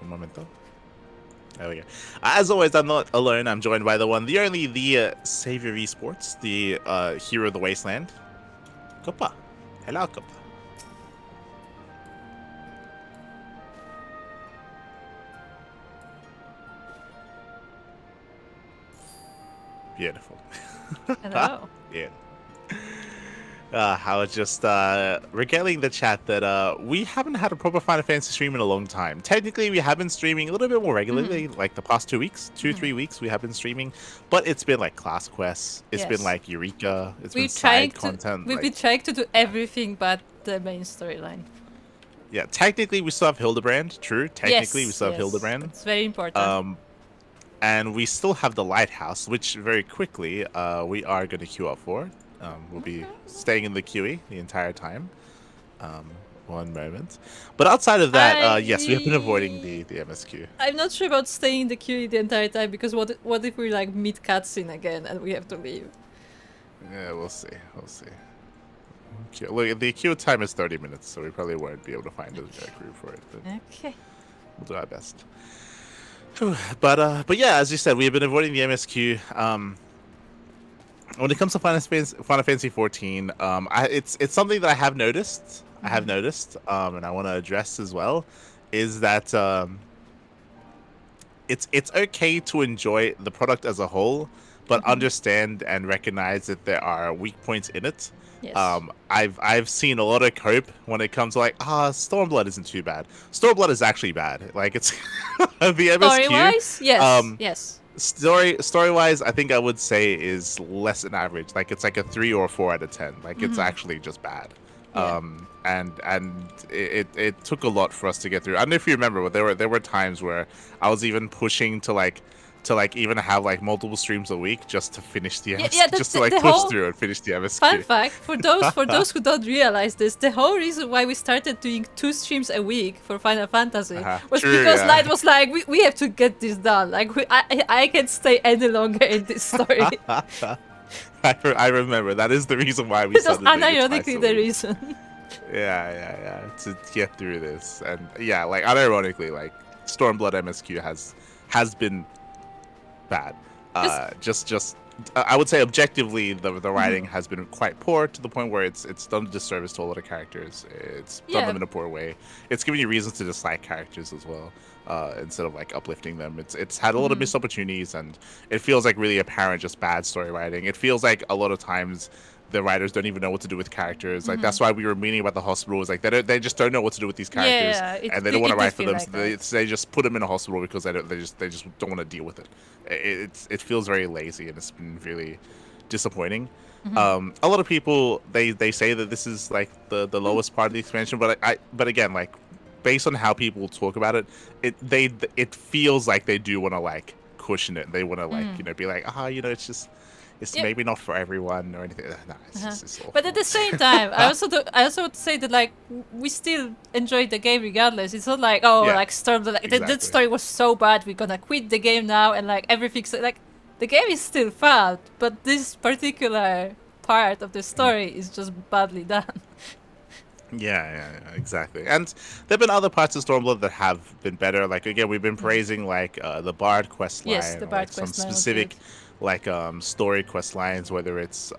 Un momento. There we go. As always, I'm not alone. I'm joined by the one, the only, the savior of esports, the hero of the wasteland, Koopa. Hello, Koopa. Beautiful. Hello. Yeah. I was just regaling the chat that we haven't had a proper Final Fantasy stream in a long time. Technically, we have been streaming a little bit more regularly, like the past 2 weeks, 3 weeks. We have been streaming, but it's been like class quests. It's been like Eureka. It's been side content. We've been trying to do everything but the main storyline. Yeah, technically we still have Hildebrand. True. Technically we still have Hildebrand. It's very important. And we still have the lighthouse, which very quickly we are going to queue up for. We'll be staying in the QE the entire time. One moment. But outside of that, yes, we have been avoiding the MSQ. I'm not sure about staying in the QE the entire time, because what if we like meet cutscene again and we have to leave? Yeah, we'll see. We'll see. Okay. Look, the queue time is 30 minutes, so we probably won't be able to find a group for it. But okay. We'll do our best. But yeah, as you said, we have been avoiding the MSQ. When it comes to Final Fantasy 14, it's something that I have noticed. I have noticed, and I want to address as well, is that it's okay to enjoy the product as a whole, but understand and recognize that there are weak points in it. Yes. I've seen a lot of cope when it comes to like, Stormblood isn't too bad. Stormblood is actually bad. Like, it's the MSQ. Story-wise, yes, yes. Story-wise, I think I would say is less than average. Like, it's like a 3 or 4 out of 10. Like, it's actually just bad. Yeah. And it took a lot for us to get through. I don't know if you remember, but there were times where I was even pushing to even have like multiple streams a week just to finish the MSQ, just to like push through and finish the MSQ. Fun fact, for those who don't realize this, the whole reason why we started doing 2 streams a week for Final Fantasy was because Light was like, we have to get this done. Like, I can't stay any longer in this story. I remember that is the reason why we started doing it. Unironically the reason. Yeah, to get through this. And yeah, like unironically, like Stormblood MSQ has been bad. Just I would say objectively the writing has been quite poor, to the point where it's done a disservice to a lot of characters. It's done them in a poor way. It's giving you reasons to dislike characters as well, instead of like uplifting them. It's had a lot of missed opportunities, and it feels like really apparent just bad story writing. It feels like a lot of times the writers don't even know what to do with characters. Like, that's why we were meaning about the hospital. Was like they just don't know what to do with these characters, and they don't want to write for them. Like so they just put them in a hospital because they just don't want to deal with it. It feels very lazy, and it's been really disappointing. A lot of people they say that this is like the lowest part of the expansion, but again, like based on how people talk about it, it feels like they do want to like cushion it. They want to like be like, it's maybe not for everyone or anything. No, it's awful. But at the same time, I also would say that like we still enjoyed the game regardless. It's not like like Stormblood, like that story was so bad we're gonna quit the game now, and like everything's like the game is still fun, but this particular part of the story is just badly done. Yeah, exactly. And there've been other parts of Stormblood that have been better. Like, again, we've been praising like the Bard quest line, yes, the Bard like quest some line specific like story quest lines, whether it's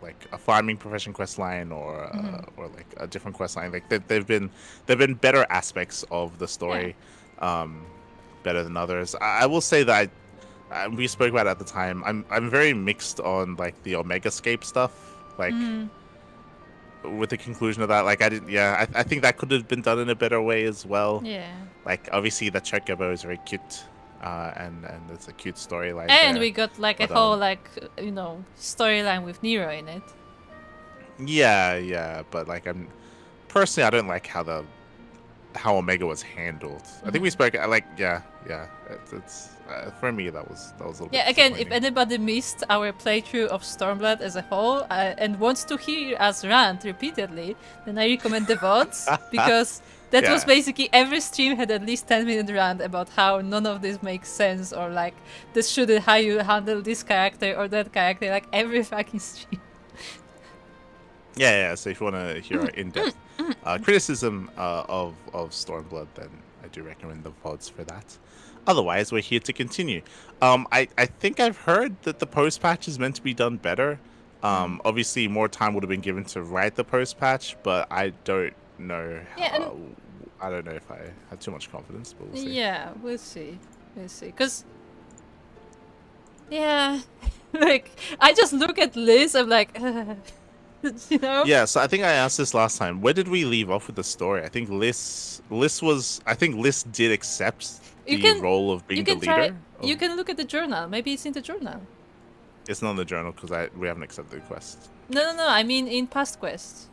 like a farming profession quest line or like a different quest line. Like they've been better aspects of the story, better than others. I will say that we spoke about it at the time. I'm very mixed on like the Omegascape stuff, like with the conclusion of that. Like I think that could have been done in a better way as well. Yeah, like obviously the Chocobo is very cute. And it's a cute storyline. And we got like a whole like storyline with Nero in it. Yeah, but like personally I don't like how Omega was handled. I think we spoke like it's for me that was a little bit again, if anybody missed our playthrough of Stormblood as a whole and wants to hear us rant repeatedly, then I recommend the VODs because that was basically every stream had at least 10-minute rant about how none of this makes sense, or like this shouldn't how you handle this character or that character, like every fucking stream. Yeah. So if you want to hear our in-depth criticism of Stormblood, then I do recommend the VODs for that. Otherwise, we're here to continue. I think I've heard that the post patch is meant to be done better. Obviously, more time would have been given to write the post patch, but I don't know. Yeah, I don't know if I have too much confidence, but we'll see. Yeah, we'll see. We'll see. Cause yeah, like I just look at Liz. I'm like, you know. Yeah. So I think I asked this last time. Where did we leave off with the story? I think Liz was. I think Liz did accept the role of being the leader. You can look at the journal. Maybe it's in the journal. It's not in the journal because we haven't accepted the quest. No. I mean in past quests.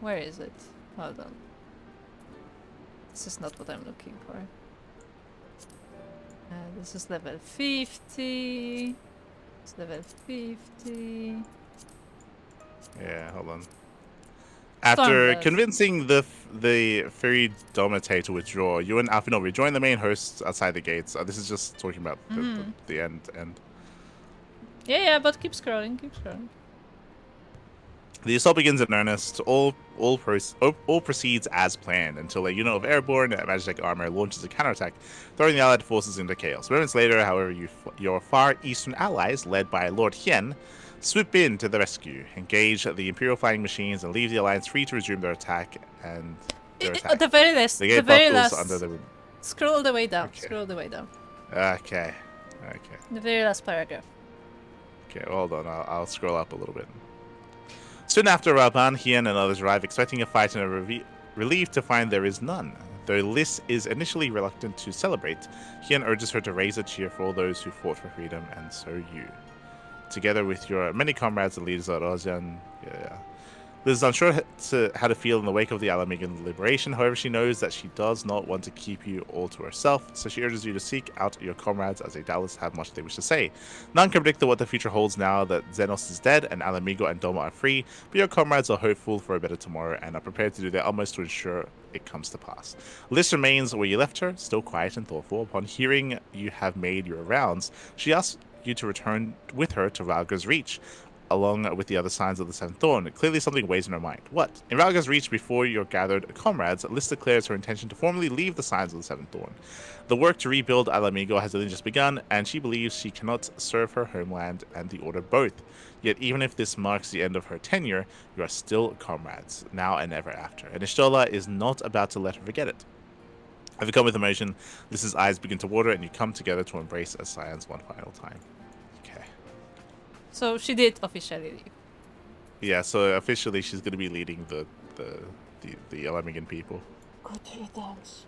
Where is it? Hold on. This is not what I'm looking for. This is level 50. It's level 50. Yeah, hold on. After convincing the fairy dominator to withdraw, you and Alphino rejoin the main hosts outside the gates. This is just talking about the end. Yeah, but keep scrolling. The assault begins in earnest. All proceeds as planned until a unit of airborne Magitech armor launches a counterattack, throwing the allied forces into chaos. Moments later, however, your far eastern allies, led by Lord Hien, swoop in to the rescue, engage the Imperial flying machines, and leave the Alliance free to resume their attack. The very last. The very last. Scroll all the way down. Okay. Scroll all the way down. Okay. The very last paragraph. Okay, hold on. I'll scroll up a little bit. Soon after, Raban, Hien, and others arrive, expecting a fight and are relieved to find there is none. Though Liz is initially reluctant to celebrate, Hien urges her to raise a cheer for all those who fought for freedom, and so you. Together with your many comrades and leaders at Ozian, Liz is unsure how to feel in the wake of the Alamigan liberation. However, she knows that she does not want to keep you all to herself, so she urges you to seek out your comrades, as they doubtless have much they wish to say. None can predict what the future holds now that Xenos is dead and Alamigo and Doma are free, but your comrades are hopeful for a better tomorrow and are prepared to do their utmost to ensure it comes to pass. Liz remains where you left her, still quiet and thoughtful. Upon hearing you have made your rounds, she asks you to return with her to Ralga's Reach, along with the other signs of the Seventh Thorn. Clearly something weighs in her mind. What? In Ralga's Reach, before your gathered comrades, Liz declares her intention to formally leave the signs of the Seventh Thorn. The work to rebuild Alamigo has only just begun, and she believes she cannot serve her homeland and the Order both. Yet even if this marks the end of her tenure, you are still comrades, now and ever after. And Ishtola is not about to let her forget it. Overcome with emotion, Liz's eyes begin to water, and you come together to embrace as scions one final time. So she did officially leave. Yeah, so officially she's going to be leading the Alamigan people. Good riddance.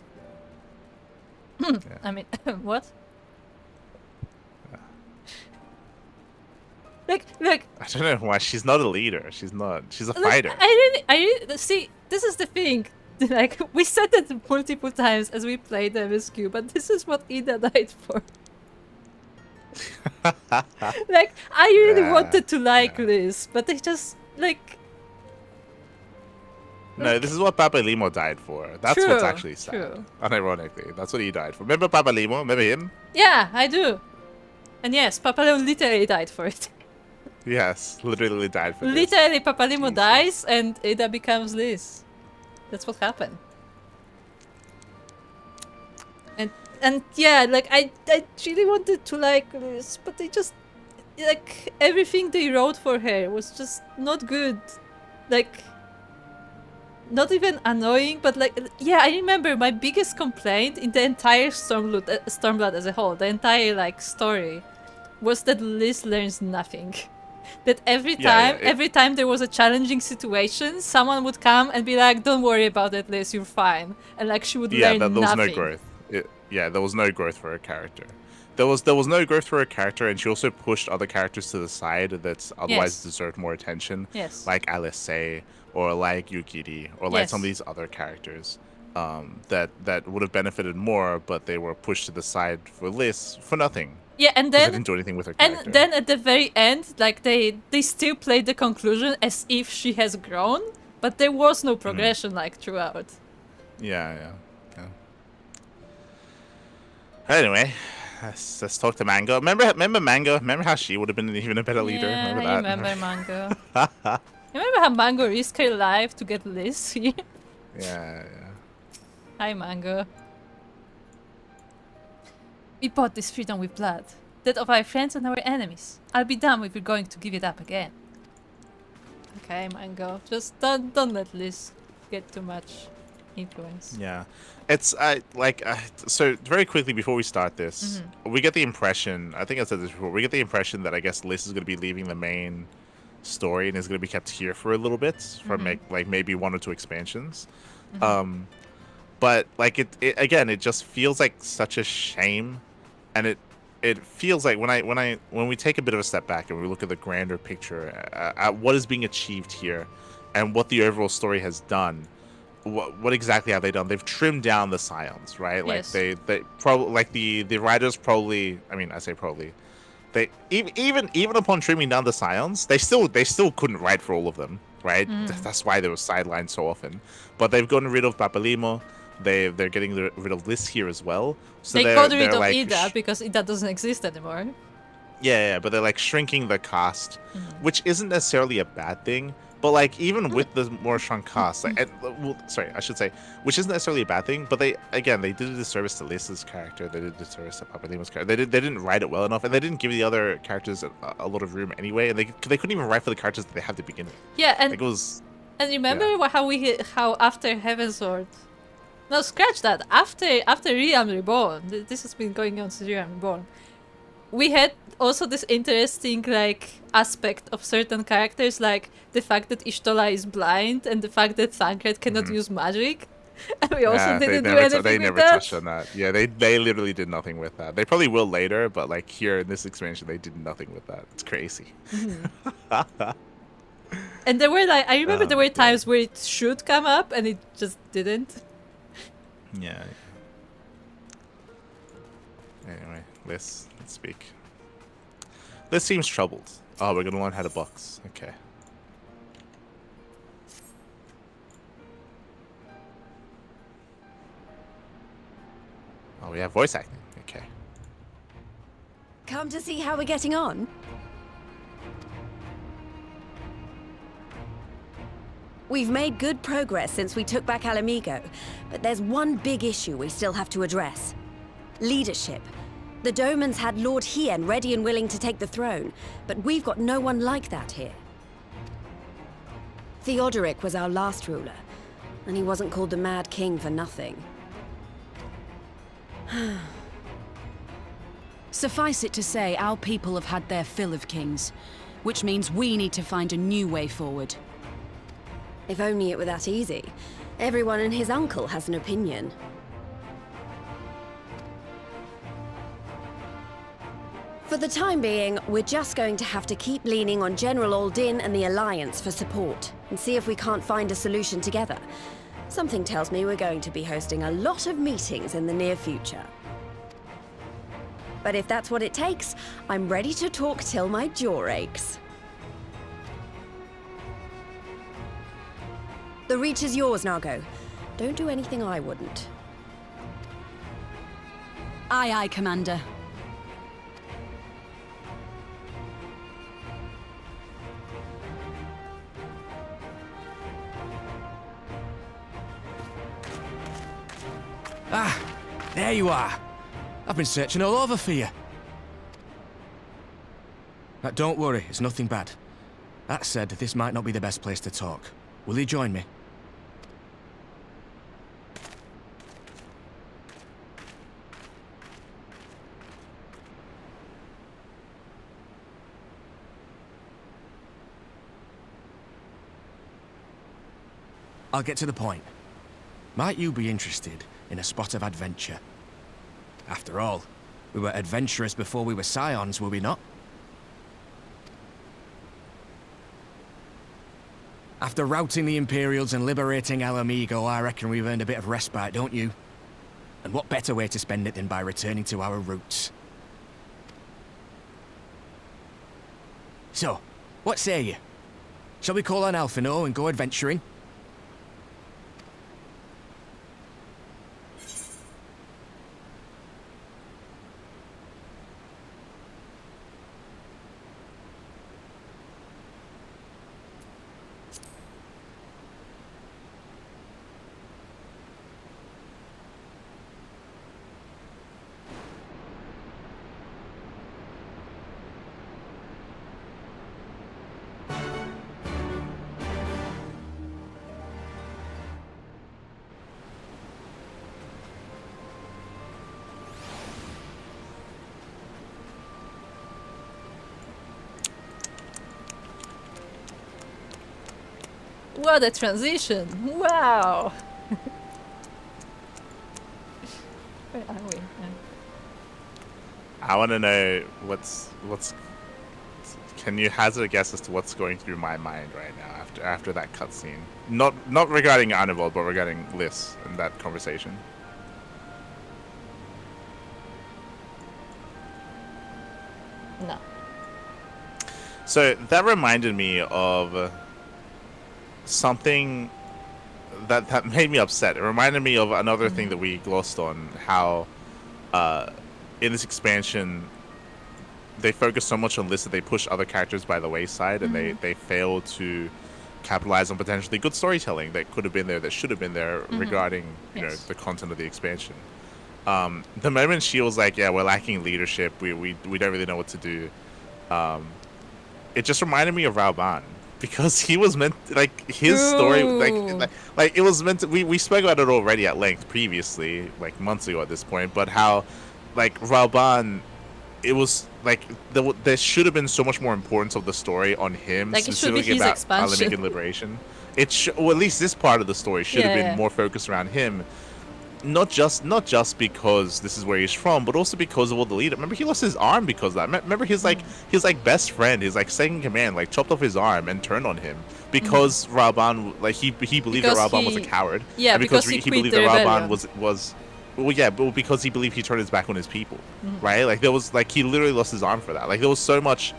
I mean, what? Look. I don't know why she's not a leader. She's not. She's a fighter. I really see. This is the thing. Like we said that multiple times as we played MSQ, but this is what Ida died for. Like I really wanted to like this, but they just like. No, this is what Papa Limo died for. That's what's actually sad. True. Unironically, that's what he died for. Remember Papa Limo? Remember him? Yeah, I do. And yes, Papa Limo literally died for it. Yes, literally died for it. Literally, Papa Limo dies and Ada becomes Liz. That's what happened. And yeah, like I really wanted to like Liz, but they just like everything they wrote for her was just not good. Like not even annoying, but like yeah, I remember my biggest complaint in the entire Stormblood as a whole, the entire like story, was that Liz learns nothing. That every time there was a challenging situation, someone would come and be like, "Don't worry about it, Liz, you're fine," and like she would learn nothing. Yeah, there was no growth. There was no growth for her character. There was no growth for her character, and she also pushed other characters to the side that otherwise deserved more attention. Yes. Like Alice, or like Yukiri, or like some of these other characters that would have benefited more, but they were pushed to the side for Liz for nothing. Yeah, and then they didn't do anything with her character. And then at the very end, like they still played the conclusion as if she has grown, but there was no progression like throughout. Yeah. Anyway, let's talk to Mango. Remember Mango? Remember how she would have been even a better leader? Yeah, Remember I that? remember Mango. Remember how Mango risked her life to get Liz here? Yeah. Hi, Mango. We bought this freedom with blood. That of our friends and our enemies. I'll be damned if we're going to give it up again. Okay, Mango. Just don't let Liz get too much influence. Yeah. It's so very quickly before we start this, we get the impression, I think I said this before, we get the impression that I guess Liz is going to be leaving the main story and is going to be kept here for a little bit for like maybe 1 or 2 expansions. But like it again, it just feels like such a shame, and it feels like when we take a bit of a step back and we look at the grander picture, at what is being achieved here and what the overall story has done. What exactly have they done? They've trimmed down the scions, right? Like yes. they probably, like the writers probably, I mean, I say probably, they even upon trimming down the scions, they still couldn't write for all of them, right? That's why they were sidelined so often. But they've gotten rid of Papalimo. They're getting rid of Liz here as well. So they got rid of like, Ida because Ida doesn't exist anymore. Yeah, but they're like shrinking the cast, which isn't necessarily a bad thing. But like even with the more shrunk cast, like, sorry, I should say, which isn't necessarily a bad thing. But they did a disservice to Liz's character. They did a disservice to Papalimo's character. They didn't write it well enough, and they didn't give the other characters a lot of room anyway. And they couldn't even write for the characters that they have to begin with. Yeah, and like it was. And remember how after Heavensward. No, scratch that. After Realm Reborn, this has been going on since Realm Reborn. We had also this interesting like aspect of certain characters, like the fact that Ishtola is blind and the fact that Thancred cannot use magic. And we also didn't do anything they with never that. touched on that. Yeah, they literally did nothing with that. They probably will later, but like here in this expansion, they did nothing with that. It's crazy. And there were like, I remember there were times where it should come up and it just didn't. Yeah. Anyway, let's speak. This seems troubled. Oh, we're gonna learn how to box. Okay. Oh, we have voice acting. Okay. Come to see how we're getting on? We've made good progress since we took back Alamigo, but there's one big issue we still have to address. Leadership. The Domans had Lord Hien ready and willing to take the throne, but we've got no one like that here. Theodoric was our last ruler, and he wasn't called the Mad King for nothing. Suffice it to say, our people have had their fill of kings, which means we need to find a new way forward. If only it were that easy. Everyone and his uncle has an opinion. For the time being, we're just going to have to keep leaning on General Aldin and the Alliance for support, and see if we can't find a solution together. Something tells me we're going to be hosting a lot of meetings in the near future. But if that's what it takes, I'm ready to talk till my jaw aches. The Reach is yours, Nago. Don't do anything I wouldn't. Aye, aye, Commander. Ah, there you are. I've been searching all over for you. Now, don't worry, it's nothing bad. That said, this might not be the best place to talk. Will you join me? I'll get to the point. Might you be interested in a spot of adventure? After all, we were adventurous before we were scions, were we not? After routing the Imperials and liberating Alamigo, I reckon we've earned a bit of respite, don't you? And what better way to spend it than by returning to our roots? So, what say you? Shall we call on Alphino and go adventuring? What a transition! Wow. Where are we? I want to know what's. Can you hazard a guess as to what's going through my mind right now after that cutscene? Not regarding Arnivold, but regarding Liz and that conversation. No. So that reminded me of something that made me upset. It reminded me of another thing that we glossed on, how in this expansion they focus so much on Liz that they push other characters by the wayside, and they fail to capitalize on potentially good storytelling that could have been there, that should have been there regarding you know the content of the expansion. The moment she was like, yeah, we're lacking leadership, we don't really know what to do, it just reminded me of Raoban, because he was meant, like, his story, like it was meant to, we spoke about it already at length previously, like months ago at this point, but how, like, Raoban, it was like there should have been so much more importance of the story on him, like specifically it should be his about expansion. Alamican liberation. Well, at least this part of the story should have been more focused around him. Not just because this is where he's from, but also because of all the leader. Remember, he lost his arm because of that. Remember, his best friend, his like second command, like chopped off his arm and turned on him because Raoban, like he believed that Raoban was a coward. Yeah, and because he he believed quit that the Raoban rebellion. was. Well, yeah, but because he believed he turned his back on his people, right? Like there was like he literally lost his arm for that. Like there was so much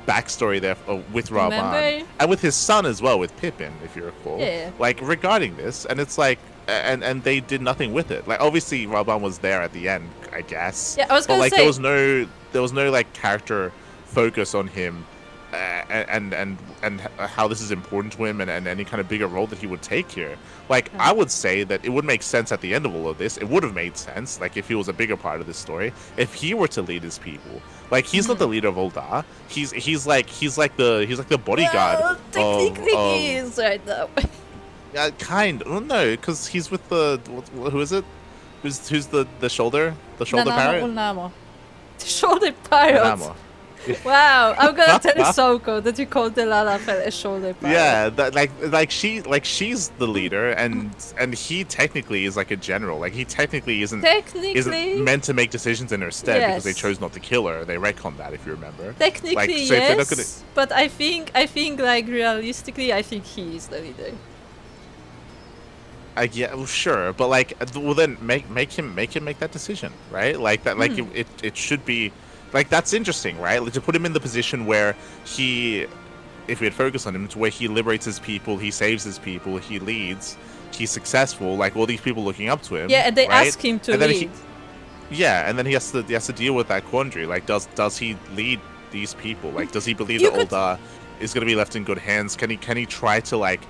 backstory there with Raoban and with his son as well, with Pippin, if you recall. Yeah. Like regarding this, and it's like, and they did nothing with it. Like obviously Raoban was there at the end, I guess. Yeah, I was but gonna like say there was no like character focus on him, and how this is important to him, and any kind of bigger role that he would take here. Like I would say that it would make sense at the end of all of this. It would have made sense, like if he was a bigger part of this story, if he were to lead his people. Like he's not the leader of Ul'dah. He's like the bodyguard. Well, technically he is right now. Kind. Well, no, because he's with the who is it? Who's the shoulder parrot? Ulnamo. The shoulder parrot. Nanamo. Wow, I'm gonna tell Soko that you called the Lalafell a shoulder parrot. Yeah, that she's the leader, and he technically is like a general. Like he technically isn't meant to make decisions in her stead because they chose not to kill her. They retconned that, if you remember. Technically, like, so yes, but I think like realistically, I think he is the leader. Yeah, well, sure, but like, well, then make him make that decision, right? Like that, like it should be. Like, that's interesting, right? Like, to put him in the position where if we had focused on him, to where he liberates his people, he saves his people, he leads, he's successful, like, all these people looking up to him. Yeah, and they right? ask him to and then lead. And then he has to deal with that quandary. Like, does he lead these people? Like, does he believe that Ul'dah is going to be left in good hands? Can he try to, like,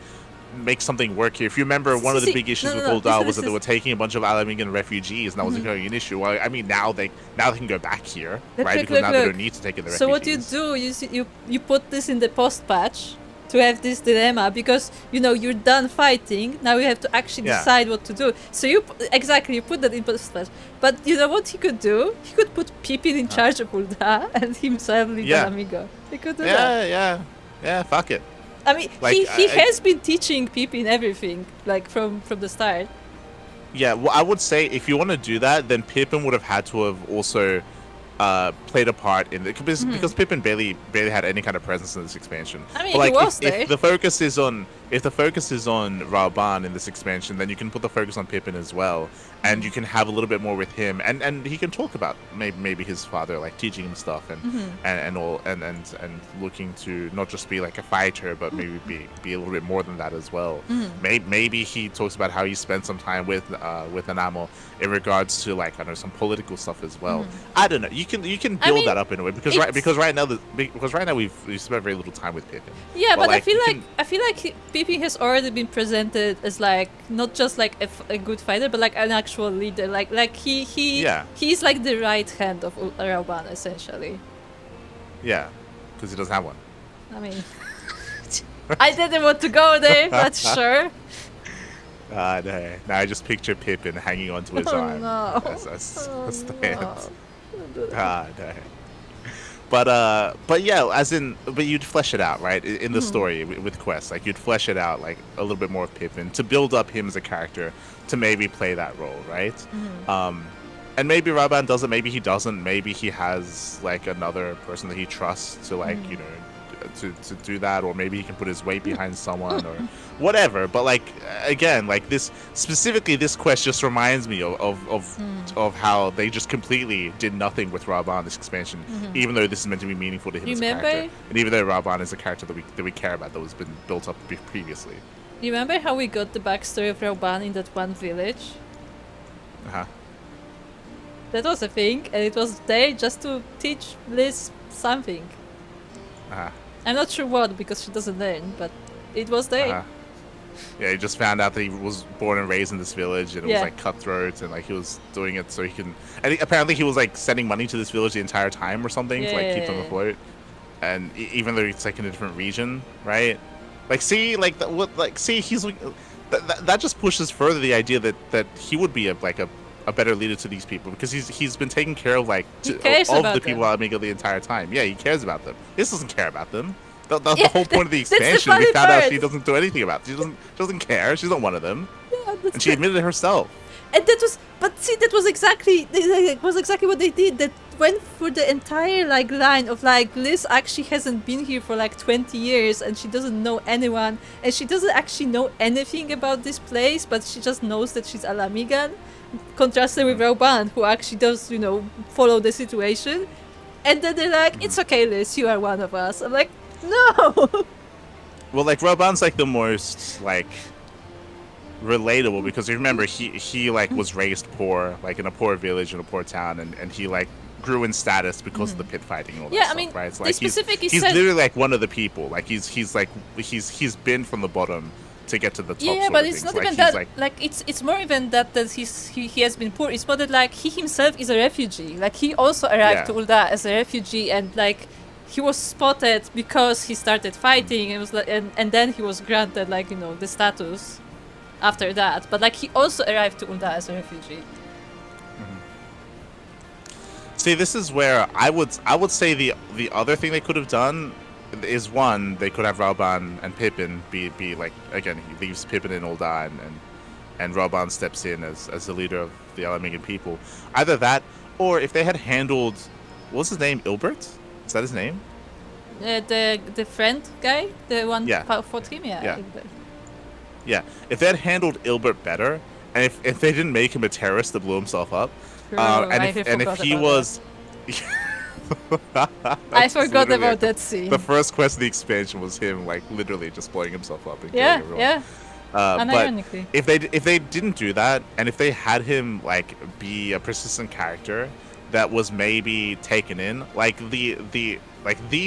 make something work here? If you remember, one of the big issues with Ul'dah was that they were taking a bunch of Alamican refugees, and that wasn't going an issue. Well, I mean, now they can go back here, right? Because now they don't need to take in the refugees. So what you do, you put this in the post patch to have this dilemma, because you're done fighting. Now you have to actually decide what to do. So you put that in post patch. But you know what he could do? He could put Pippin in charge of Ul'dah and himself lead an amigo. He could do that. Yeah. Fuck it. I mean, like, he has been teaching Pippin everything, like, from the start. Yeah, well, I would say if you want to do that, then Pippin would have had to have also played a part in it, because Pippin barely had any kind of presence in this expansion. I mean, but, like, he was there. If the focus is on Raoban in this expansion, then you can put the focus on Pippin as well, and you can have a little bit more with him, and he can talk about maybe his father, like teaching him stuff and looking to not just be like a fighter, but maybe be a little bit more than that as well. Maybe he talks about how he spent some time with Anamo in regards to, like, I don't know, some political stuff as well. I don't know. You can build that up in a way, because right now we've spent very little time with Pippin. Yeah, but like, I feel like Pippin has already been presented as, like, not just like a good fighter, but like an actual leader. Like he's like the right hand of Raoban, essentially. Yeah, because he doesn't have one. I mean, I didn't want to go there, but sure. No, I just picture Pippin hanging onto his arm. No. As stand. No. No. But yeah, but you'd flesh it out, right? In the story with quests, like you'd flesh it out like a little bit more of Pippin to build up him as a character to maybe play that role, right? And maybe Raban does it, maybe he doesn't, maybe he has like another person that he trusts to like to do that, or maybe he can put his weight behind someone or whatever. But like again, like this specifically, this quest just reminds me of how they just completely did nothing with Raban this expansion, even though this is meant to be meaningful to him as a character, and even though Raban is a character that we care about, that was been built up previously. You remember how we got the backstory of Raban in that one village? That was a thing, and it was there just to teach Liz something. I'm not sure what, because she doesn't learn, but it was there. Yeah, he just found out that he was born and raised in this village, and it was like cutthroat, and like he was doing it so he can. And apparently, he was like sending money to this village the entire time or something to like keep them afloat. And even though it's like in a different region, right? Like, see, like he's like that just pushes further the idea that he would be a better leader to these people, because he's been taking care of like of the people at Amigo the entire time. Yeah, he cares about them. This doesn't care about them. That's the whole point of the expansion. We found out she doesn't do anything about it. She doesn't care. She's not one of them. And she admitted it herself. And that was exactly what they did. That went through the entire like line of like Liz actually hasn't been here for like 20 years and she doesn't know anyone, and she doesn't actually know anything about this place, but she just knows that she's Alamigan. Contrasted with Raban, who actually does, follow the situation. And then they're like, it's okay, Liz, you are one of us. I'm like, no! Well, like, Raban's, like, the most, like, relatable, because you remember, he like, was raised poor, like, in a poor village, in a poor town, and he, like, grew in status because of the pit fighting and all that stuff, right? It's like, he's literally, like, one of the people. Like, he's been from the bottom to get to the top. Yeah, but it's not even that. Like it's more even that he has been poor. It's more that like he himself is a refugee. Like he also arrived to Ul'dah as a refugee, and like he was spotted because he started fighting. And was like, and then he was granted like the status after that. But like he also arrived to Ul'dah as a refugee. See, this is where I would say the other thing they could have done is, one, they could have Raban and Pippin be like, again, he leaves Pippin in Ul'dah and Raban steps in as the leader of the Alamigan people. Either that, or if they had handled, what was his name, Ilbert? Is that his name? The friend guy, the one who fought him, Yeah. If they had handled Ilbert better, and if they didn't make him a terrorist that blew himself up, and if he was. I forgot about that scene. The first quest of the expansion was him, like, literally just blowing himself up and killing everyone. Unironically. But if they didn't do that, and if they had him like be a persistent character that was maybe taken in, like the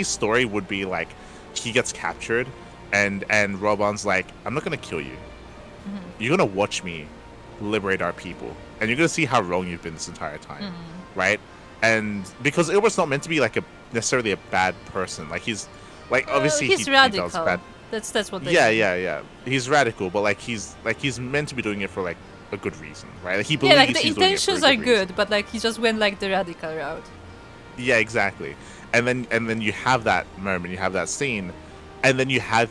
story would be like he gets captured, and Raban's like, I'm not gonna kill you. You're gonna watch me liberate our people, and you're gonna see how wrong you've been this entire time, right? And because Ilbert's not meant to be like necessarily a bad person, like he's like obviously he's radical. He does bad. That's what they yeah. He's radical, but like he's meant to be doing it for like a good reason, right? Like he believes like the he's doing it for intentions a are good good, reason. but like he just went like the radical route. Yeah, exactly. And then you have that moment, you have that scene, and then you have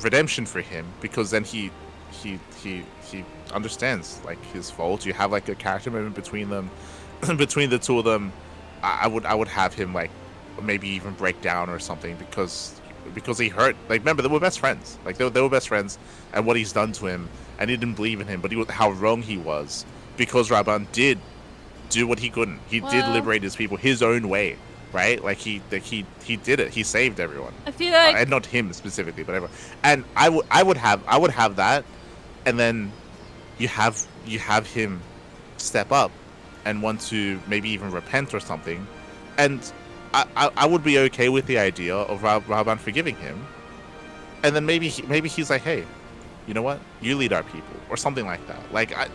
redemption for him, because then he understands like his fault. You have like a character moment between them, between the two of them. I would have him like maybe even break down or something because he hurt. Like, remember, they were best friends. Like they were best friends, and what he's done to him, and he didn't believe in him, but how wrong he was, because Raban did do what he couldn't. He did liberate his people his own way, right? Like he did it. He saved everyone. I feel like, and not him specifically, but everyone. And I would have that, and then you have him step up and want to maybe even repent or something, and I would be okay with the idea of Raban forgiving him, and then maybe he's like, hey, you know what? You lead our people, or something like that.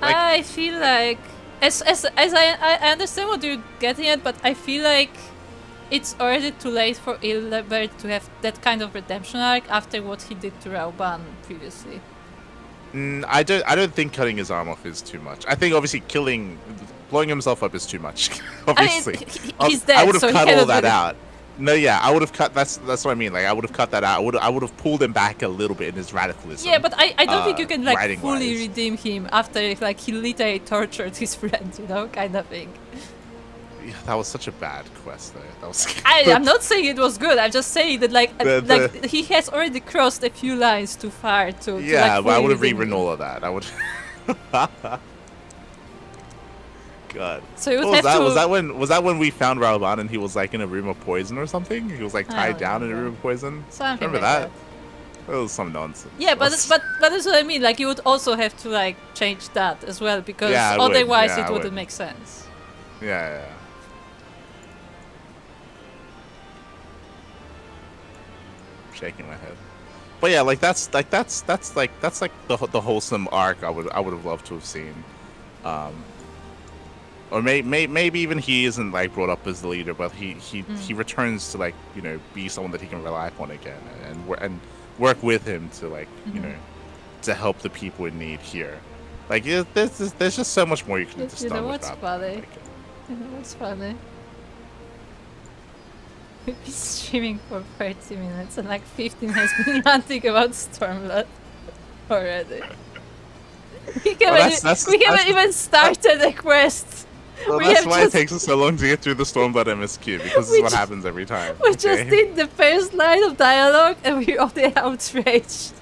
I feel like as I understand what you're getting at, but I feel like it's already too late for Ilbert to have that kind of redemption arc after what he did to Raban previously. I don't think cutting his arm off is too much. I think obviously blowing himself up is too much. Obviously, he's dead. I would have so cut all that out. No, yeah, I would have cut. That's what I mean. Like, I would have cut that out. I would have pulled him back a little bit in his radicalism. Yeah, but I don't think you can like fully writing-wise. redeem him after like he literally tortured his friend, you know, kind of thing. Yeah, that was such a bad quest, though. That was. I'm not saying it was good. I'm just saying that like The- he has already crossed a few lines too far to. Yeah, like, but I fully would have redeem rewritten him. all of that. I would. God. So you would What was have that? to. Was that when we found Raoban and he was like in a room of poison or something? He was like I tied don't down in a remember. room of poison. Something Remember like that? It was some nonsense. Yeah, but that's what I mean. Like you would also have to like change that as well because Yeah, I would. otherwise Yeah, it I wouldn't would. make sense. Yeah. Shaking my head. But yeah, like that's like the wholesome arc I would have loved to have seen. Or maybe even he isn't like brought up as the leader, but he returns to like, you know, be someone that he can rely upon again and work with him to like, you know, to help the people in need here. Like there's just so much more you can do to You start know with what's Raoban. funny? Like, You know what's funny? We've been streaming for 30 minutes and like 15 has been ranting about Stormblood already. We haven't even started the quest. well, We that's have why just- it takes us so long to get through the Stormblood MSQ, because this We is what ju- happens every time. We just did the first line of dialogue and we're already outraged.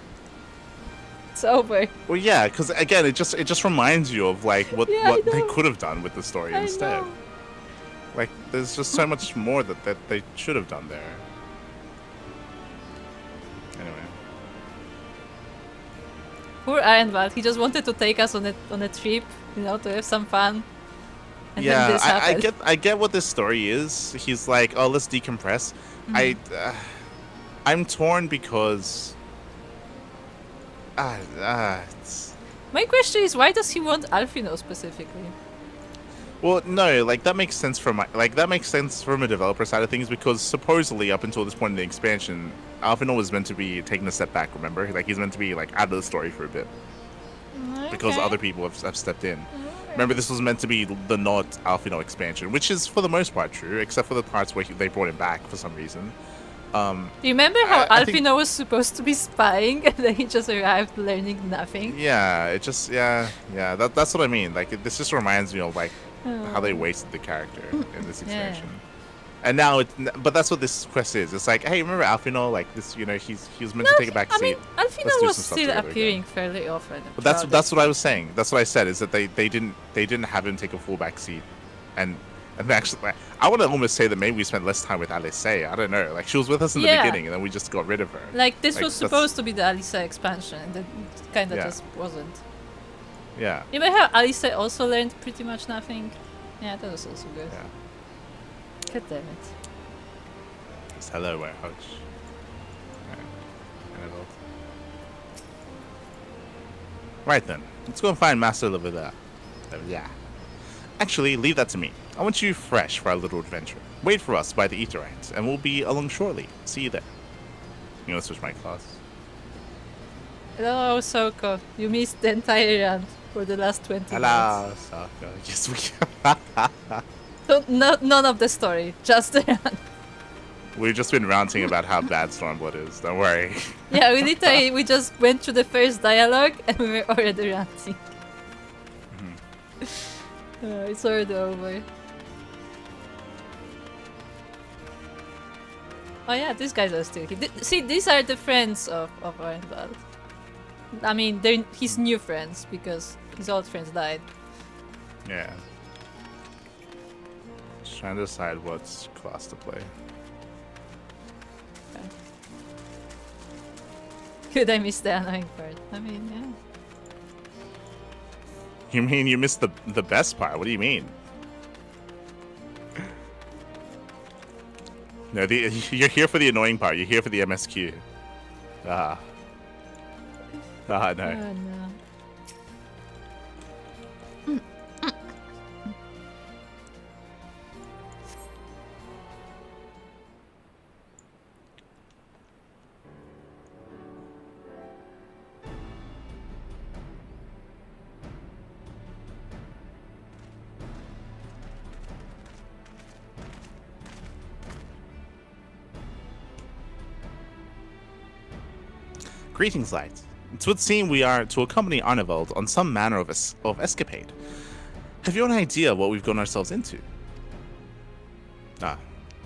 It's over. Well, yeah, because again, it just reminds you of like what Yeah, I they know. could have done with the story I instead. know. Like, there's just so much more that they should have done there. Anyway, Poor Ironbald, he just wanted to take us on a trip, you know, to have some fun. And then yeah, this happened. I get what this story is. He's like, oh, let's decompress. Mm-hmm. I'm torn because. It's, My question is, why does he want Alfino specifically? well, no, like that makes sense from a developer side of things, because supposedly up until this point in the expansion, Alphinaud was meant to be taking a step back. Remember, like he's meant to be like out of the story for a bit because Okay. other people have stepped in. Remember, this was meant to be the not Alphinaud expansion, which is for the most part true, except for the parts where they brought him back for some reason. Do you remember how I think- Alfino was supposed to be spying and then he just arrived learning nothing? Yeah, it just that's what I mean. Like this just reminds me of like how they wasted the character in this Yeah. expansion. And now but that's what this quest is. It's like, hey, remember Alphinaud? Like this, you know, he was meant to take a back I seat. mean, Let's Alfino do was some stuff still together appearing again. fairly often. But throughout that's what I was saying. That's what I said, is that they didn't have him take a full back seat, and actually, like, I want to almost say that maybe we spent less time with Alice. I don't know. Like she was with us in the Yeah. beginning, and then we just got rid of her. Like, this Like, was that's- supposed to be the Alice expansion, and it kind of Yeah. just wasn't. Yeah. You remember how Alice also learned pretty much nothing? Yeah, that was also good. Yeah. God damn it. It's hello, where Hodge. Right then, let's go and find Master Lavilla. Yeah. Actually, leave that to me. I want you fresh for our little adventure. Wait for us by the Eaterites, and we'll be along shortly. See you there. You want to switch my class? Hello, Soko. You missed the entire run for the last 20 minutes. Hello, Soko. Yes, we. So, none of the story, just the run. We've just been ranting about how bad Stormblood is. Don't worry. Yeah, we just went through the first dialogue and we were already ranting. It's already over. Oh yeah, these guys are still here. See, these are the friends of Ironbald. I mean, they're his new friends because his old friends died. Yeah. Just trying to decide what class to play. Could I miss the annoying part? I mean, yeah. You mean you missed the best part? What do you mean? No, you're here for the annoying part. You're here for the MSQ. No. Oh no. Greetings, Light. It would seem we are to accompany Arneveld on some manner of escapade. Have you an idea what we've gotten ourselves into?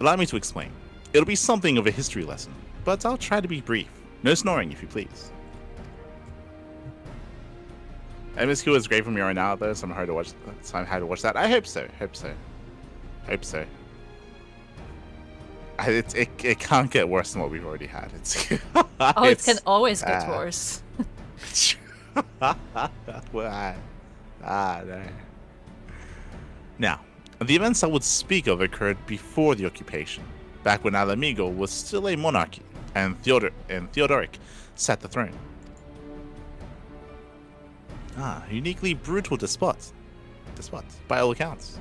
Allow me to explain. It'll be something of a history lesson, but I'll try to be brief. No snoring, if you please. MSQ is great from here on out, though, so I'm hard to watch. That. I hope so. Hope so. It can't get worse than what we've already had. It can always get worse. No. Now, the events I would speak of occurred before the occupation, back when Ala Mhigo was still a monarchy, and Theodoric sat the throne. Uniquely brutal despot, by all accounts.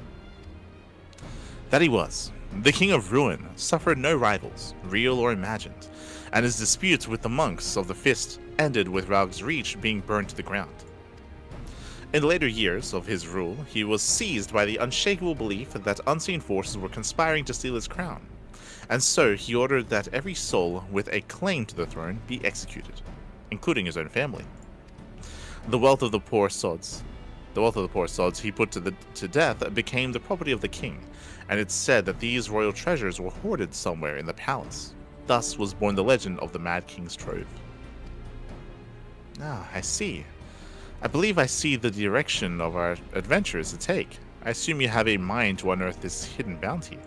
That he was. The King of Ruin suffered no rivals, real or imagined, and his disputes with the monks of the Fist ended with Raug's Reach being burned to the ground. In the later years of his rule, he was seized by the unshakable belief that unseen forces were conspiring to steal his crown, and so he ordered that every soul with a claim to the throne be executed, including his own family. The wealth of the poor sods he put to death became the property of the king, and it's said that these royal treasures were hoarded somewhere in the palace. Thus was born the legend of the Mad King's Trove. I see. I believe I see the direction of our adventures to take. I assume you have a mind to unearth this hidden bounty.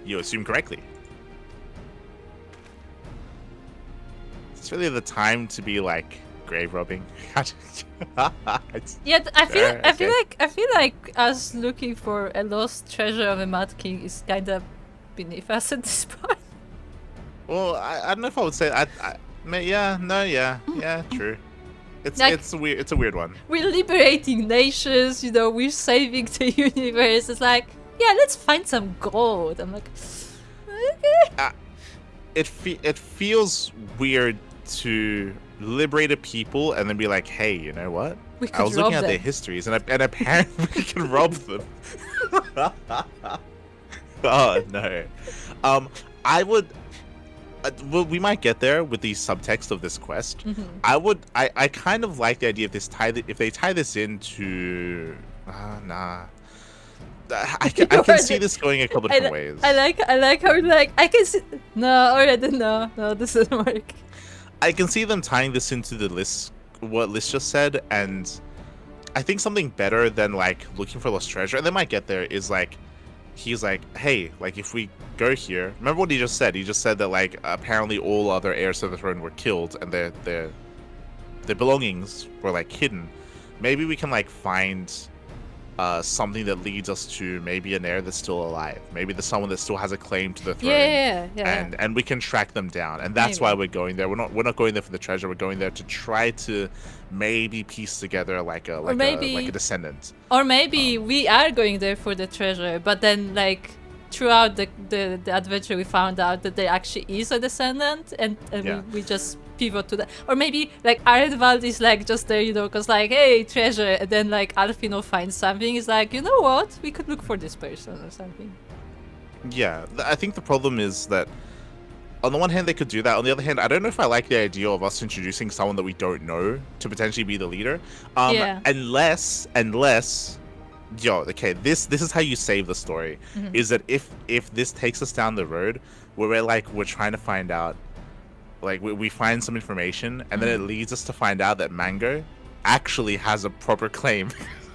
You assume correctly. It's really the time to be like grave robbing. Yeah, I feel like us looking for a lost treasure of a Mad King is kind of beneath us at this point. Well, I don't know if I would say true. It's a weird one. We're liberating nations, we're saving the universe. It's like, yeah, let's find some gold. I'm like, okay. It feels weird to liberate a people and then be like, hey, you know what? I was looking at their histories and apparently we can rob them. Oh no. I would. Well, we might get there with the subtext of this quest. Mm-hmm. I kind of like the idea if they tie this into. I can see this going a couple different ways. I like how I can see. No, already no, this doesn't work. I can see them tying this into the list, what Liz just said, and I think something better than like looking for lost treasure, and they might get there, is like, he's like, hey, like if we go here, remember what he just said? He just said that like apparently all other heirs to the throne were killed and their belongings were like hidden. Maybe we can like find something that leads us to maybe an heir that's still alive. Maybe there's someone that still has a claim to the throne. Yeah. And we can track them down. And that's why we're going there. We're not going there for the treasure. We're going there to try to maybe piece together like a descendant. Or maybe we are going there for the treasure, but then like throughout the adventure we found out that there actually is a descendant, and we just pivot to that. Or maybe like Arneveld is like just there, because like, hey, treasure, and then like Alfino finds something, is like, you know what, we could look for this person or something. Yeah, I think the problem is that on the one hand they could do that, on the other hand I don't know if I like the idea of us introducing someone that we don't know to potentially be the leader. Unless this is how you save the story. Mm-hmm. Is that if this takes us down the road where we're trying to find out, like we find some information and then it leads us to find out that Mango actually has a proper claim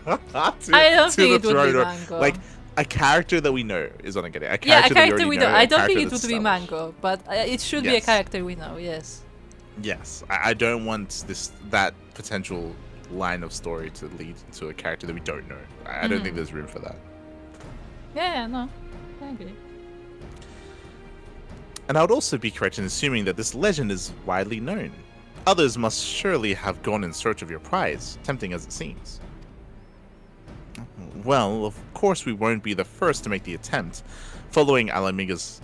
I don't think it would be Mango. Like a character that we know is what I'm getting. A character we know. I don't think it would be established. Mango, but it should be a character we know. Yes. Yes, I don't want that potential line of story to lead to a character that we don't know. I don't think there's room for that. Yeah, no, I agree. And I would also be correct in assuming that this legend is widely known. Others must surely have gone in search of your prize, tempting as it seems. Well, of course we won't be the first to make the attempt. Following Ala Mhigo's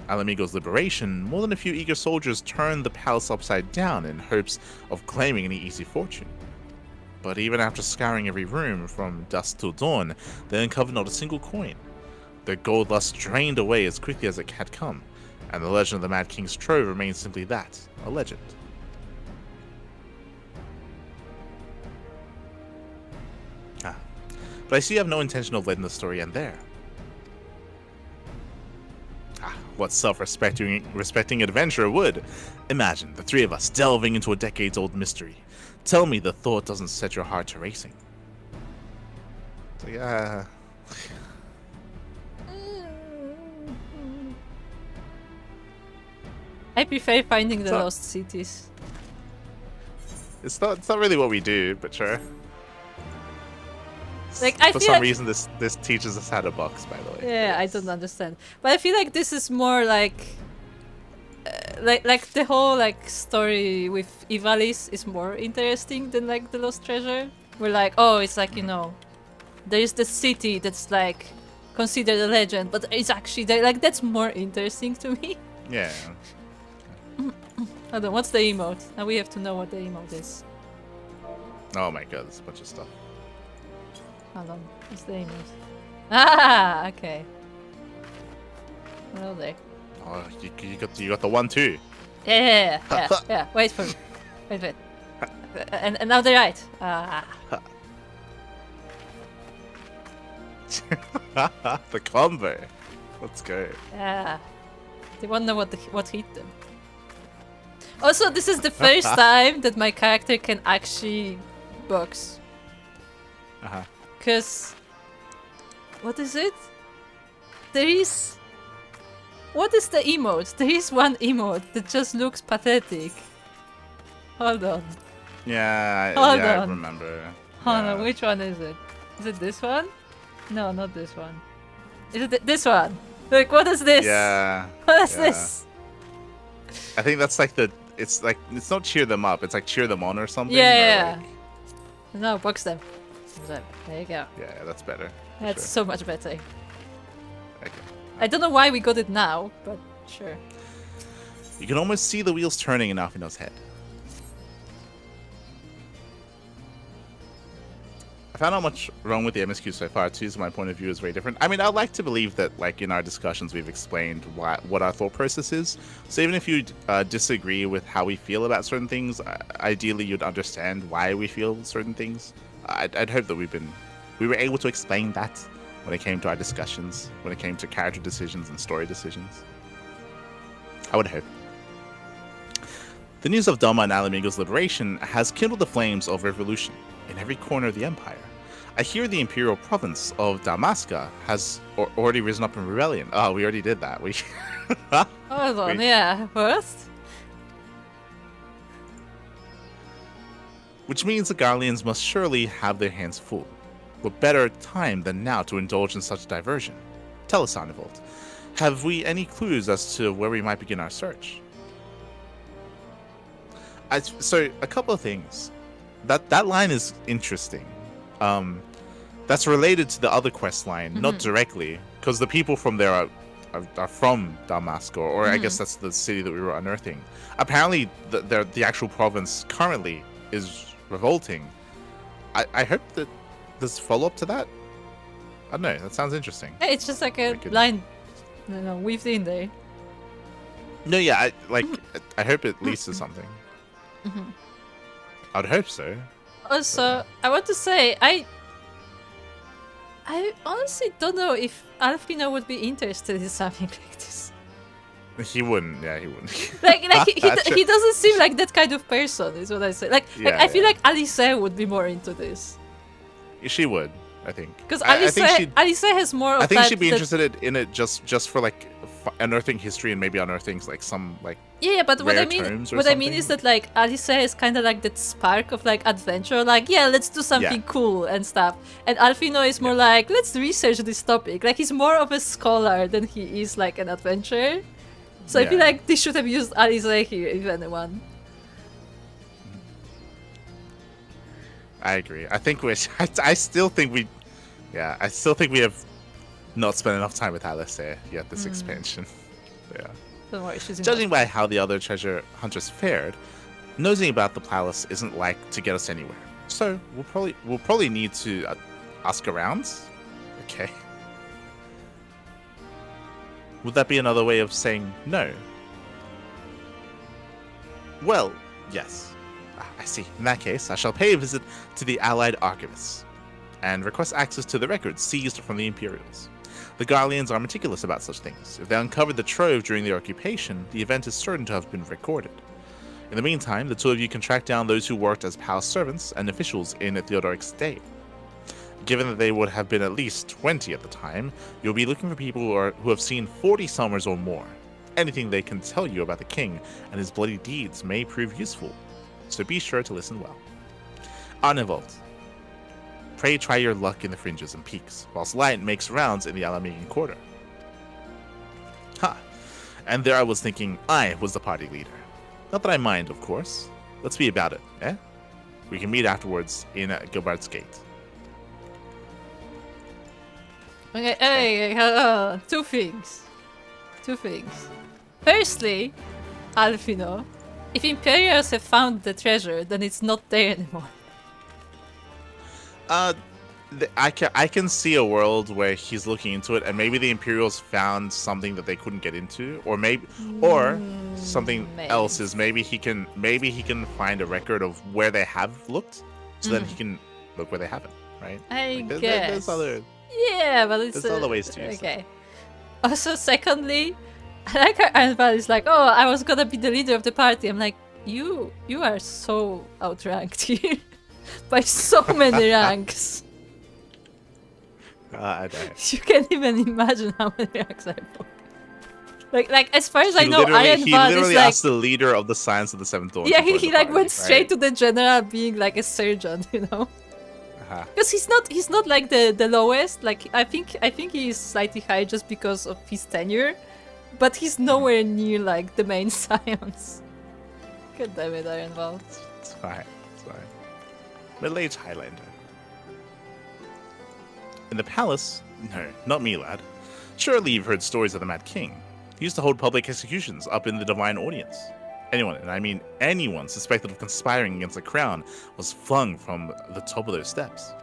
liberation, more than a few eager soldiers turned the palace upside down in hopes of claiming any easy fortune. But even after scouring every room from dusk till dawn, they uncovered not a single coin. Their gold lust drained away as quickly as it had come, and the legend of the Mad King's Trove remains simply that, a legend. But I see you have no intention of letting the story end there. What self-respecting adventurer would? Imagine the three of us delving into a decades-old mystery. Tell me the thought doesn't set your heart to racing. So yeah. I prefer finding the lost cities. It's not really what we do, but sure. Like, I For feel some like, reason, this teaches us how to box, by the way. yeah, I don't understand. But I feel like this is more like the whole like story with Ivalice is more interesting than like the Lost Treasure. We're like, oh, it's like, you know, there is the city that's like considered a legend, but it's actually there. Like, that's more interesting to me. Yeah. Hold on, what's the emote? Now we have to know what the emote is. Oh my god, there's a bunch of stuff. Hold on, what's the emote? Ah, okay. Hello there. Oh, you got the one too. Yeah. Wait for me. Wait. And now the right. The combo. Let's go. Yeah. They wonder what hit them. Also, this is the first time that my character can actually box. Because... what is it? There is... what is the emote? There is one emote that just looks pathetic. Hold on. Yeah, Hold I on. remember. Hold on, which one is it? Is it this one? No, not this one. Is it this one? Like, what is this? Yeah. What is this? I think that's like it's not cheer them up, it's like cheer them on or something. Yeah. Or like, No, box them. There you go. yeah, that's better. That's Sure. so much better. Okay. I don't know why we got it now, but sure. You can almost see the wheels turning in Alfino's head. I found not much wrong with the MSQ so far, too, so my point of view is very different. I mean, I'd like to believe that, like, in our discussions we've explained what our thought process is. So even if you disagree with how we feel about certain things, ideally you'd understand why we feel certain things. I'd hope that we were able to explain that when it came to our discussions, when it came to character decisions and story decisions. I would hope. The news of Doma and Alamigo's liberation has kindled the flames of revolution in every corner of the Empire. I hear the Imperial province of Damaska has already risen up in rebellion. Oh, we already did that. Hold on, yeah. First? Which means the Garleans must surely have their hands full. What better time than now to indulge in such diversion? Tell us, Arnivold, have we any clues as to where we might begin our search? So, a couple of things. That line is interesting. That's related to the other quest line, not directly, because the people from there are from Damask, or I guess that's the city that we were unearthing. Apparently, the actual province currently is revolting. I hope that there's follow-up to that. I don't know. That sounds interesting. Hey, it's just like a line, weaved in there. No, yeah, I hope it leads to something. I'd hope so. Also, I want to say, I honestly don't know if Alfino would be interested in something like this. He wouldn't. Yeah, he wouldn't. he doesn't seem like that kind of person, is what I say. I feel like Alice would be more into this. She would, I think. Because Alice has more of I think that, she'd be interested in it just for like unearthing history and maybe unearthing like some like but what I mean is that like Alice is kind of like that spark of like adventure, like let's do something cool and stuff, and Alfino is more like let's research this topic. Like he's more of a scholar than he is like an adventurer, so I feel like they should have used Alice here if anyone. I agree. I think I still think we have not spent enough time with Alice yet this expansion. Yeah. Don't worry, she's Judging by how the other treasure hunters fared, nosing about the palace isn't like to get us anywhere. So we'll probably need to ask around. Okay. Would that be another way of saying no? Well, yes. I see. In that case, I shall pay a visit to the Allied Archivists and request access to the records seized from the Imperials. The Garleans are meticulous about such things. If they uncovered the trove during the occupation, the event is certain to have been recorded. In the meantime, the two of you can track down those who worked as palace servants and officials in Theodoric's day. Given that they would have been at least 20 at the time, you'll be looking for people who have seen 40 summers or more. Anything they can tell you about the king and his bloody deeds may prove useful, so be sure to listen well. Arnevold, pray try your luck in the fringes and peaks, whilst Light makes rounds in the Alamegan Quarter. Ha! And there I was thinking I was the party leader. Not that I mind, of course. Let's be about it, eh? We can meet afterwards in Gilbart's Gate. Okay, hey, two things. Firstly, Alfino, if Imperials have found the treasure, then it's not there anymore. I can see a world where he's looking into it, and maybe the Imperials found something that they couldn't get into, or something else is maybe he can find a record of where they have looked, so then he can look where they haven't, right? I guess. There's other. Yeah, but it's there's other ways to use it. Okay. Also, secondly, I like how Anval is like, oh, I was gonna be the leader of the party. I'm like, you are so outranked here by so many ranks. I don't. You can't even imagine how many ranks I have. Like as far as I know, he literally is asked the leader of the Science of the Seventh Dawn. Yeah, he like went straight to the general, being like a sergeant, you know. Because he's not like the lowest. Like I think he is slightly high just because of his tenure, but he's nowhere near like the main science. God damn it, Ironval. It's fine. Middle-aged Highlander. In the palace? No, not me, lad. Surely you've heard stories of the Mad King. He used to hold public executions up in the Divine Audience. Anyone, and I mean anyone, suspected of conspiring against the crown was flung from the top of those steps.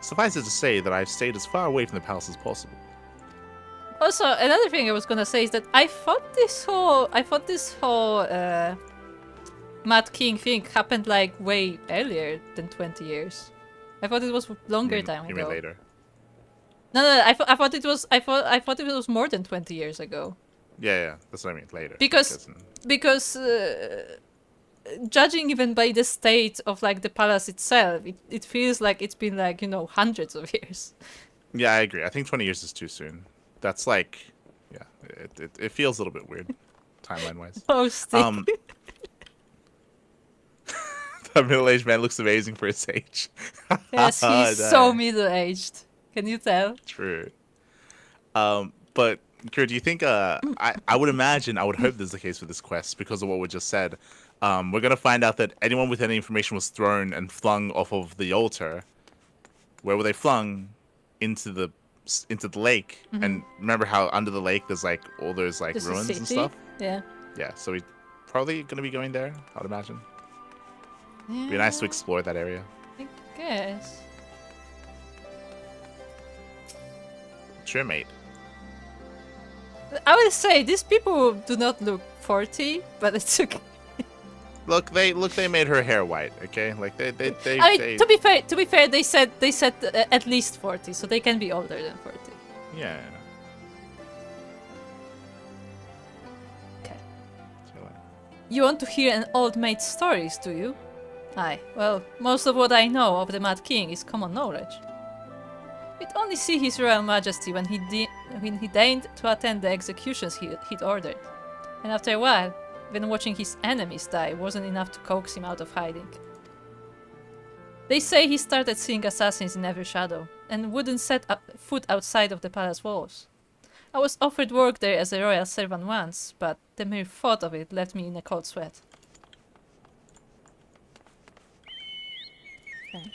Suffice it to say that I've stayed as far away from the palace as possible. Also, another thing I was gonna say is that I thought this whole Mad King thing happened like way earlier than 20 years. I thought it was longer time ago. You mean later? No, I thought it was more than 20 years ago. Yeah, that's what I mean, later. Because judging even by the state of like the palace itself, it feels like it's been like, you know, hundreds of years. Yeah, I agree. I think 20 years is too soon. That's like, yeah, it feels a little bit weird, timeline-wise. Mostly. The middle-aged man looks amazing for his age. Yes, he's so middle-aged. Can you tell? True. But Kuro, do you think? I would imagine. I would hope this is the case with this quest because of what we just said. We're gonna find out that anyone with any information was thrown and flung off of the altar. Where were they flung? Into the lake. Mm-hmm. And remember how under the lake there's like all those like ruins and stuff. Yeah. Yeah. So we probably gonna be going there. I would imagine. Yeah. It'd be nice to explore that area. I guess. Sure, mate. I would say these people do not look 40, but it's okay. Look, they made her hair white, okay? Like they I mean, to be fair, they said at least 40, so they can be older than 40. Yeah. Okay. You want to hear an old mate's stories, do you? Aye. Well, most of what I know of the Mad King is common knowledge. We'd only see His Royal Majesty when he deigned to attend the executions he'd ordered. And after a while, even watching his enemies die wasn't enough to coax him out of hiding. They say he started seeing assassins in every shadow, and wouldn't set foot outside of the palace walls. I was offered work there as a royal servant once, but the mere thought of it left me in a cold sweat. Okay.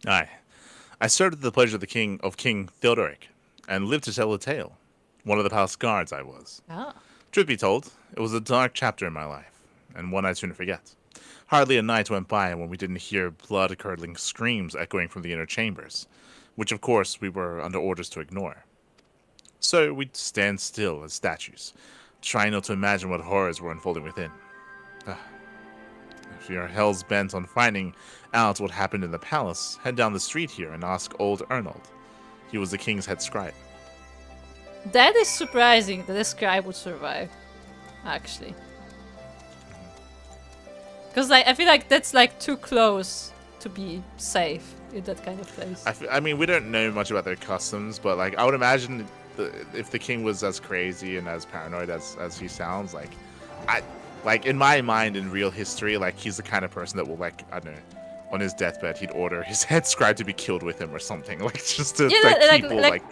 Aye. I served at the pleasure of King Theodoric, and lived to tell the tale. One of the palace guards I was. Ah. Truth be told, it was a dark chapter in my life, and one I'd soon forget. Hardly a night went by when we didn't hear blood-curdling screams echoing from the inner chambers, which of course we were under orders to ignore. So we'd stand still as statues, trying not to imagine what horrors were unfolding within. If you're hell's bent on finding out what happened in the palace, head down the street here and ask old Ernold. He was the king's head scribe. That is surprising that the scribe would survive, actually. Because like, I feel like that's like too close to be safe in that kind of place. I mean, we don't know much about their customs, but like I would imagine if the king was as crazy and as paranoid as he sounds, like in my mind, in real history, like he's the kind of person that will, like, I don't know, on his deathbed he'd order his head scribe to be killed with him or something, like just to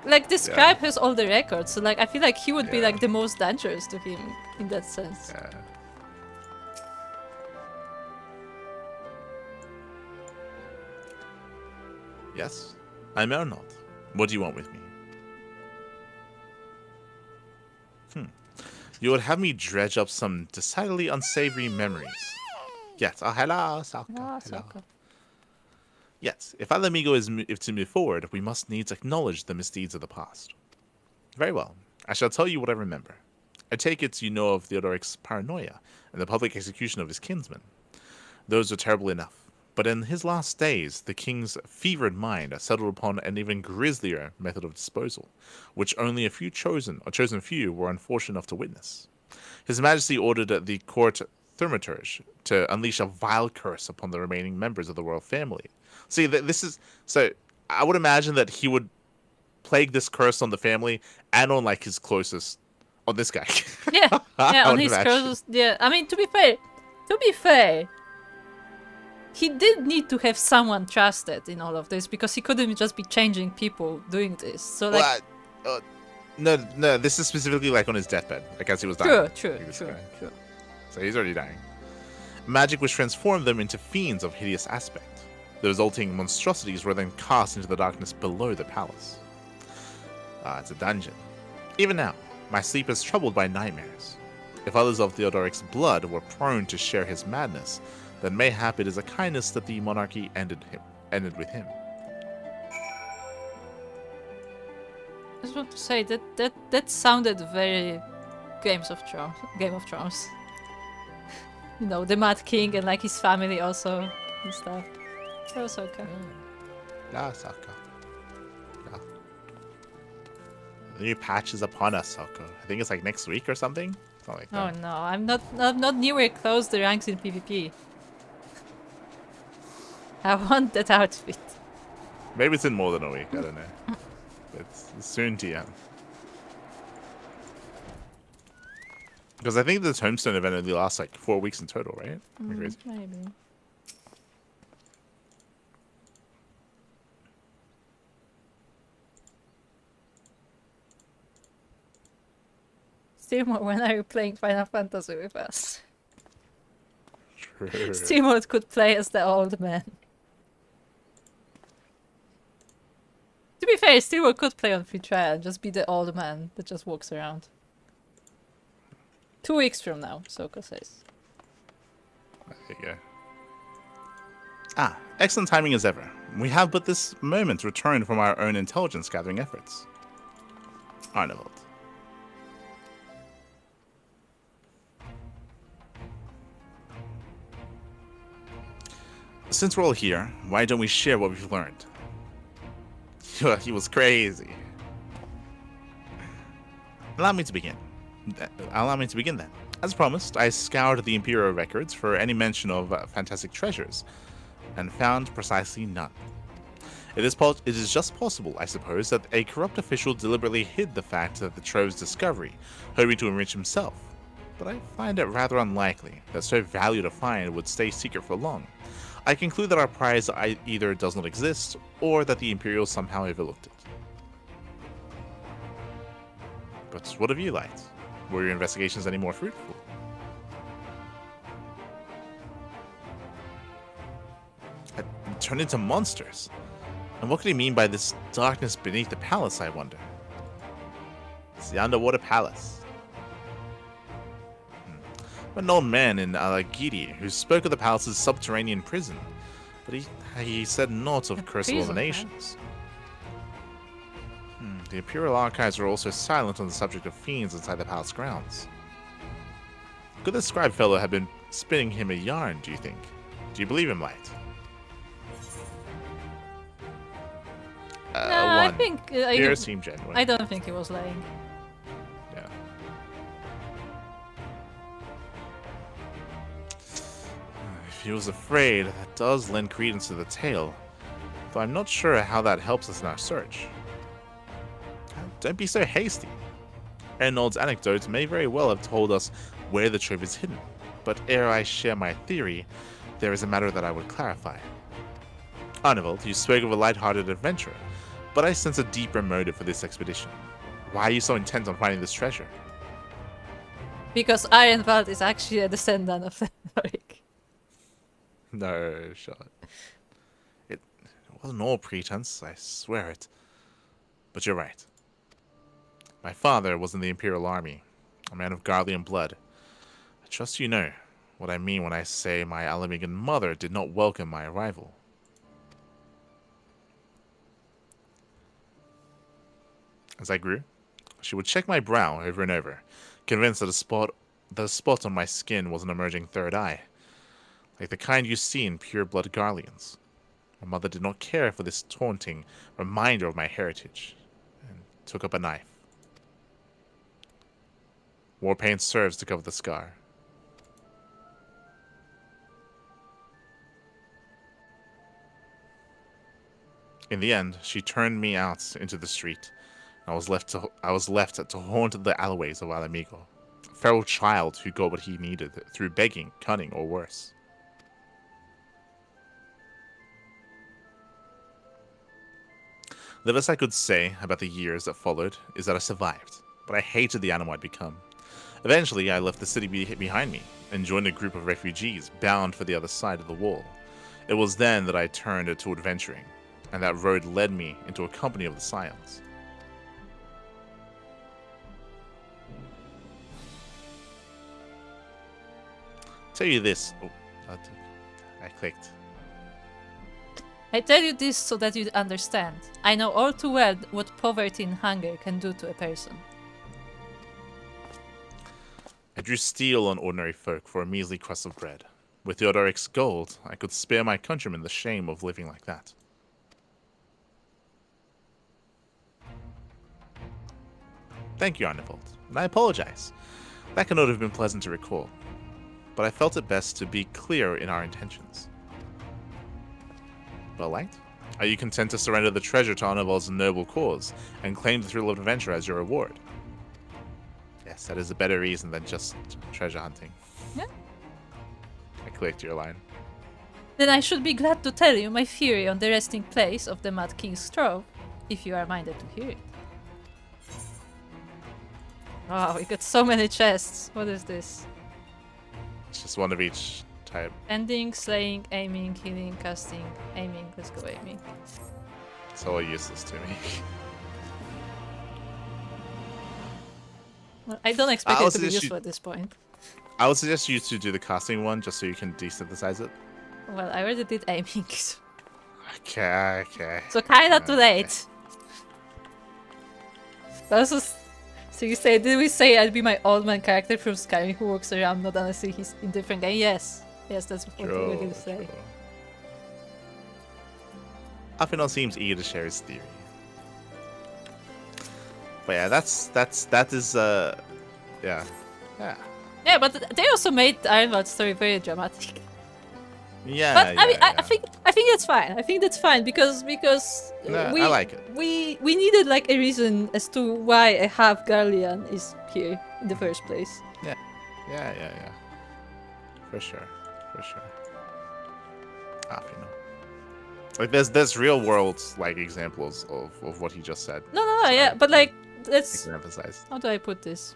like the scribe has all the records, so like I feel like he would be like the most dangerous to him in that sense. Yeah. Yes, I'm Ernold. What do you want with me? You would have me dredge up some decidedly unsavory memories. Yes. Oh, hello, Sokka. Oh, Hello. Sokka. Yes, if Ala Mhigo is to move forward, we must needs acknowledge the misdeeds of the past. Very well. I shall tell you what I remember. I take it you know of Theodoric's paranoia and the public execution of his kinsmen. Those are terrible enough. But in his last days, the king's fevered mind settled upon an even grislier method of disposal, which only a chosen few were unfortunate enough to witness. His Majesty ordered the court thaumaturge to unleash a vile curse upon the remaining members of the royal family. See, this is so. I would imagine that he would plague this curse on the family and on like his closest, on this guy. Yeah, on his closest. Yeah, I mean, to be fair, he did need to have someone trusted in all of this because he couldn't just be changing people doing this. So like, no, this is specifically like on his deathbed, like as he was dying. True. So he's already dying. Magic which transformed them into fiends of hideous aspect. The resulting monstrosities were then cast into the darkness below the palace. It's a dungeon. Even now, my sleep is troubled by nightmares. If others of Theodoric's blood were prone to share his madness, then mayhap it is a kindness that the monarchy ended with him. I just want to say that sounded very Game of Thrones. You know, the Mad King and like his family also and stuff. That was okay. Yeah, Sokka. Yeah. The new patch is upon us, Sokka. I think it's like next week or something. Something like that. Oh no, I'm not nowhere close the ranks in PvP. I want that outfit. Maybe it's in more than a week. I don't know. It's soon TM. Because I think this Homestone event only lasts like 4 weeks in total, right? Maybe. Steamod, when are you playing Final Fantasy with us? True. Steamod could play as the old man. To be fair, Steamod could play on free trial and just be the old man that just walks around. 2 weeks from now, Sokka says. There you go. Excellent timing as ever. We have but this moment returned from our own intelligence gathering efforts. Arnold. Since we're all here, why don't we share what we've learned? He was crazy. Allow me to begin then. As promised, I scoured the Imperial records for any mention of fantastic treasures, and found precisely none. It is just possible, I suppose, that a corrupt official deliberately hid the fact of the trove's discovery, hoping to enrich himself. But I find it rather unlikely that so valued a find would stay secret for long. I conclude that our prize either does not exist, or that the Imperials somehow overlooked it. But what of you, Light? Were your investigations any more fruitful? Had turned into monsters. And what could he mean by this darkness beneath the palace, I wonder? It's the underwater palace. An old man in Alagiri who spoke of the palace's subterranean prison, but he said naught of cursed eliminations. The Imperial Archives are also silent on the subject of fiends inside the palace grounds. Could the scribe fellow have been spinning him a yarn, do you think? Do you believe him, Light? No, I think... Fears seem genuine. I don't think he was lying. Yeah. If he was afraid, that does lend credence to the tale, though I'm not sure how that helps us in our search. Don't be so hasty. Arnold's anecdotes may very well have told us where the trove is hidden, but ere I share my theory, there is a matter that I would clarify. Arnold, you spoke of a light-hearted adventurer, but I sense a deeper motive for this expedition. Why are you so intent on finding this treasure? Because Ironvald is actually a descendant of the Thoric. No shot. It wasn't all pretense, I swear it. But you're right. My father was in the Imperial Army, a man of Garlean blood. I trust you know what I mean when I say my Alamigan mother did not welcome my arrival. As I grew, she would check my brow over and over, convinced that the spot on my skin was an emerging third eye, like the kind you see in pure-blood Garleans. My mother did not care for this taunting reminder of my heritage, and took up a knife. War paint serves to cover the scar. In the end, she turned me out into the street. I was left to haunt the alleyways of Alamigo, a feral child who got what he needed through begging, cunning, or worse. The best I could say about the years that followed is that I survived, but I hated the animal I'd become. Eventually, I left the city behind me and joined a group of refugees bound for the other side of the wall. It was then that I turned to adventuring, and that road led me into a company of the Scions. Tell you this. Oh, I clicked. I tell you this so that you understand. I know all too well what poverty and hunger can do to a person. I drew steel on ordinary folk for a measly crust of bread. With Theodoric's gold, I could spare my countrymen the shame of living like that. Thank you, Arnivold, and I apologize. That cannot have been pleasant to recall, but I felt it best to be clear in our intentions. Well, Light, are you content to surrender the treasure to Arnivold's noble cause and claim the thrill of adventure as your reward? Yes, that is a better reason than just treasure hunting. Yeah. I clicked your line. Then I should be glad to tell you my theory on the resting place of the Mad King's Trove, if you are minded to hear it. Wow, we got so many chests. What is this? It's just one of each type. Ending, slaying, aiming, healing, casting, aiming. Let's go aiming. It's all useless to me. Well, I don't expect it to be useful at this point. I would suggest you to do the casting one just so you can desynthesize it. Well, I already did aiming. Okay, okay. So kinda too late. Also, so you say, did we say I'd be my old man character from Skyrim who walks around not honestly he's in different game? Yes. Yes, that's what we did say. Afinal seems eager to share his theory. But yeah, that is yeah. Yeah, but they also made the Ironvald story very dramatic. Yeah, but yeah, I mean, yeah. I think that's fine. I think that's fine because no, I like it. We needed like a reason as to why a half Garlean is here in the first place. Yeah. For sure. Like there's real world like examples of what he just said. No, yeah, but like let's emphasize. How do I put this?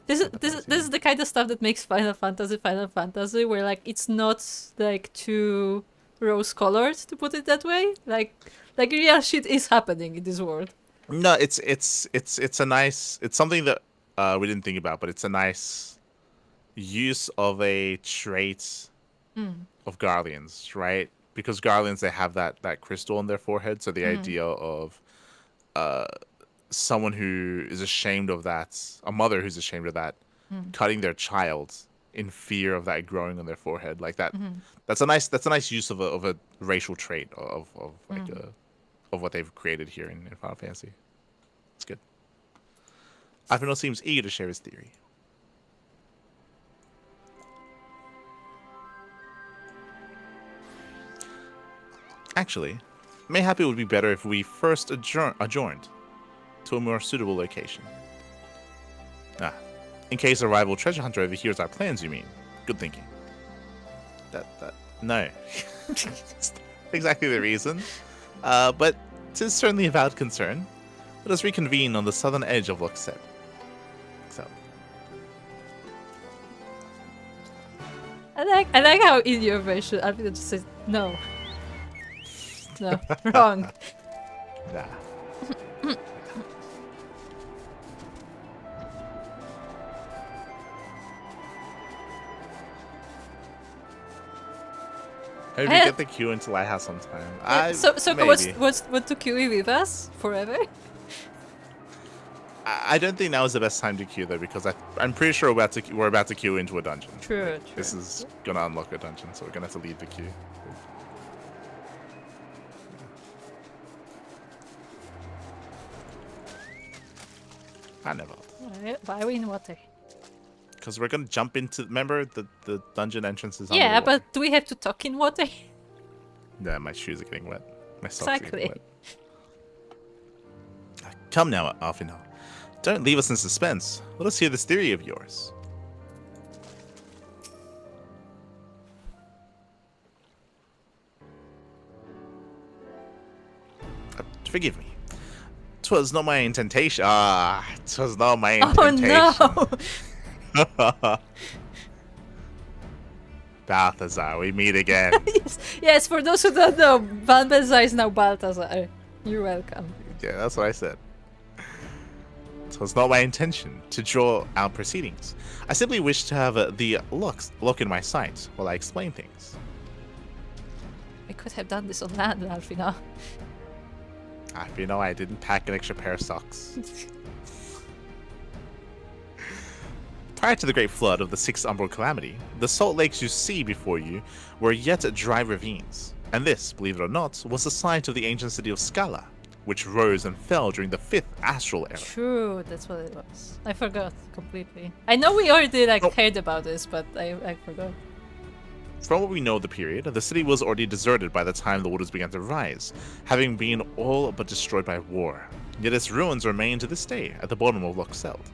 This is the kind of stuff that makes Final Fantasy, where like it's not like too rose-colored, to put it that way. Like real shit is happening in this world. No, it's a nice. It's something that we didn't think about, but it's a nice use of a trait of Garleans, right? Because Garleans, they have that crystal on their forehead, so the idea of someone who is ashamed of that, a mother who's ashamed of that, cutting their child in fear of that growing on their forehead, like that. That's a nice use of a racial trait of like of what they've created here in Final Fantasy. It's good. Alphinaud seems eager to share his theory. Actually, mayhap it would be better if we first adjourned to a more suitable location. In case a rival treasure hunter overhears our plans, you mean? Good thinking. No. It's not exactly the reason. But 'tis certainly a valid concern. Let us reconvene on the southern edge of Luxed. So. I like how in your version Alvina just says no. No, wrong. Nah. Maybe get the queue into Lighthouse sometime. So maybe. what to queue with us forever? I don't think now is the best time to queue though, because I'm pretty sure we're about to queue into a dungeon. True. This is gonna unlock a dungeon, so we're gonna have to leave the queue. I never. Why are we in water? Because we're gonna jump into. Remember the dungeon entrance is. Yeah, underwater. but do we have to talk in water? Yeah, my shoes are getting wet. My socks are Exactly. getting wet. Come now, Alphinaud. Don't leave us in suspense. Let us hear this theory of yours. Forgive me. 'Twas not my intentation. 'Twas not my intention. Oh no! Balthazar, we meet again. yes, for those who don't know, Balthazar is now Balthazar. You're welcome. Yeah, that's what I said. So it's not my intention to draw out proceedings. I simply wish to have the look in my sight while I explain things. We could have done this on land, Alphinaud. I didn't pack an extra pair of socks. Prior to the Great Flood of the Sixth Umbral Calamity, the salt lakes you see before you were yet dry ravines, and this, believe it or not, was the site of the ancient city of Scala, which rose and fell during the Fifth Astral Era. True, that's what it was. I forgot completely. I know we already heard about this, but I forgot. From what we know of the period, the city was already deserted by the time the waters began to rise, having been all but destroyed by war. Yet its ruins remain to this day at the bottom of Luxeld.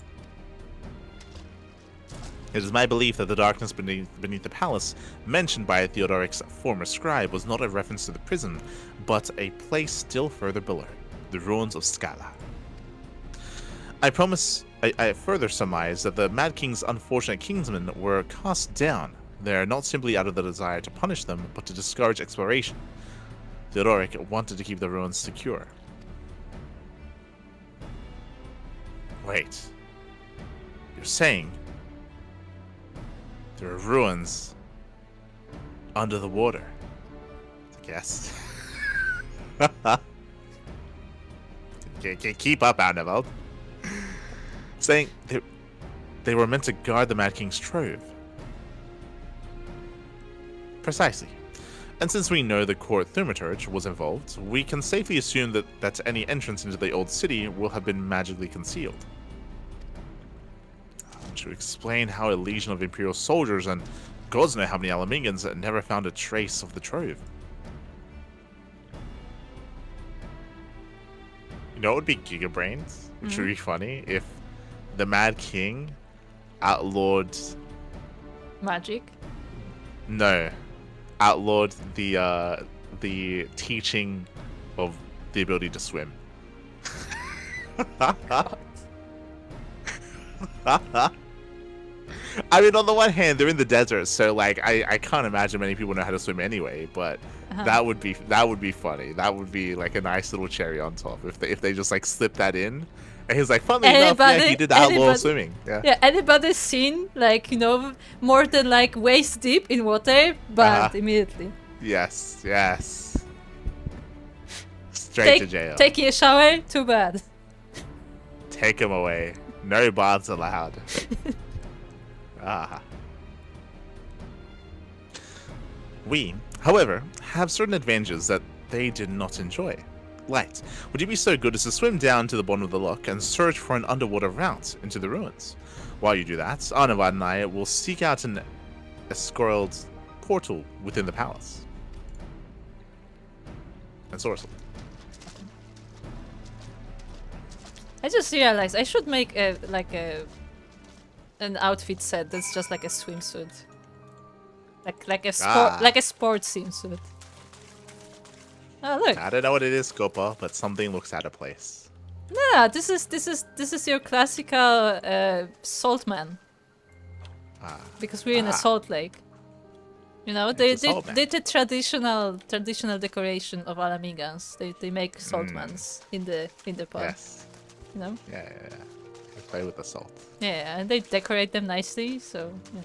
It is my belief that the darkness beneath the palace, mentioned by Theodoric's former scribe, was not a reference to the prison, but a place still further below, the ruins of Scala. I further surmise that the Mad King's unfortunate kingsmen were cast down there not simply out of the desire to punish them, but to discourage exploration. Theodoric wanted to keep the ruins secure. Wait. You're saying there are ruins under the water? I guess. Keep up, Arnevald. Saying they were meant to guard the Mad King's trove. Precisely. And since we know the court thaumaturge was involved, we can safely assume that any entrance into the old city will have been magically concealed. To explain how a legion of Imperial soldiers and gods know how many Alamingans never found a trace of the trove. You know what would be Gigabrains? Which would be funny if the Mad King outlawed... Magic? No. Outlawed the teaching of the ability to swim. I mean, on the one hand, they're in the desert, so like I can't imagine many people know how to swim anyway. But that would be funny. That would be like a nice little cherry on top if they just like slip that in. And he's like, funnily enough, yeah, he did outlaw swimming. Yeah. Yeah. Anybody seen like more than like waist deep in water, but immediately. Yes. Yes. Straight to jail. Taking a shower, too bad. Take him away. No baths allowed. We, however, have certain advantages that they did not enjoy. Light, would you be so good as to swim down to the bottom of the loch and search for an underwater route into the ruins? While you do that, Arnavad and I will seek out an escrolled portal within the palace. And Sourcel. I just realized I should make an outfit set that's just like a swimsuit, like a sports swimsuit. Oh look! I don't know what it is, Scopa, but something looks out of place. No, this is your classical saltman. Because we're in a salt lake. You know, they did traditional decoration of Alamigans. They make saltmans in the pub. Yes. You know? Yeah. They play with the salt. Yeah, and they decorate them nicely, so yeah.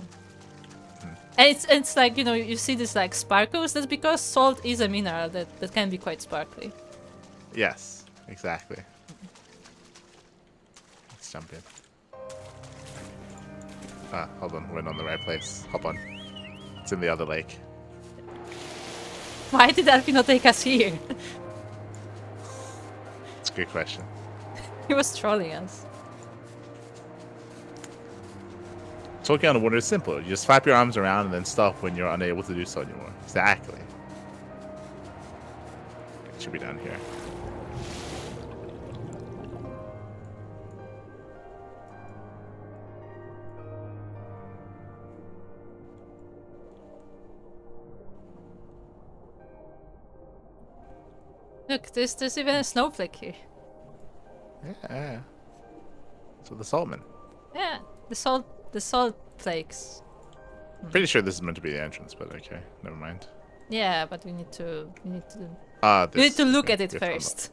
And it's like, you see this like sparkles. That's because salt is a mineral that can be quite sparkly. Yes, exactly. Let's jump in. Hold on, we're not in the right place. Hop on. It's in the other lake. Why did Alfie not take us here? It's a good question. He was trolling us. Talking on the water is simple. You just flap your arms around and then stop when you're unable to do so anymore. Exactly. It should be down here. Look, there's even a snowflake here. Yeah. So the saltman. Yeah, the salt flakes. Pretty sure this is meant to be the entrance, but okay, never mind. Yeah, but we need to we need to look at it first.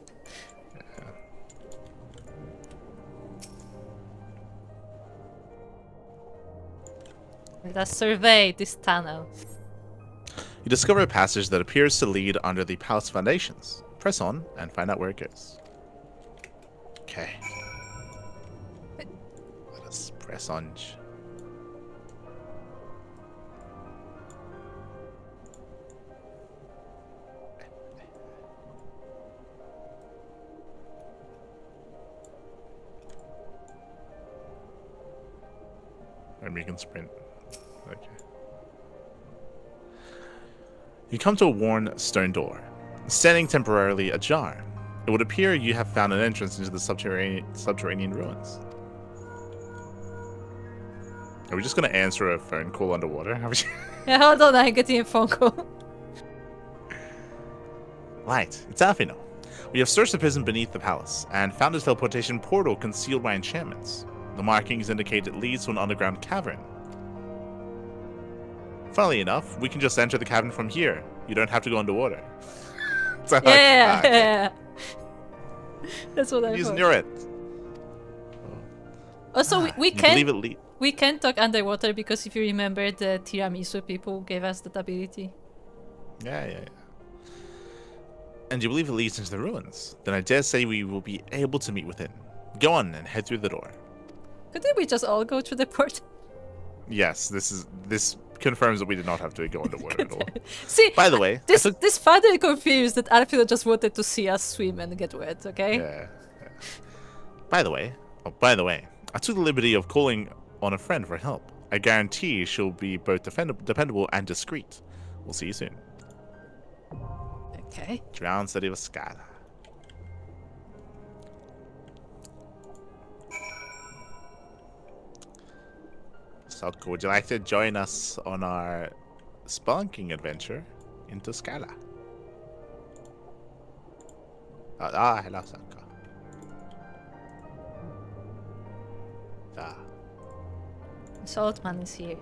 Yeah. Let us survey this tunnel. You discover a passage that appears to lead under the palace foundations. Press on and find out where it goes. Okay. Let us press on. Maybe you can sprint. Okay. You come to a worn stone door, standing temporarily ajar. It would appear you have found an entrance into the subterranean ruins. Are we just gonna answer a phone call underwater? Yeah, hold on, I'm getting a phone call. Right, it's Alfino. We have searched the prison beneath the palace and found a teleportation portal concealed by enchantments. The markings indicate it leads to an underground cavern. Funnily enough, we can just enter the cavern from here. You don't have to go underwater. So Yeah. That's what I using thought. your it. Also, we can. We can talk underwater because if you remember, the tiramisu people gave us that ability. Yeah. And you believe it leads into the ruins? Then I dare say we will be able to meet within. Go on and head through the door. Couldn't we just all go through the port? Yes, this confirms that we did not have to go underwater at all. See, by the way, this father confused that Alfredo just wanted to see us swim and get wet. Okay. Yeah. By the way, I took the liberty of calling on a friend for help. I guarantee she'll be both dependable and discreet. We'll see you soon. Okay. Drown City of Scala. So, would you like to join us on our spelunking adventure into Scala? Hello, Saka. Saltman is here.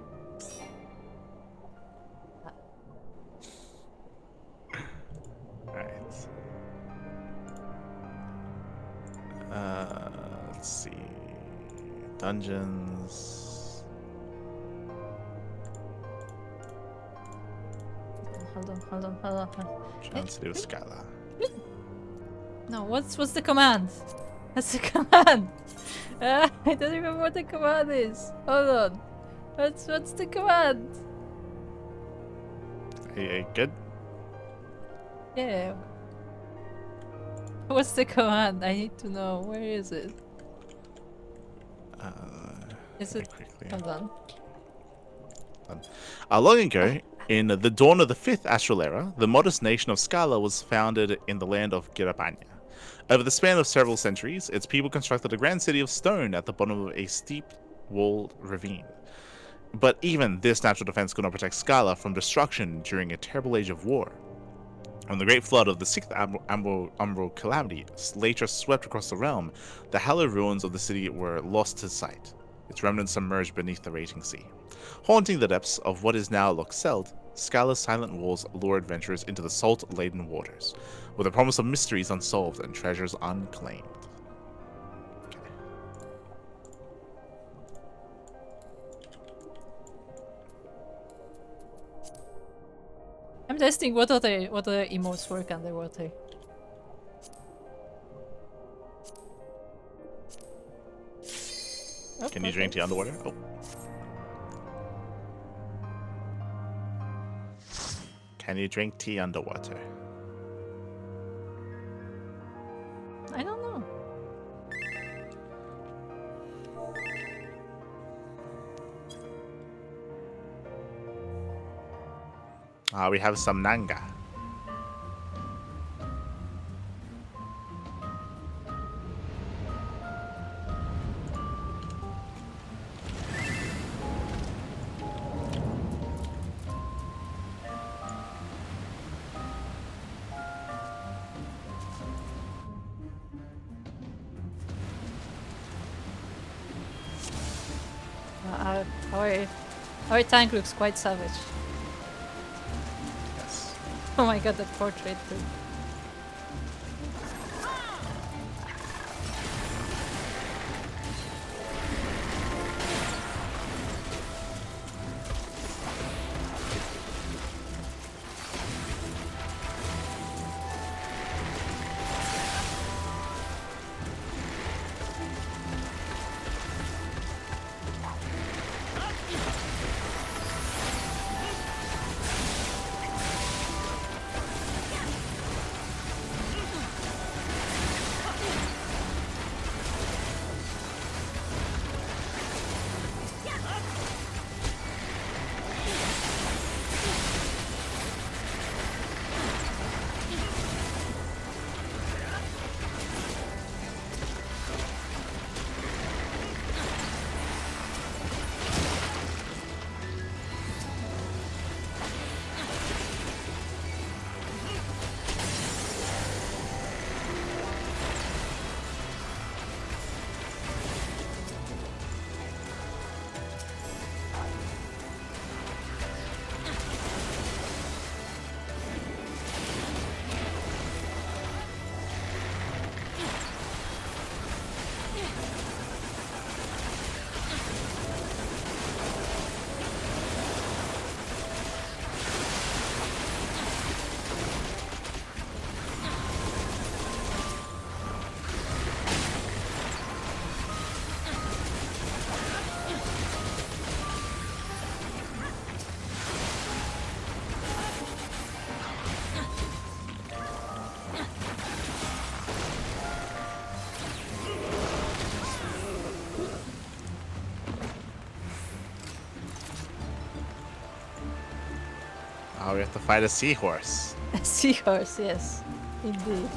Alright. Let's see. Dungeons. Hold on. Chance to do Skylar. No, what's the command? That's the command. I don't remember what the command is. Hold on. What's the command? Hey, good? Yeah. What's the command? I need to know. Where is it? Is it? Quickly. Hold on. Long ago, in the dawn of the 5th Astral Era, the modest nation of Scala was founded in the land of Girapanya. Over the span of several centuries, its people constructed a grand city of stone at the bottom of a steep-walled ravine. But even this natural defense could not protect Scala from destruction during a terrible age of war. When the great flood of the 6th Umbral Calamity later swept across the realm, the hallowed ruins of the city were lost to sight, its remnants submerged beneath the raging sea. Haunting the depths of what is now Loxeld, Scala's silent walls lure adventurers into the salt-laden waters, with a promise of mysteries unsolved and treasures unclaimed. I'm testing what other emotes work underwater. Oh, Can you drink tea underwater? Oh. Can you drink tea underwater? I don't know. We have some Nanga. Our tank looks quite savage. Yes. Oh my god, that portrait too. We have to fight a seahorse. A seahorse, yes, indeed.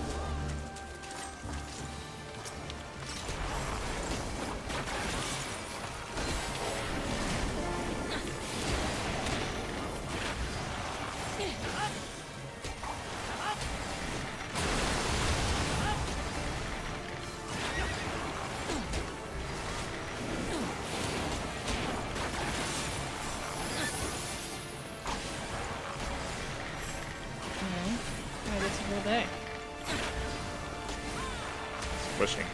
Pushing.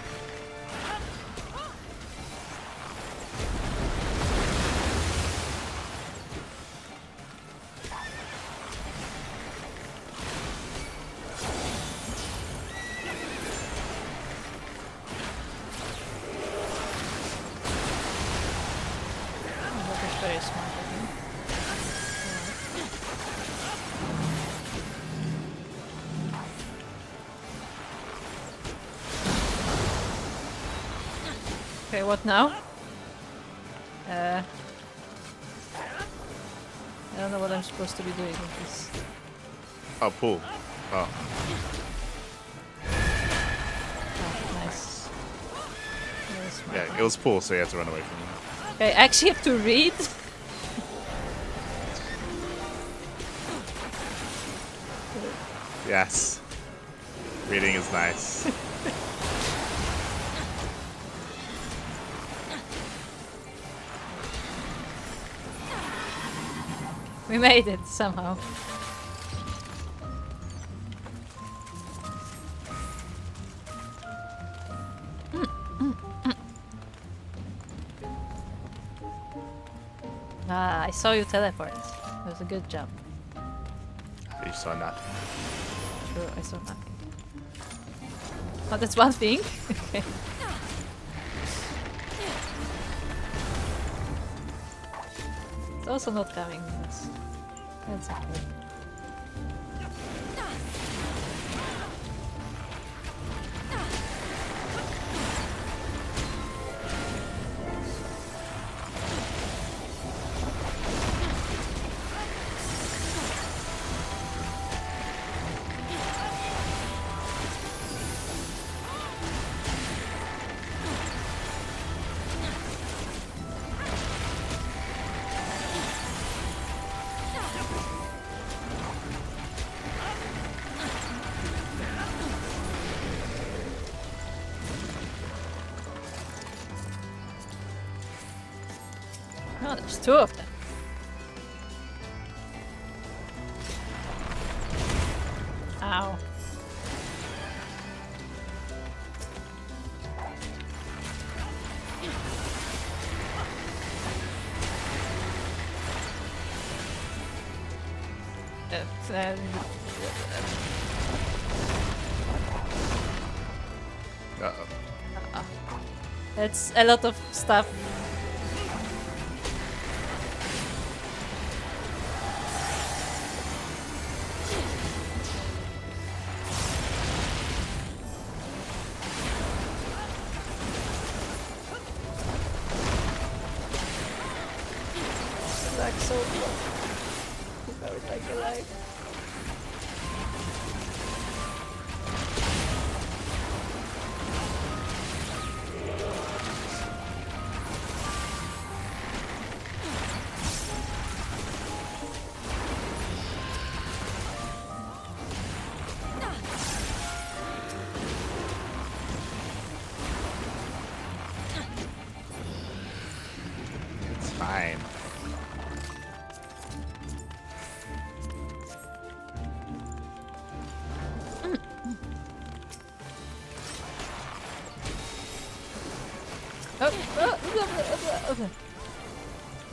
That is very smart of him. Okay, what now? I don't know what I'm supposed to be doing with this. Oh, pull. Oh. Oh, nice. Very smart. Yeah, it was pull, so you had to run away from it. Okay, I actually have to read. Yes. Reading is nice. We made it somehow. Ah, I saw you teleport. It was a good jump. You saw nothing. True, I saw nothing. Oh, that's one thing? Okay. It's also not coming. That's okay. Oh, there's two of them. Ow. Uh-oh. It's a lot of stuff. Like so keep everything alive. It's fine. Okay. I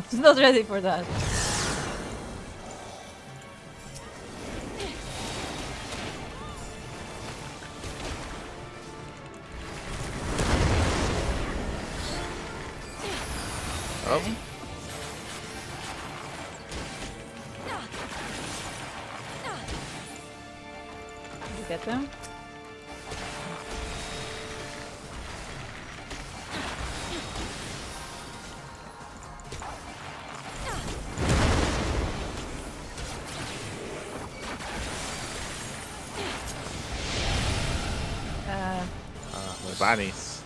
was not ready for that. Oh. Did you get them? The bunnies.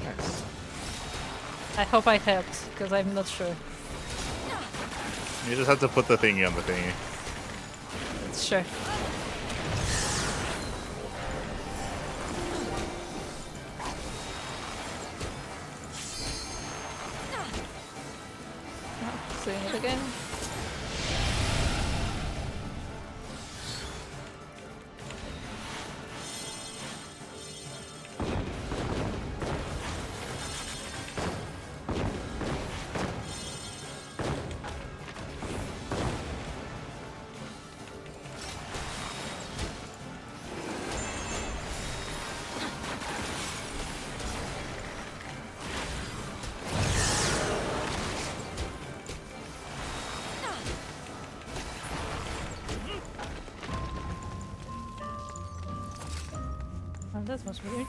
Nice. I hope I helped, because I'm not sure. You just have to put the thingy on the thingy. Sure. doing it again. That was weird.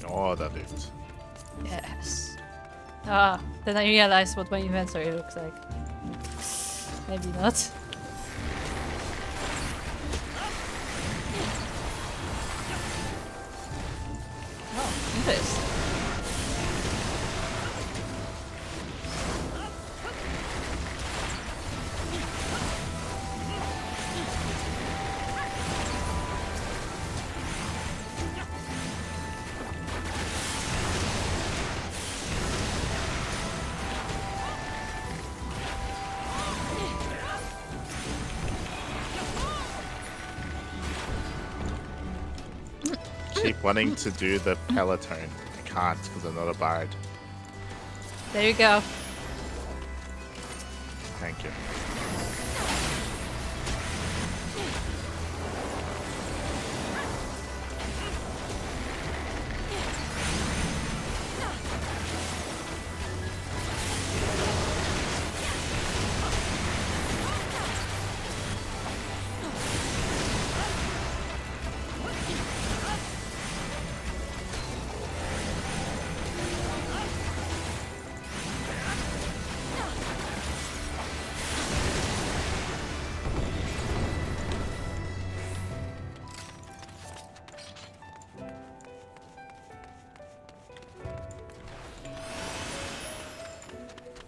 Oh, that loot. Yes. Ah, then I realized what my inventory looks like. Maybe not. This. Keep wanting to do the peloton. I can't because I'm not a bard. There you go. Thank you.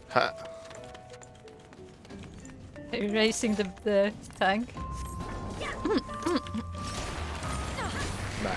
Ha. Erasing the tank. Nah.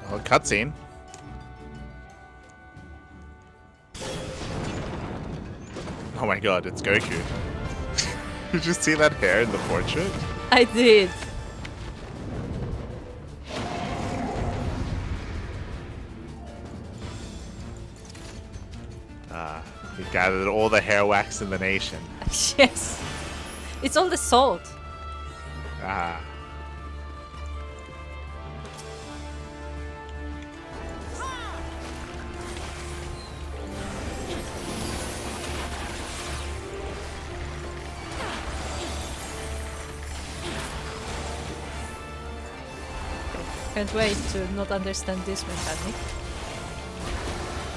Oh, cutscene. Oh my god, it's Goku. Did you see that hair in the portrait? I did. He gathered all the hair wax in the nation. Yes. It's all the salt. Ah. Can't wait to not understand this mechanic.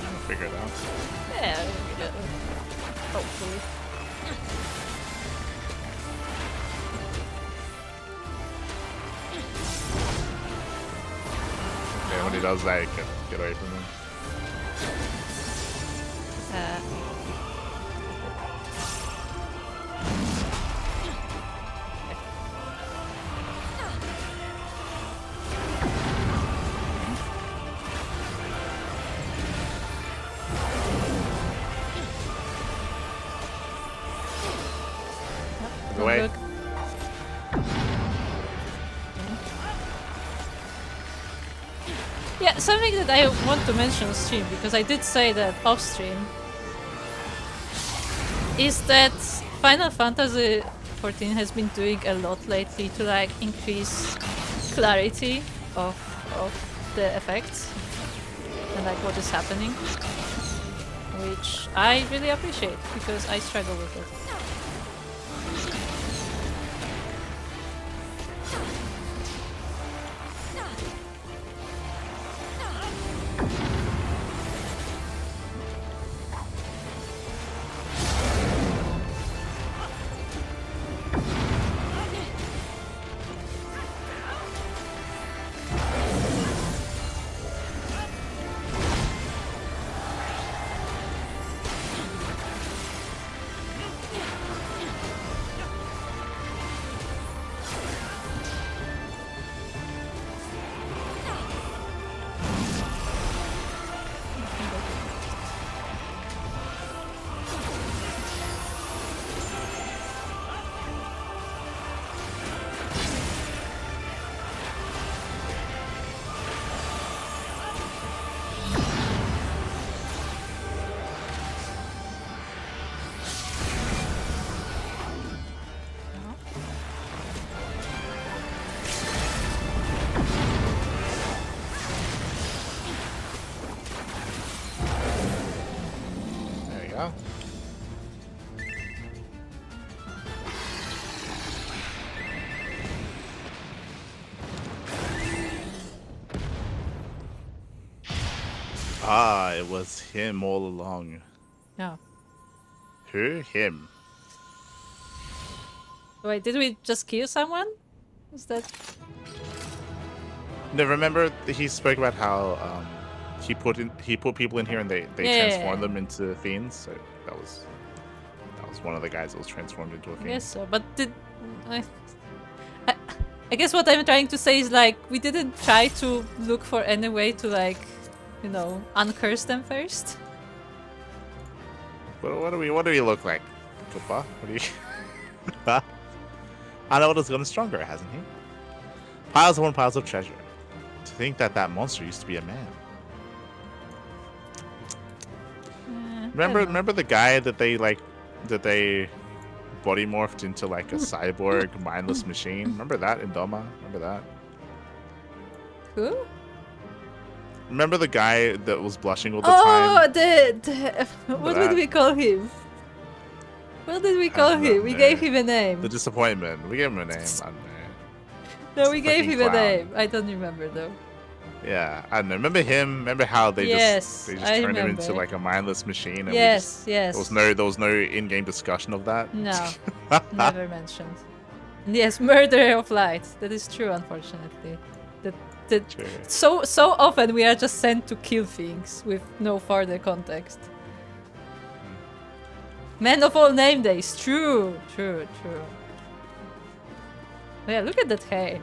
I'll figure it out. Yeah, hopefully. Yeah, when he does that, you can get away from him. Go away. Look. Yeah, something that I want to mention on stream, because I did say that off stream, is that Final Fantasy XIV has been doing a lot lately to like increase clarity of the effects and like what is happening, which I really appreciate because I struggle with it. Ah, it was him all along. Yeah. Who? Him. Wait, did we just kill someone? Is that... No, remember he spoke about how he put people in here and they transformed them into fiends. So that was one of the guys that was transformed into a fiend. I guess so, but did I guess what I'm trying to say is like we didn't try to look for any way to like, you know, uncurse them first. What do we look like, Koopa? What do you? Arnold has gotten stronger, hasn't he? Piles upon piles of treasure. To think that monster used to be a man. Remember the guy that they body morphed into like a cyborg mindless machine? Remember that in Doma? Remember that? Who? Remember the guy that was blushing all the time? Oh, what did we call him? What did we call him? We gave him a name. The disappointment. We gave him a name. I don't know. No, we gave him a clown. name. I don't remember though. Yeah, I don't know. Remember him? Remember how they just turned him remember. into like a mindless machine? And Yes. there was no in-game discussion of that. No, never mentioned. Yes, murderer of light. That is true, unfortunately. True. So often we are just sent to kill things with no further context. Man of all name days. True. Yeah, look at that hair.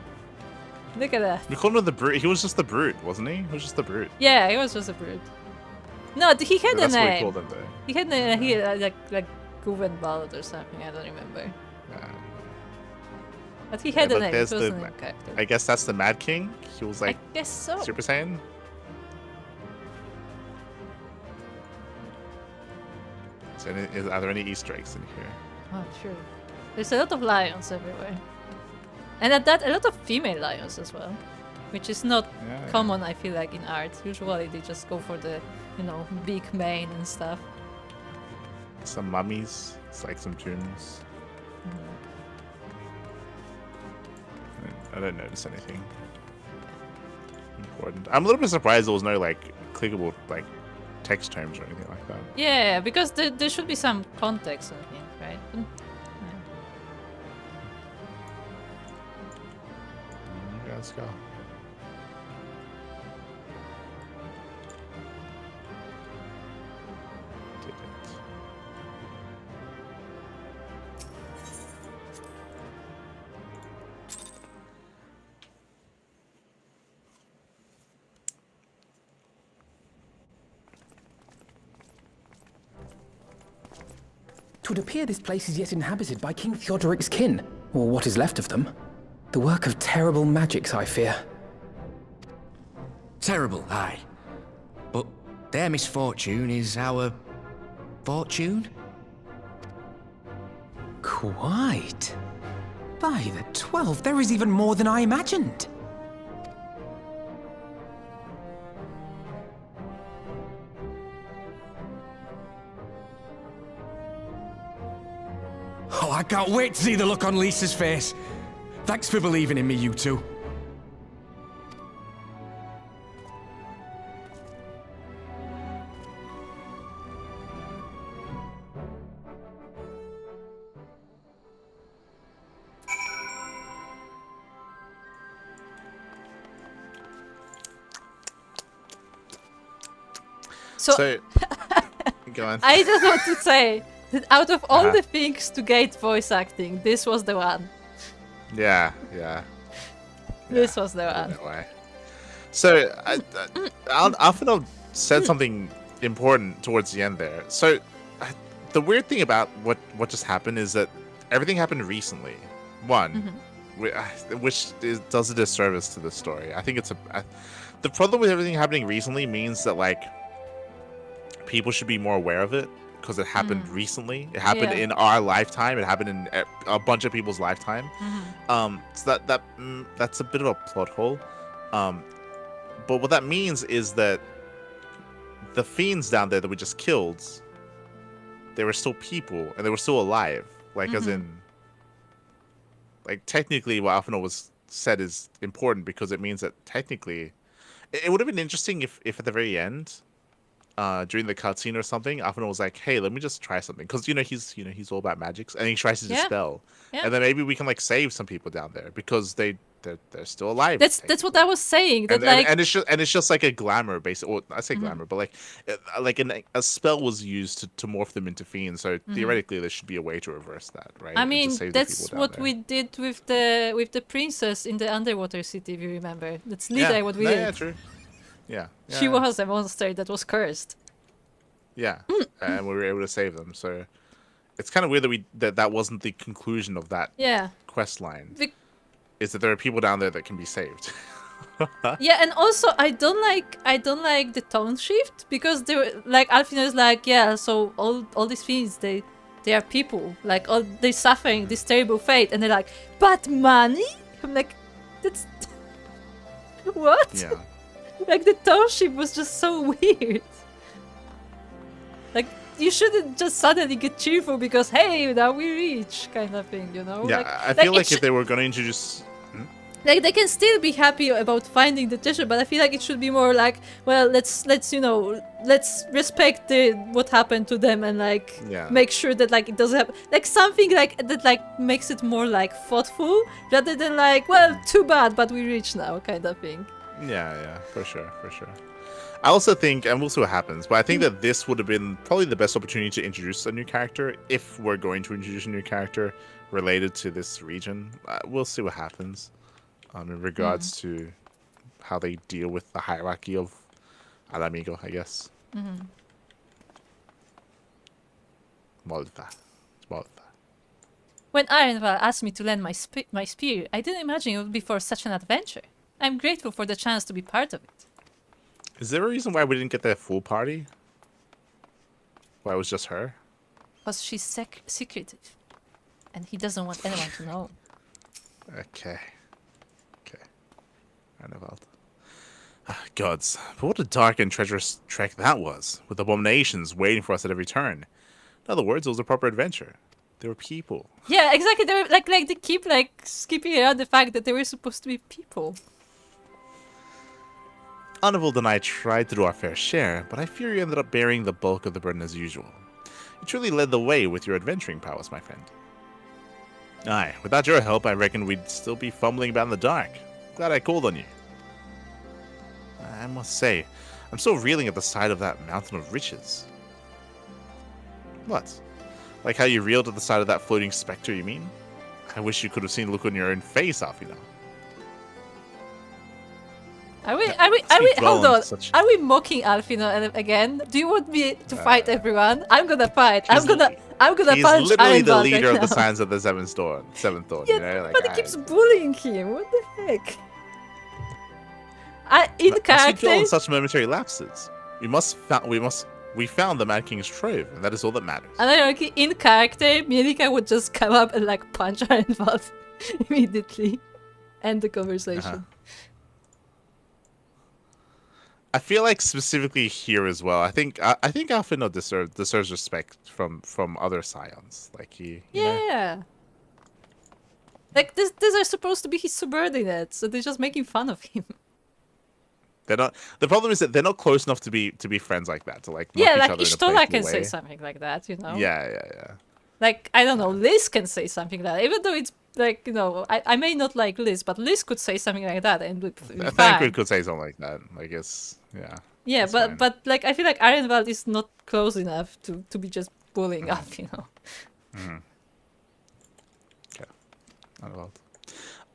Look at that. We called him the brute. He was just the brute, wasn't he? He was just the brute. Yeah, he was just a brute. No, he had a That's what we name. called him, though. He had a like Guven Ballad or something. I don't remember. But he had a name. It there's wasn't a character. I guess that's the Mad King. He was like I guess so. Super Saiyan. Are there any Easter eggs in here? Oh, true. There's a lot of lions everywhere. And at that, a lot of female lions as well. Which is not common, I feel like, in art. Usually they just go for the, you know, big mane and stuff. Some mummies. It's like some tombs. I don't notice anything important. I'm a little bit surprised there was no, like, clickable, like, text terms or anything like that. Yeah, because there should be some context on him, right? Yeah, let's go. Did it. 'Twould appear this place is yet inhabited by King Theodoric's kin, or what is left of them. The work of terrible magics, I fear. Terrible, aye. But their misfortune is our fortune? Quite. By the 12, there is even more than I imagined. Oh, I can't wait to see the look on Lisa's face. Thanks for believing in me, you two. So go on. I just want to say that out of all the things to get voice acting, this was the one. Yeah. This was the I one. don't know why. So Alfredo said something important towards the end there. So the weird thing about what just happened is that everything happened recently. One, which does a disservice to the story. I think the problem with everything happening recently means that like people should be more aware of it because it happened recently. It happened in our lifetime. It happened in a bunch of people's lifetime. So that's a bit of a plot hole. But what that means is that the fiends down there that we just killed, they were still people and they were still alive. Like as in, like technically what Alphino was said is important because it means that technically it would have been interesting if at the very end, during the cutscene or something, Alphino was like, "Hey, let me just try something," because he's all about magics and he tries to dispel, and then maybe we can like save some people down there because they're still alive. That's what I was saying. That and it's just like a glamour basically. Well, I say glamour, but like a spell was used to morph them into fiends. So theoretically, there should be a way to reverse that, right? I mean, that's what we did with the princess in the underwater city. If you remember, that's literally what we did. Yeah, true. Yeah. She was a monster that was cursed. Yeah, and we were able to save them. So it's kind of weird that wasn't the conclusion of that quest line. Is that there are people down there that can be saved. Yeah, and also I don't like the tone shift because they were like Alfino is like, yeah, so all these things they are people, like all they suffering this terrible fate, and they're like, but money? I'm like, that's what? Yeah. Like the tone shift was just so weird. Like you shouldn't just suddenly get cheerful because hey, now we reach kind of thing, you know? Yeah, like, I feel like if they were going to introduce. Like they can still be happy about finding the treasure, but I feel like it should be more like, well, let's respect what happened to them and like make sure that like it doesn't happen. Like something like that like makes it more like thoughtful rather than like, well, too bad, but we reach now kind of thing. Yeah, for sure. I also think, and we'll see what happens, but I think that this would have been probably the best opportunity to introduce a new character if we're going to introduce a new character related to this region. We'll see what happens in regards to how they deal with the hierarchy of Alamigo, I guess. Molta. When Arenval asked me to lend my spear, I didn't imagine it would be for such an adventure. I'm grateful for the chance to be part of it. Is there a reason why we didn't get that full party? Why it was just her? Because she's secretive. And he doesn't want anyone to know. Okay. Arnevald. Gods, but what a dark and treacherous trek that was, with abominations waiting for us at every turn. In other words, it was a proper adventure. They were people. Yeah, exactly. They were like they keep like skipping around the fact that they were supposed to be people. Arnevald and I tried to do our fair share, but I fear you ended up bearing the bulk of the burden as usual. You truly led the way with your adventuring prowess, my friend. Aye, without your help, I reckon we'd still be fumbling about in the dark. Glad I called on you. I must say, I'm still reeling at the sight of that mountain of riches. What? Like how you reeled at the sight of that floating spectre, you mean? I wish you could have seen the look on your own face, Alfino. Hold on. Are we mocking Alfino again? Do you want me to fight everyone? I'm gonna fight. I'm gonna he's punch literally the Ironbald leader right of the now. Scions of the Seventh Dawn. Yeah, You know, like, but he keeps bullying him. What the heck? In Must we character, dwell on such momentary lapses? We found the Mad King's trove, and that is all that matters. and I like in character, Mielikka would just come up and like punch Ironbald immediately, end the conversation. I feel like specifically here as well. I think Alfino deserves respect from other Scions. Like he. You know? Yeah. Like these are supposed to be his subordinates, so they're just making fun of him. They're not. The problem is that they're not close enough to be friends like that. To like mock Yeah, each like other in a Ishtola playful can way. say something like that, you know. Yeah. Like I don't know, Liz can say something like that. Even though it's like, you know, I may not like Liz, but Liz could say something like that and would be fine. Thancred could say something like that. Like it's Yeah, it's but fine. but like I feel like Ironbald is not close enough to be just bullying up, you know. Okay.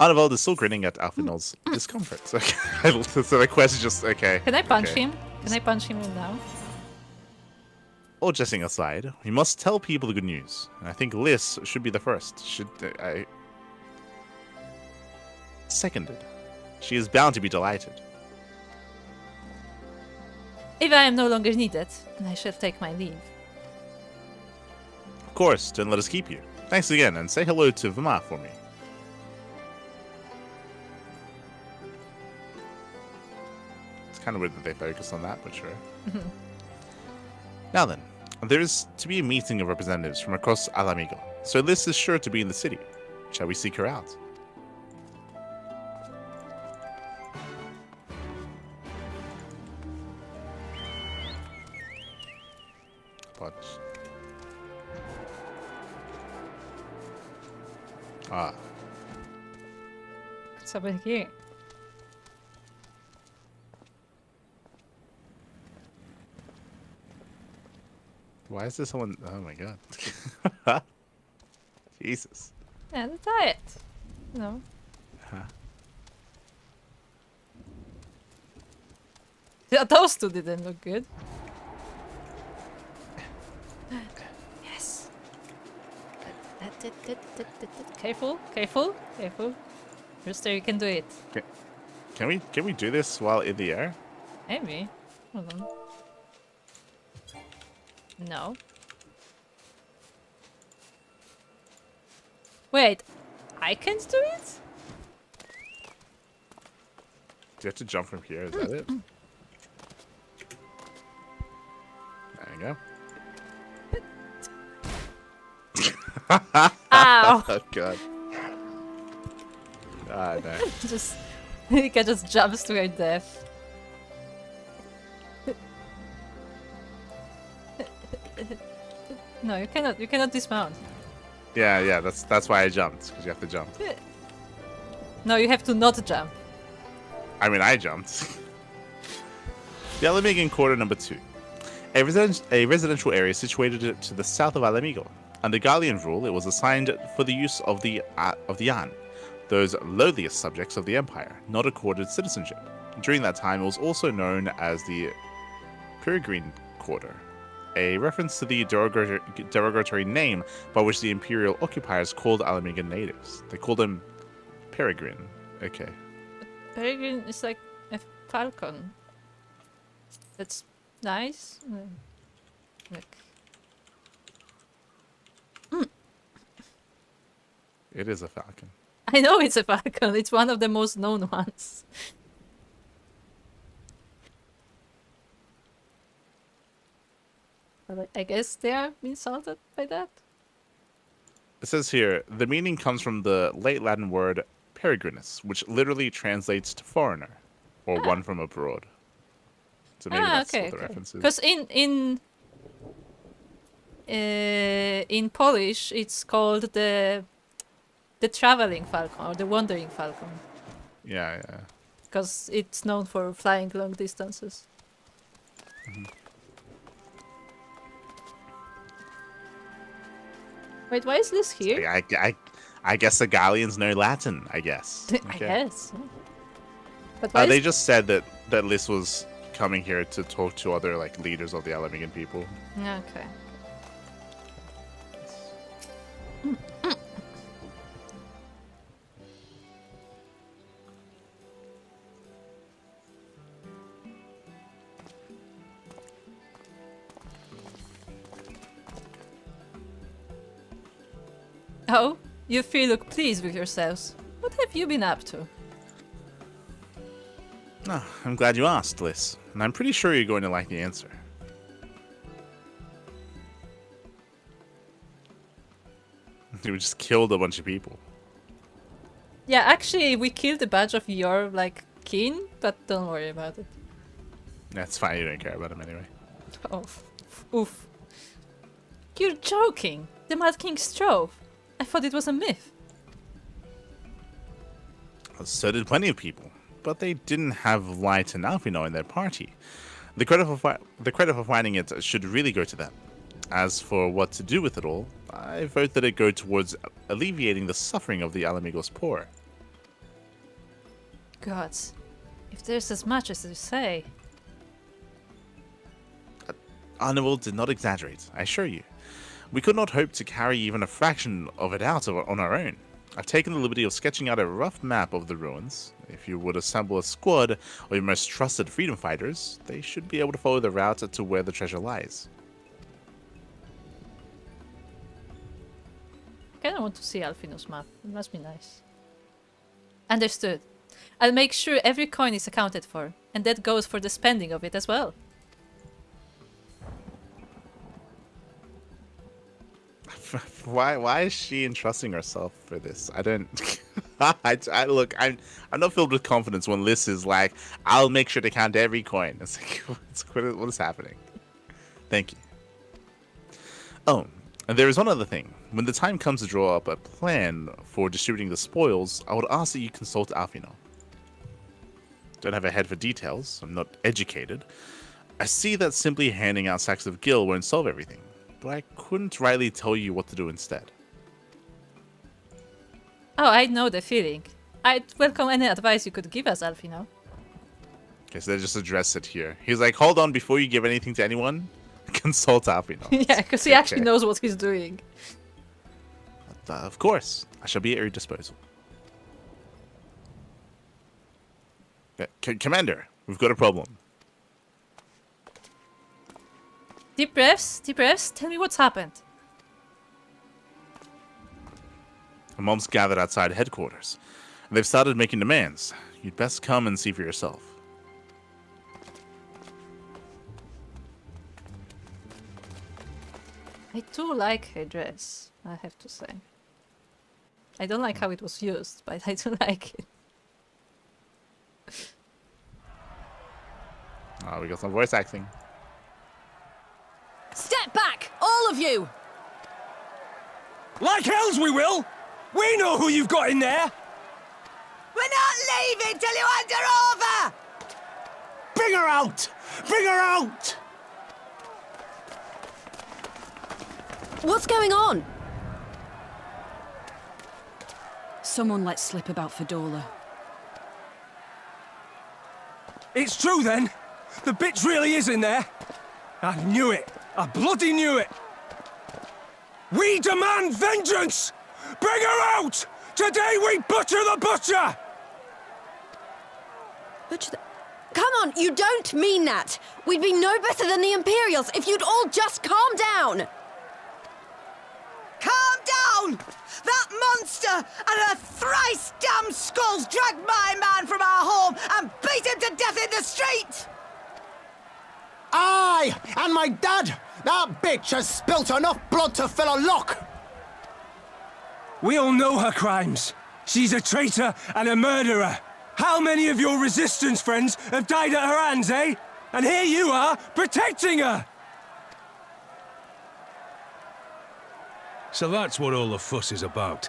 Arnavold is still grinning at Alfinol's discomfort. So, so the quest is just okay. Can I punch okay. him? Can I punch him right now? All jesting aside, we must tell people the good news. And I think Liz should be the first. Seconded. She is bound to be delighted. If I am no longer needed, then I shall take my leave. Of course, don't let us keep you. Thanks again, and say hello to Vima for me. It's kind of weird that they focus on that, but sure. Now then, there is to be a meeting of representatives from across Alamigo, so Liz is sure to be in the city. Shall we seek her out? Punch. Ah. What's happening here? Why is this someone? Oh my god. Jesus. Yeah, the diet. No. Yeah, those two didn't look good. Yes. Careful, careful, careful. Rooster, you can do it. Can we do this while in the air? Maybe. Hold on. No. Wait, I can't do it? Do you have to jump from here? Is that it? There you go. Ow! Oh god. Ah no. Just Mielikka just jumps to her death. No, you cannot dismount. Yeah, that's why I jumped, because you have to jump. No, you have to not jump. I mean, I jumped. The Alamigan Quarter number 2. A residential area situated to the south of Alamigo. Under Gallian rule, it was assigned for the use of the Yan, those lowliest subjects of the Empire, not accorded citizenship. During that time, it was also known as the Peregrine Quarter, a reference to the derogatory name by which the Imperial occupiers called Alamigan natives. They called them Peregrine. Okay. Peregrine is like a falcon. That's nice. Look. It is a falcon. I know it's a falcon. It's one of the most known ones. But I guess they are insulted by that. It says here, the meaning comes from the late Latin word peregrinus, which literally translates to foreigner, or one from abroad. So maybe that's okay, what the reference is. Because in Polish, it's called the traveling falcon or the wandering falcon. Yeah. Because it's known for flying long distances. Wait, why is this here? I guess the Gallians know Latin, I guess. I guess. But why They just said that Liz was coming here to talk to other like leaders of the Alamigan people. Okay. Oh, you three look pleased with yourselves. What have you been up to? Oh, I'm glad you asked, Liz. And I'm pretty sure you're going to like the answer. We just killed a bunch of people. Yeah, actually, we killed a bunch of your, like, kin, but don't worry about it. That's fine, you don't care about him anyway. Oh, oof. You're joking! The Mad King strove. I thought it was a myth. So did plenty of people, but they didn't have Light and Alphino in their party. The credit for finding it should really go to them. As for what to do with it all, I vote that it go towards alleviating the suffering of the Alamigos poor. Gods, if there's as much as you say. Arnibald did not exaggerate, I assure you. We could not hope to carry even a fraction of it out on our own. I've taken the liberty of sketching out a rough map of the ruins. If you would assemble a squad of your most trusted freedom fighters, they should be able to follow the route to where the treasure lies. I kinda want to see Alphino's map. It must be nice. Understood. I'll make sure every coin is accounted for, and that goes for the spending of it as well. Why is she entrusting herself for this? I don't. Look, I'm not filled with confidence when Liz is like, I'll make sure to count every coin. It's like, what is happening? Thank you. Oh, and there is one other thing. When the time comes to draw up a plan for distributing the spoils, I would ask that you consult Alphino. Don't have a head for details. I'm not educated. I see that simply handing out sacks of gil won't solve everything, but I couldn't rightly tell you what to do instead. Oh, I know the feeling. I'd welcome any advice you could give us, Alphino. Okay, so they just address it here. He's like, hold on, before you give anything to anyone, consult Alphino. Yeah, because he actually knows what he's doing. But, of course, I shall be at your disposal. Commander, we've got a problem. Deep breaths, tell me what's happened. The mobs gathered outside headquarters. They've started making demands. You'd best come and see for yourself. I do like her dress, I have to say. I don't like how it was used, but I do like it. Oh, we got some voice acting. Step back, all of you! Like hells we will! We know who you've got in there! We're not leaving till you hand her over! Bring her out! Bring her out! What's going on? Someone let slip about Fedora. It's true then! The bitch really is in there! I knew it! I bloody knew it! We demand vengeance! Bring her out! Today we butcher the butcher! Come on, you don't mean that! We'd be no better than the Imperials if you'd all just calm down! Calm down! That monster and her thrice damned skulls dragged my man from our home and beat him to death in the street! Aye, and my dad! That bitch has spilt enough blood to fill a lock! We all know her crimes. She's a traitor and a murderer. How many of your resistance friends have died at her hands, eh? And here you are, protecting her! So that's what all the fuss is about.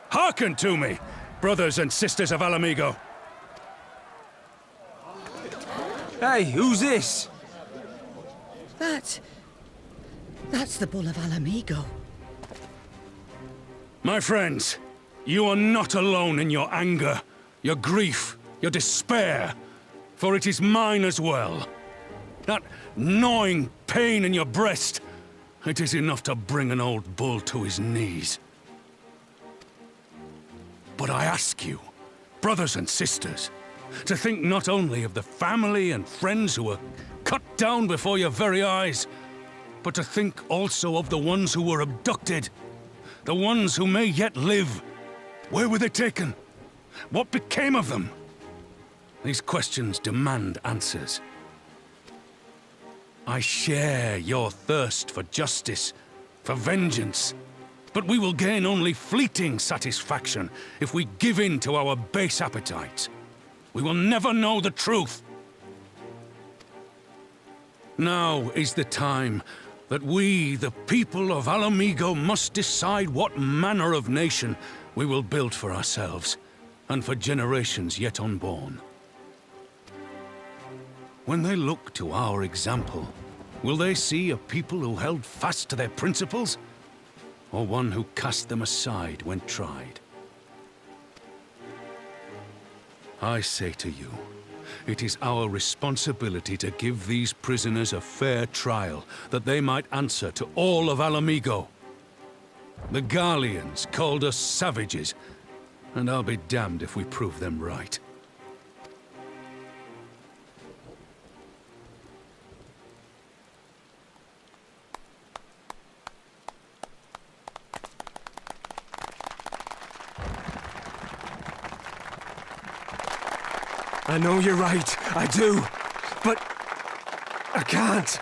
Hearken to me, brothers and sisters of Alamigo. Hey, who's this? That's the Bull of Alamigo. My friends, you are not alone in your anger, your grief, your despair, for it is mine as well. That gnawing pain in your breast, it is enough to bring an old bull to his knees. But I ask you, brothers and sisters, to think not only of the family and friends who were cut down before your very eyes, but to think also of the ones who were abducted, the ones who may yet live. Where were they taken? What became of them? These questions demand answers. I share your thirst for justice, for vengeance, but we will gain only fleeting satisfaction if we give in to our base appetites. We will never know the truth. Now is the time that we, the people of Alamigo, must decide what manner of nation we will build for ourselves, and for generations yet unborn. When they look to our example, will they see a people who held fast to their principles, or one who cast them aside when tried? I say to you, it is our responsibility to give these prisoners a fair trial, that they might answer to all of Alamigo. The Garleans called us savages, and I'll be damned if we prove them right. I know you're right, I do. But I can't.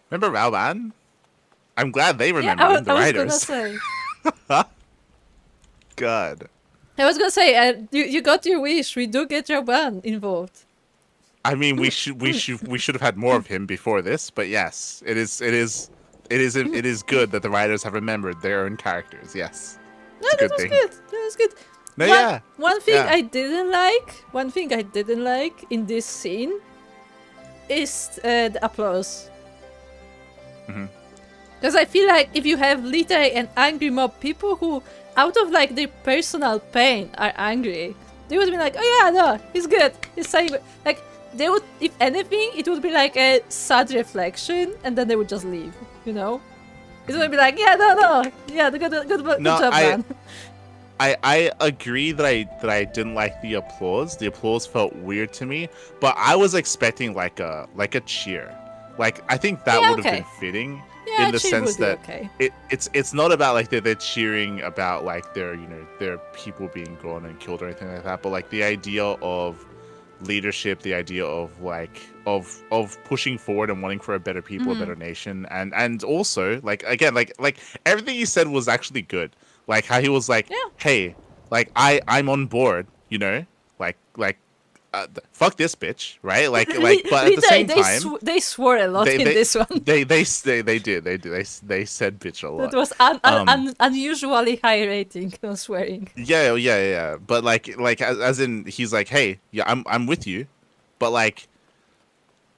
Remember Rauban? I'm glad they remember him, the writers. I was gonna say. God. I was gonna say, you got your wish. We do get Rauban involved. I mean, we should have had more of him before this, but yes, it is good that the writers have remembered their own characters. Yes, it's a good thing. Good. That was good. No, One thing I didn't like in this scene is the applause. Because I feel like if you have literally an angry mob, people who, out of like their personal pain, are angry, they would be like, oh yeah, no, he's good, he's saying, like, they would, if anything, it would be like a sad reflection, and then they would just leave, you know? It would be like, yeah, good job, man. I agree that I didn't like the applause. The applause felt weird to me, but I was expecting like a cheer. Like, I think that would have been fitting. in the sense that it's not about like they're cheering about like their people being gone and killed or anything like that, but like the idea of leadership, the idea of like of pushing forward and wanting for a better people, a better nation, and also like again like everything he said was actually good. Like how he was like, hey, like I'm on board, you know, like fuck this bitch, right? Like but at the same time they swore a lot in this one. They did. They said bitch a lot. That was unusually high rating on swearing. Yeah. But like as in he's like, hey, yeah, I'm with you, but like,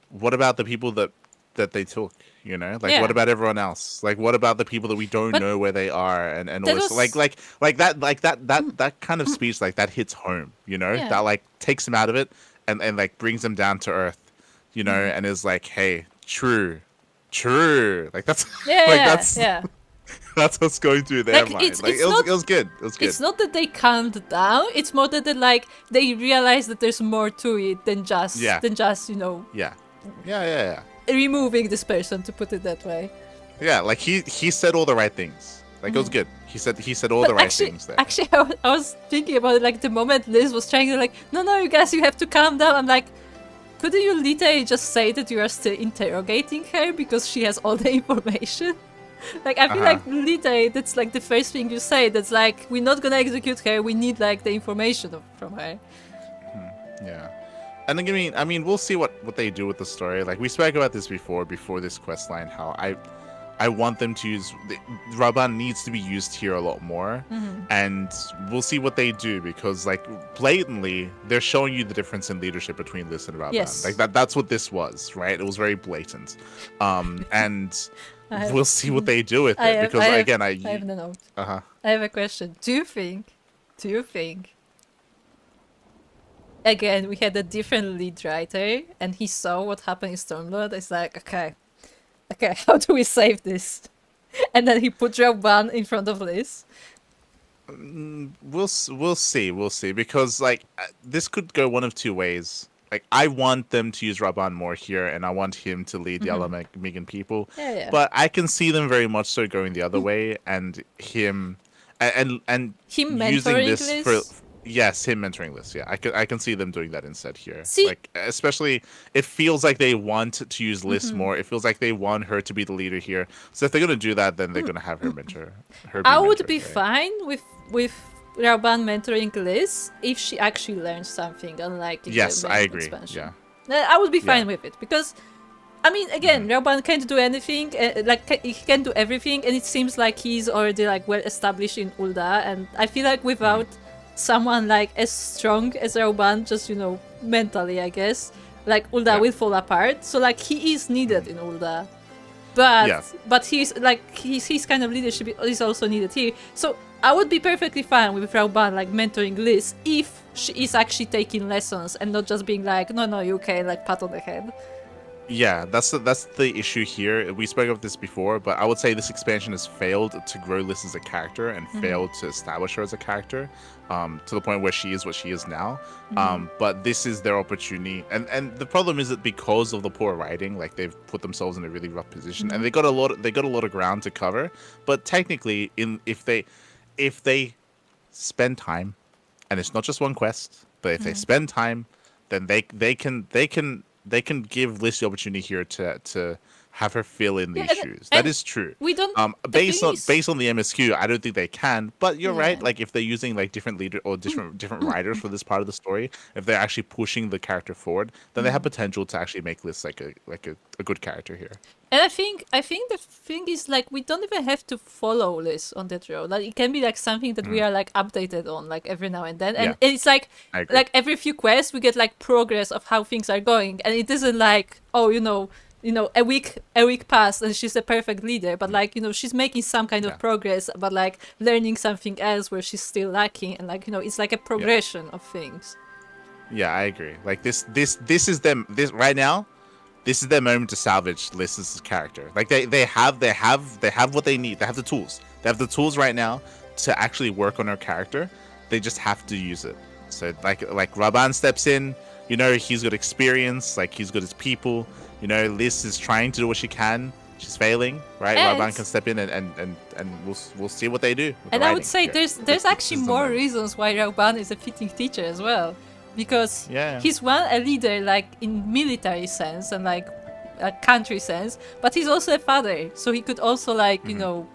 what about the people that they took? You know, like what about everyone else? Like what about the people that we don't know where they are and all this? That kind of speech, like that hits home. You know, that like takes him out of it and like brings him down to earth. You know, and is like, hey, true. Like that's that's what's going through their mind. Like it was good. It was good. It's not that they calmed down. It's more that they realize that there's more to it than just you know. Yeah. Removing this person, to put it that way. Yeah, like he said all the right things. Like it was good. He said all the right things there. Actually, I was thinking about it, like the moment Liz was trying to like, no, you guys, you have to calm down. I'm like, couldn't you literally just say that you are still interrogating her because she has all the information? Like I feel like literally that's like the first thing you say. That's like, we're not gonna execute her. We need like the information from her. Yeah. And I mean, we'll see what they do with the story. Like we spoke about this before this quest line, how I want them to use Raban needs to be used here a lot more, and we'll see what they do because like blatantly they're showing you the difference in leadership between Liz and Raban. Yes. Like that's what this was, right? It was very blatant, and we'll see what they do with it because I have the note. I have a question. Do you think? Again, we had a different lead writer, and he saw what happened in Stormblood. It's like, okay, how do we save this? And then he put Raban in front of Liz. We'll see because like this could go one of two ways. Like I want them to use Raban more here, and I want him to lead the Alamegan people. Yeah. But I can see them very much so going the other way, and him him using this Liz? for. Yes, him mentoring Liz. Yeah, I can see them doing that instead here. See? Like, especially, it feels like they want to use Liz more. It feels like they want her to be the leader here. So if they're gonna do that, then they're gonna have her mentor. I would be fine with Raban mentoring Liz if she actually learns something, unlike in the main expansion. Yeah, I would be fine with it because, I mean, again, Raban can't do anything. He can do everything, and it seems like he's already like well established in Ul'dah, and I feel like without someone like as strong as Raban, just mentally, I guess, like Ul'dah will fall apart. So like he is needed in Ul'dah, but he's like his kind of leadership is also needed here. So I would be perfectly fine with Raban like mentoring Liz if she is actually taking lessons and not just being like, no, you can like pat on the head. Yeah, that's the issue here. We spoke of this before, but I would say this expansion has failed to grow Liz as a character and failed to establish her as a character to the point where she is what she is now. But this is their opportunity, and the problem is that because of the poor writing, like they've put themselves in a really rough position, and they got a lot of ground to cover. But technically, if they spend time, and it's not just one quest, but if they spend time, then they can give Liz the opportunity here to have her fill in these shoes. That is true. We don't based on the MSQ, I don't think they can. But you're right. Like if they're using like different leader or different writers for this part of the story, if they're actually pushing the character forward, then they have potential to actually make Liz like a good character here. And I think the thing is like we don't even have to follow Liz on that road. Like it can be like something that we are like updated on like every now and then. And it's like every few quests we get like progress of how things are going. And it isn't like, a week passed and she's a perfect leader, but like she's making some kind of progress, but like learning something else where she's still lacking, and like it's like a progression of things. Yeah, I agree. Like this is them. This right now, this is their moment to salvage Liz's character. Like they have what they need. They have the tools. They have the tools right now to actually work on her character. They just have to use it. So like Raban steps in. He's got experience. Like he's got his people. Liz is trying to do what she can, she's failing, right? And- Raban can step in and we'll see what they do. with the And I would writing. say Yeah. there's actually This is the more moment. reasons why Rauban is a fitting teacher as well, because Yeah. he's a leader like in military sense and like a country sense, but he's also a father, so he could also like you know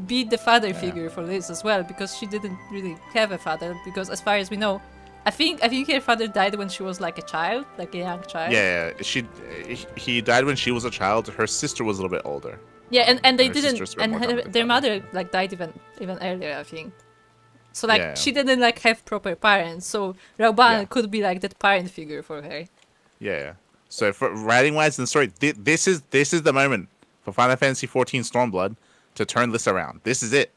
be the father figure for Liz as well, because she didn't really have a father, because as far as we know, I think her father died when she was like a child, like a young child. Yeah, he died when she was a child. Her sister was a little bit older. Yeah, and they Her didn't, sisters spent and more time with their their mother like died even earlier, I think. So like Yeah. she didn't like have proper parents, so Rauban Yeah. could be like that parent figure for her. Yeah. So for writing wise in the story, this is the moment for Final Fantasy XIV Stormblood to turn this around. This is it.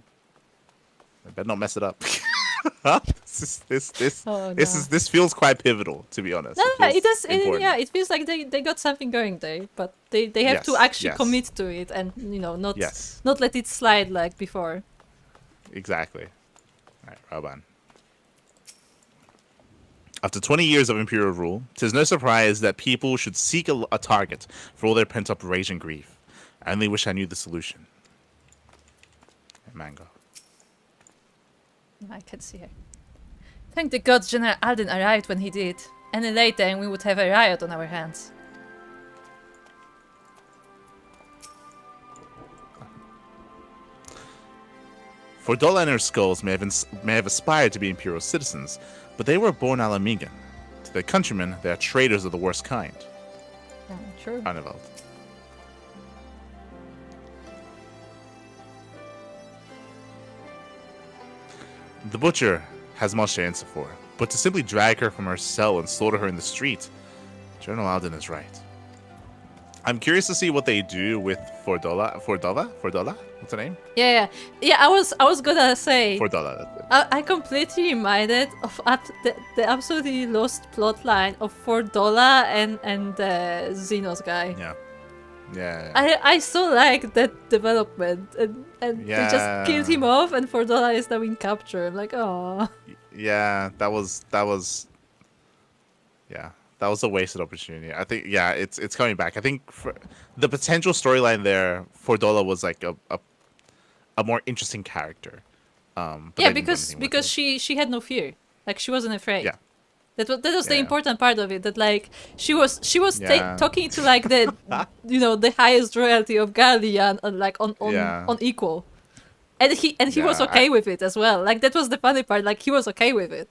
I better not mess it up. This feels quite pivotal, to be honest. No, it feels does. important. Yeah, it feels like they got something going there, but they have to Yes, actually yes. commit to it and not Yes. not let it slide like before. Exactly. All right, Raban. After 20 years of Imperial rule, 'tis no surprise that people should seek a target for all their pent-up rage and grief. I only wish I knew the solution. Mango. I can see her. Thank the gods General Alden arrived when he did. Any later and we would have a riot on our hands. Fordola and her skulls may have aspired to be Imperial citizens, but they were born Alamigan. To their countrymen, they are traitors of the worst kind. True. Arneveld. The butcher has much to answer for, but to simply drag her from her cell and slaughter her in the street, General Alden is right. I'm curious to see what they do with Fordola. What's her name? Yeah. I was gonna say. Fordola. That's it. I completely reminded of the absolutely lost plot line of Fordola and Xenos guy. Yeah. I so like that development, and they just killed him off, and Fordola is now in capture. I'm like, oh. Yeah, that was a wasted opportunity. I think it's coming back. I think for the potential storyline there, Fordola was like a more interesting character. But Yeah, they didn't do anything with because it. she had no fear, like she wasn't afraid. Yeah. That was the Yeah. important part of it. That like she was Yeah. talking to like the the highest royalty of Guardian Yeah. on equal, and he was Yeah, okay with it as well. Like that was the funny part. Like he was okay with it.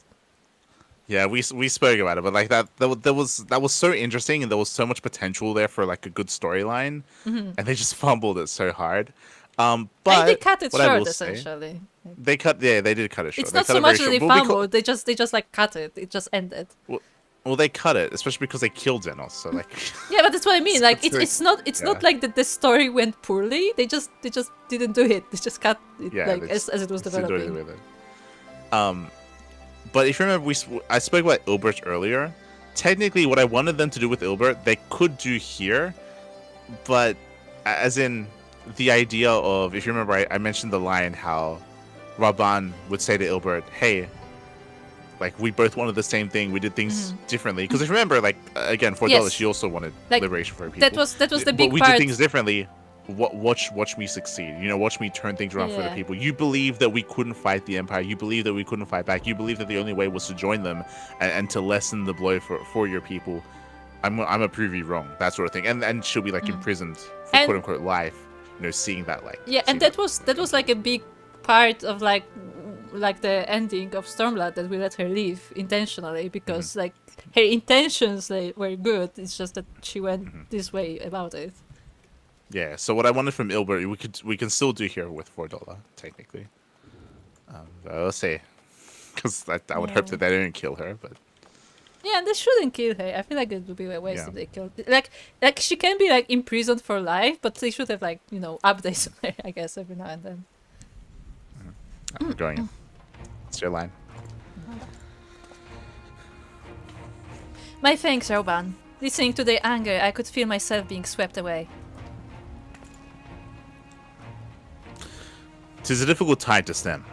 Yeah, we spoke about it, but like that was so interesting, and there was so much potential there for like a good storyline, and they just fumbled it so hard. But And they cut it what I short will say- essentially. They did cut it short. It's They not cut so it very much that short. they But we co- fumbled. They just like cut it. It just ended. Well, they cut it, especially because they killed Xenos. So like, Yeah, but that's what I mean. Like It's it's not like that the story went poorly. They just didn't do it. They just cut it like they as it was just didn't do anything developing. with it. But if you remember, I spoke about Ilbert earlier. Technically, what I wanted them to do with Ilbert, they could do here, but as in the idea of, if you remember, I mentioned the line how Raban would say to Ilbert, "Hey, like we both wanted the same thing. We did things differently." Because if you remember, like again, for Della, Yes. she also wanted Like, liberation for her people. That was the big But we part. did things differently. Watch me succeed. Watch me turn things around for the Yeah. people. You believe that we couldn't fight the Empire. You believe that we couldn't fight back. You believe that the only way was to join them and to lessen the blow for your people. I'm gonna prove you wrong. That sort of thing. And she'll be like imprisoned for And- quote unquote life. Seeing that like. Yeah, and seeing that was like a big part of like the ending of Stormblood, that we let her leave intentionally because like her intentions were good. It's just that she went this way about it. Yeah. So what I wanted from Ilbert, we can still do here with $4 technically. I'll say, because I would hope that they don't kill her, but. Yeah, and they shouldn't kill her. I feel like it would be a waste Yeah. if they killed. Like she can be like imprisoned for life, but they should have like updates on her, I guess, every now and then. I'm going in. It's your line. My thanks, Roban. Listening to their anger, I could feel myself being swept away. 'Tis a difficult tide to stem.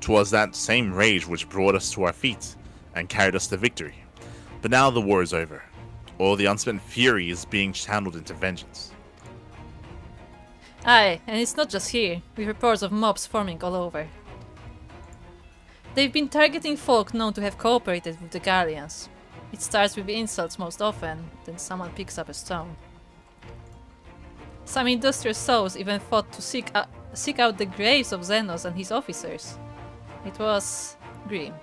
'Twas that same rage which brought us to our feet and carried us to victory. But now the war is over. All the unspent fury is being channeled into vengeance. Aye, and it's not just here, with reports of mobs forming all over. They've been targeting folk known to have cooperated with the Guardians. It starts with insults most often, then someone picks up a stone. Some industrious souls even thought to seek out the graves of Xenos and his officers. It was grim.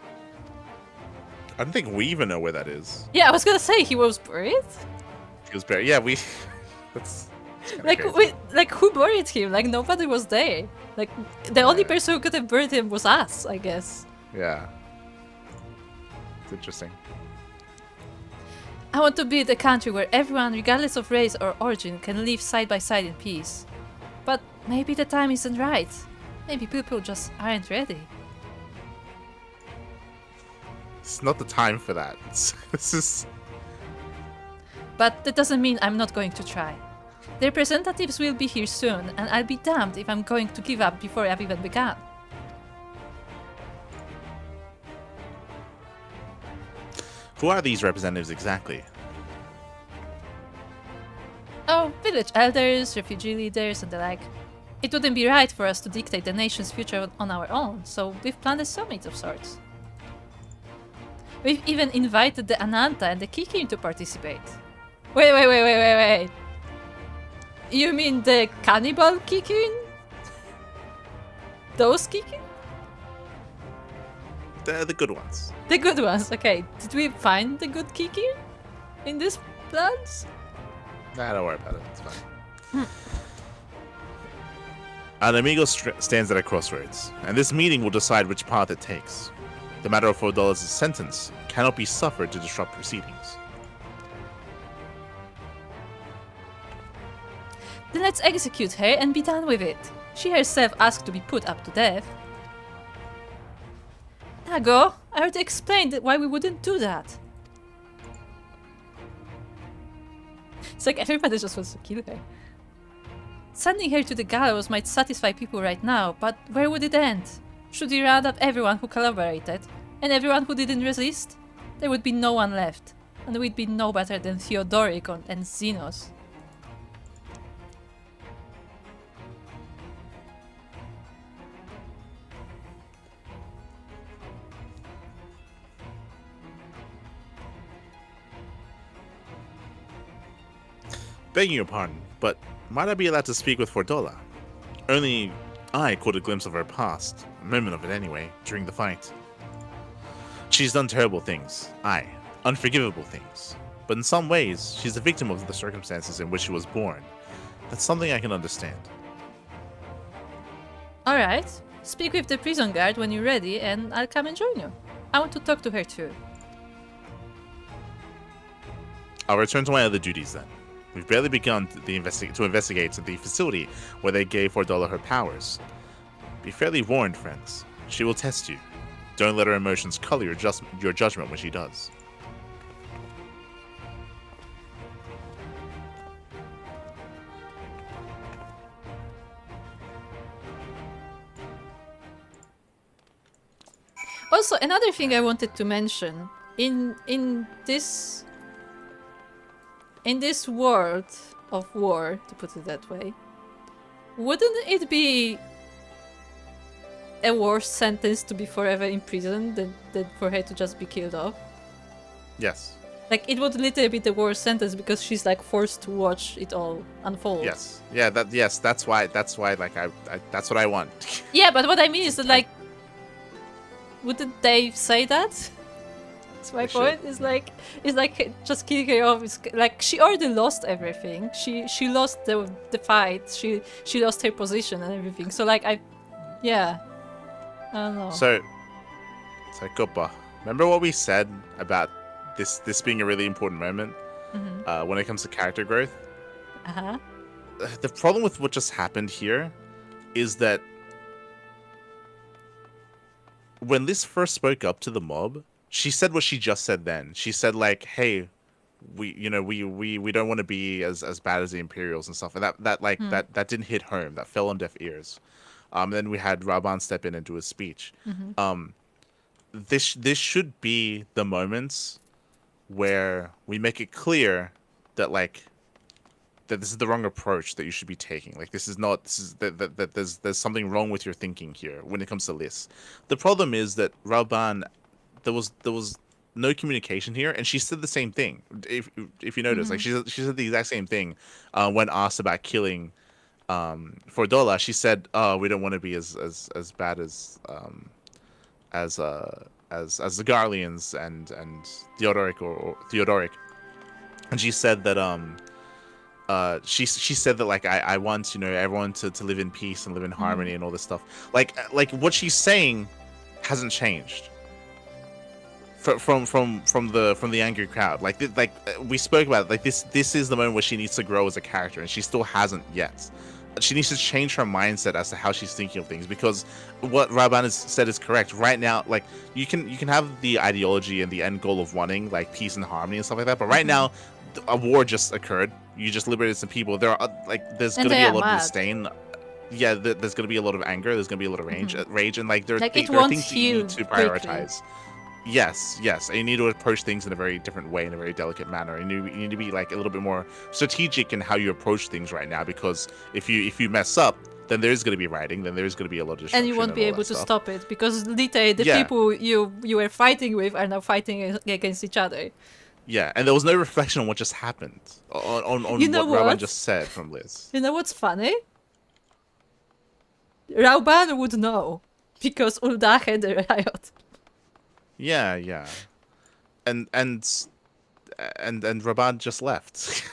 I don't think we even know where that is. Yeah, I was gonna say he was buried. He was buried. Yeah, we. That's like who buried him? Like nobody was there. Like the only person who could have buried him was us, I guess. Yeah. It's interesting. I want to build a country where everyone, regardless of race or origin, can live side by side in peace. But maybe the time isn't right. Maybe people just aren't ready. It's not the time for that. This is... But that doesn't mean I'm not going to try. The representatives will be here soon, and I'll be damned if I'm going to give up before I've even begun. Who are these representatives exactly? Oh, village elders, refugee leaders, and the like. It wouldn't be right for us to dictate the nation's future on our own, so we've planned a summit of sorts. We've even invited the Ananta and the Kikin to participate. Wait. You mean the cannibal Kikin? Those Kikin? The good ones. The good ones, okay. Did we find the good Kikin in these plans? Nah, don't worry about it. It's fine. An amigo stands at a crossroads, and this meeting will decide which path it takes. The matter of $4 sentence cannot be suffered to disrupt proceedings. Then let's execute her and be done with it. She herself asked to be put up to death. Nago, I already explained why we wouldn't do that. It's like everybody just wants to kill her. Sending her to the gallows might satisfy people right now, but where would it end? Should we round up everyone who collaborated, and everyone who didn't resist? There would be no one left, and we'd be no better than Theodoric and Xenos. Begging your pardon, but might I be allowed to speak with Fordola? Only I caught a glimpse of her past, a moment of it anyway, during the fight. She's done terrible things, aye, unforgivable things. But in some ways, she's a victim of the circumstances in which she was born. That's something I can understand. Alright, speak with the prison guard when you're ready and I'll come and join you. I want to talk to her too. I'll return to my other duties then. We've barely begun to investigate the facility where they gave Fordola her powers. Be fairly warned, friends. She will test you. Don't let her emotions color your judgment when she does. Also, another thing I wanted to mention in this world of war, to put it that way, wouldn't it be a worse sentence to be forever imprisoned than for her to just be killed off? Yes. Like, it would literally be the worst sentence because she's like forced to watch it all unfold. Yes. Yeah. That's why. That's what I want. Yeah, but what I mean is that, like, wouldn't they say that? That's my point. It's like just killing her off. It's like she already lost everything. She lost the fight. She lost her position and everything. So like I don't know. So Copa, remember what we said about this being a really important moment when it comes to character growth? The problem with what just happened here is that when Liz first spoke up to the mob, she said what she just said then. She said like, "Hey, we don't want to be as bad as the Imperials and stuff." And that didn't hit home. That fell on deaf ears. Then we had Raban step in and do his speech. This should be the moments where we make it clear that like that this is the wrong approach that you should be taking. Like this is that there's something wrong with your thinking here when it comes to Liz. The problem is that Rauban, there was no communication here, and she said the same thing. If you notice, like she said the exact same thing when asked about killing Fordola. She said, "Oh, we don't want to be as bad as the Garleans and Theodoric." And she said that she said that like I want everyone to live in peace and live in harmony and all this stuff. Like what she's saying hasn't changed from the angry crowd. Like we spoke about it. Like this is the moment where she needs to grow as a character, and she still hasn't yet. She needs to change her mindset as to how she's thinking of things, because what Rauban has said is correct. Right now, like you can have the ideology and the end goal of wanting like peace and harmony and stuff like that, but right now a war just occurred. You just liberated some people. There are there's going to be a lot of disdain. Yeah, there's going to be a lot of anger. There's going to be a lot of rage, and like there are things that you need to prioritize. Quickly. Yes, and you need to approach things in a very different way, in a very delicate manner. And you need to be like a little bit more strategic in how you approach things right now, because if you mess up, then there is going to be rioting, then there is going to be a lot of destruction. And you won't be able to stop it, because literally the people you were fighting with are now fighting against each other. Yeah, and there was no reflection on what just happened, on what Rauban just said from Liz. You know what's funny? Rauban would know, because Ul'dah had the riot. Yeah. And Rauban just left.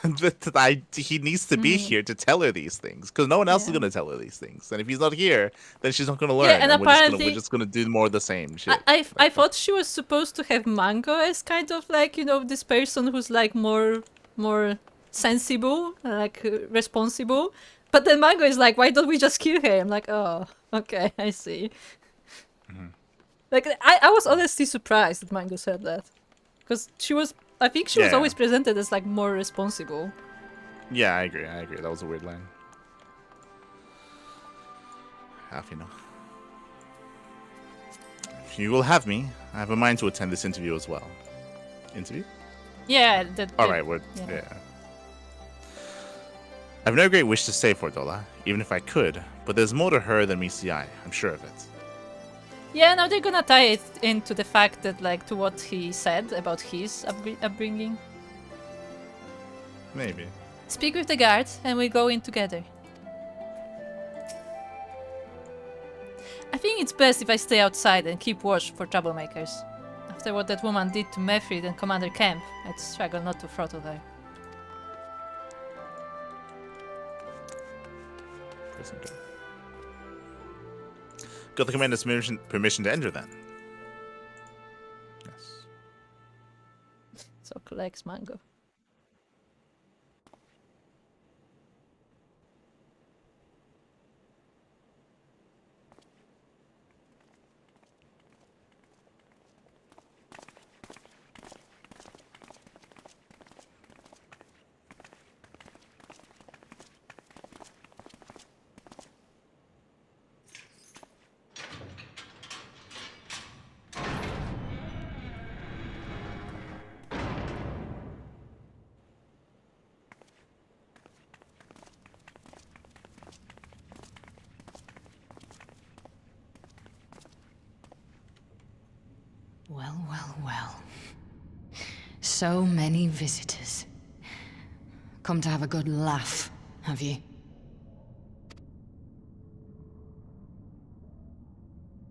He needs to be here to tell her these things, because no one else is going to tell her these things. And if he's not here, then she's not going to learn. Yeah, and apparently we're just going to do more of the same shit. I thought she was supposed to have Mango as kind of like, this person who's like more sensible, like responsible. But then Mango is like, why don't we just kill her? I'm like, oh, okay, I see. Like, I was honestly surprised that Mango said that. Because I think she was always presented as like more responsible. Yeah, I agree. That was a weird line. Half, If you will have me, I have a mind to attend this interview as well. Interview? Yeah. Alright, yeah. I have no great wish to say Fordola, even if I could, but there's more to her than meets the eye, I'm sure of it. Yeah, now they're gonna tie it into the fact that, like, to what he said about his upbringing. Maybe. Speak with the guards, and we go in together. I think it's best if I stay outside and keep watch for troublemakers. After what that woman did to Mefrid and Commander Kemp, I'd struggle not to throttle her. Got the commander's permission to enter, then? Yes. So collects Mango. Well. So many visitors. Come to have a good laugh, have you?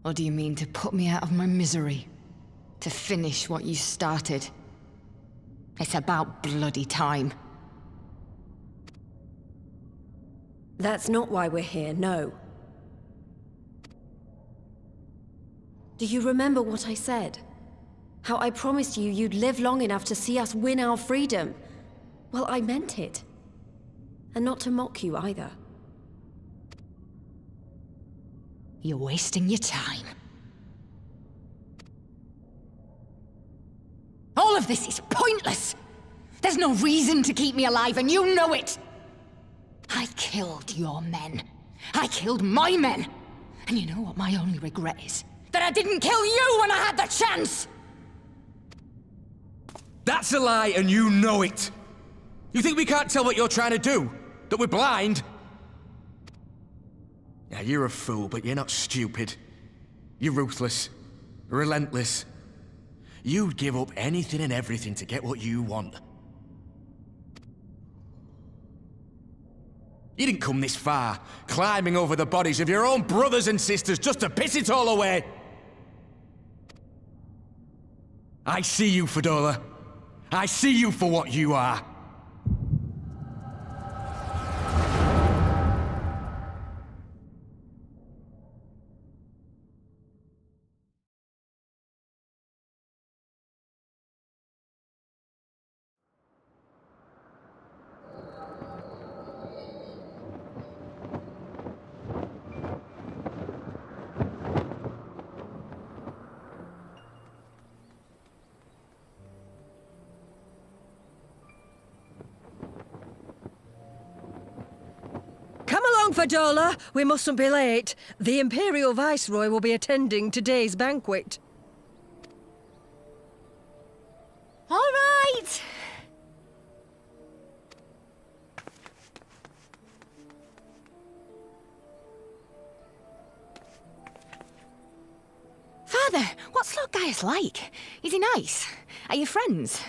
Or do you mean to put me out of my misery? To finish what you started? It's about bloody time. That's not why we're here, no. Do you remember what I said? How I promised you you'd live long enough to see us win our freedom? Well, I meant it. And not to mock you either. You're wasting your time. All of this is pointless! There's no reason to keep me alive, and you know it! I killed your men. I killed my men! And you know what my only regret is? That I didn't kill you when I had the chance! That's a lie, and you know it! You think we can't tell what you're trying to do? That we're blind? Yeah, you're a fool, but you're not stupid. You're ruthless. Relentless. You'd give up anything and everything to get what you want. You didn't come this far, climbing over the bodies of your own brothers and sisters just to piss it all away. I see you, Fedora. I see you for what you are. Come along, Fadola. We mustn't be late. The Imperial Viceroy will be attending today's banquet. All right. Father, what's Lord Gaius like? Is he nice? Are you friends?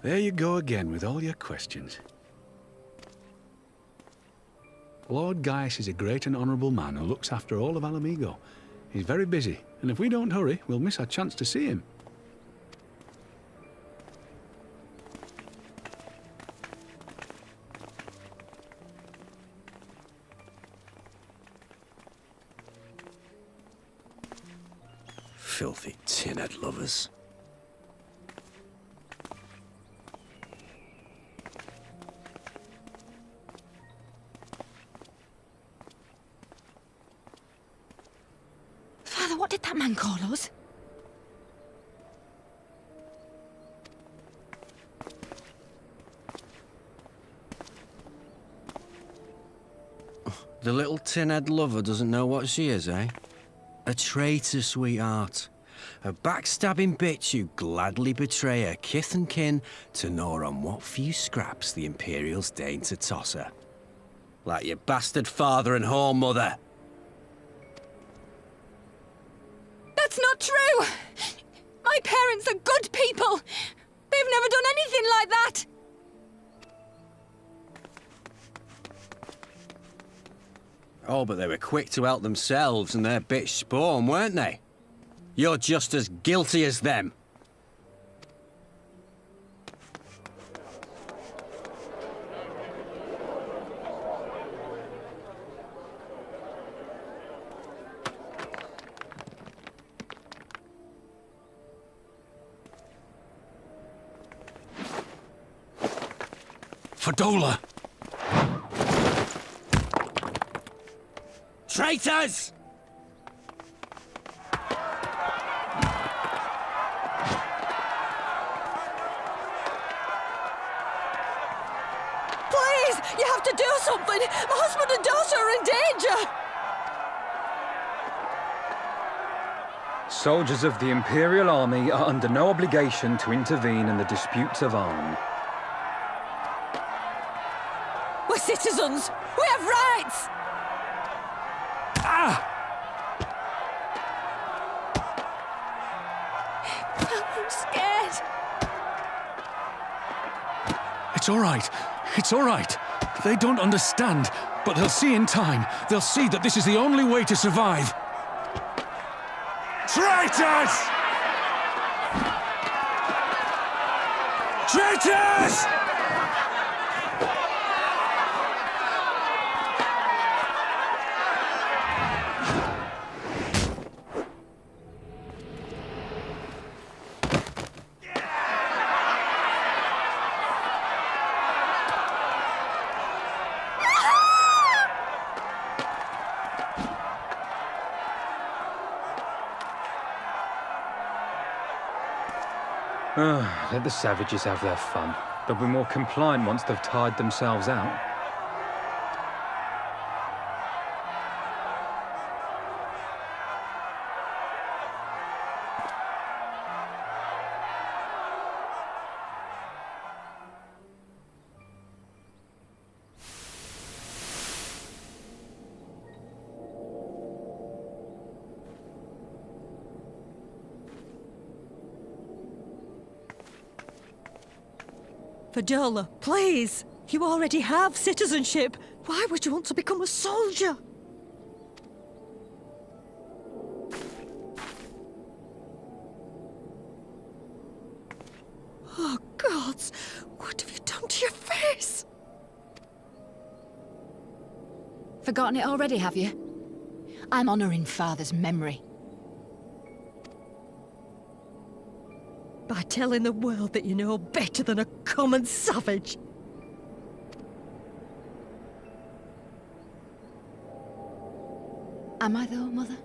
There you go again with all your questions. Lord Gaius is a great and honourable man who looks after all of Alamigo. He's very busy, and if we don't hurry, we'll miss our chance to see him. Filthy tin-head lovers. Father, what did that man call us? The little tin-head lover doesn't know what she is, eh? A traitor, sweetheart. A backstabbing bitch who'd gladly betray her kith and kin to gnaw on what few scraps the Imperials deign to toss her. Like your bastard father and whore mother. That's not true! My parents are good people! They've never done anything like that! Oh, but they were quick to help themselves and their bitch spawn, weren't they? You're just as guilty as them. Fadola! Traitors! Please, you have to do something. My husband and daughter are in danger. Soldiers of the Imperial Army are under no obligation to intervene in the disputes of arms. We're citizens. We have rights. I'm scared. It's all right. It's all right. They don't understand, but they'll see in time. They'll see that this is the only way to survive. Traitors! Traitors! Let the savages have their fun. They'll be more compliant once they've tired themselves out. Padola, please. You already have citizenship. Why would you want to become a soldier? Oh, gods! What have you done to your face? Forgotten it already, have you? I'm honouring Father's memory. By telling the world that you know better than a common savage. Am I though, Mother?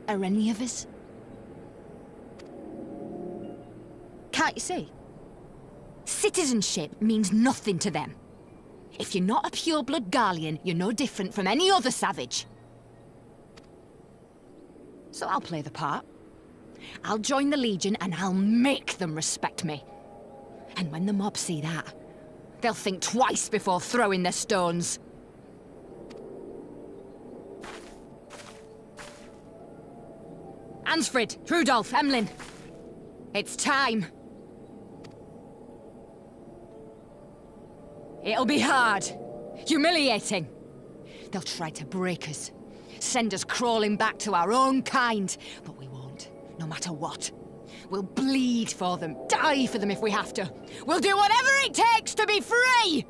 Are any of us? Can't you see? Citizenship means nothing to them. If you're not a pure-blood Garlean, you're no different from any other savage. So I'll play the part. I'll join the Legion and I'll make them respect me. And when the mob see that, they'll think twice before throwing their stones. Ansfrid, Rudolph, Emlyn. It's time. It'll be hard. Humiliating. They'll try to break us. Send us crawling back to our own kind. But we won't, no matter what. We'll bleed for them, die for them if we have to. We'll do whatever it takes to be free!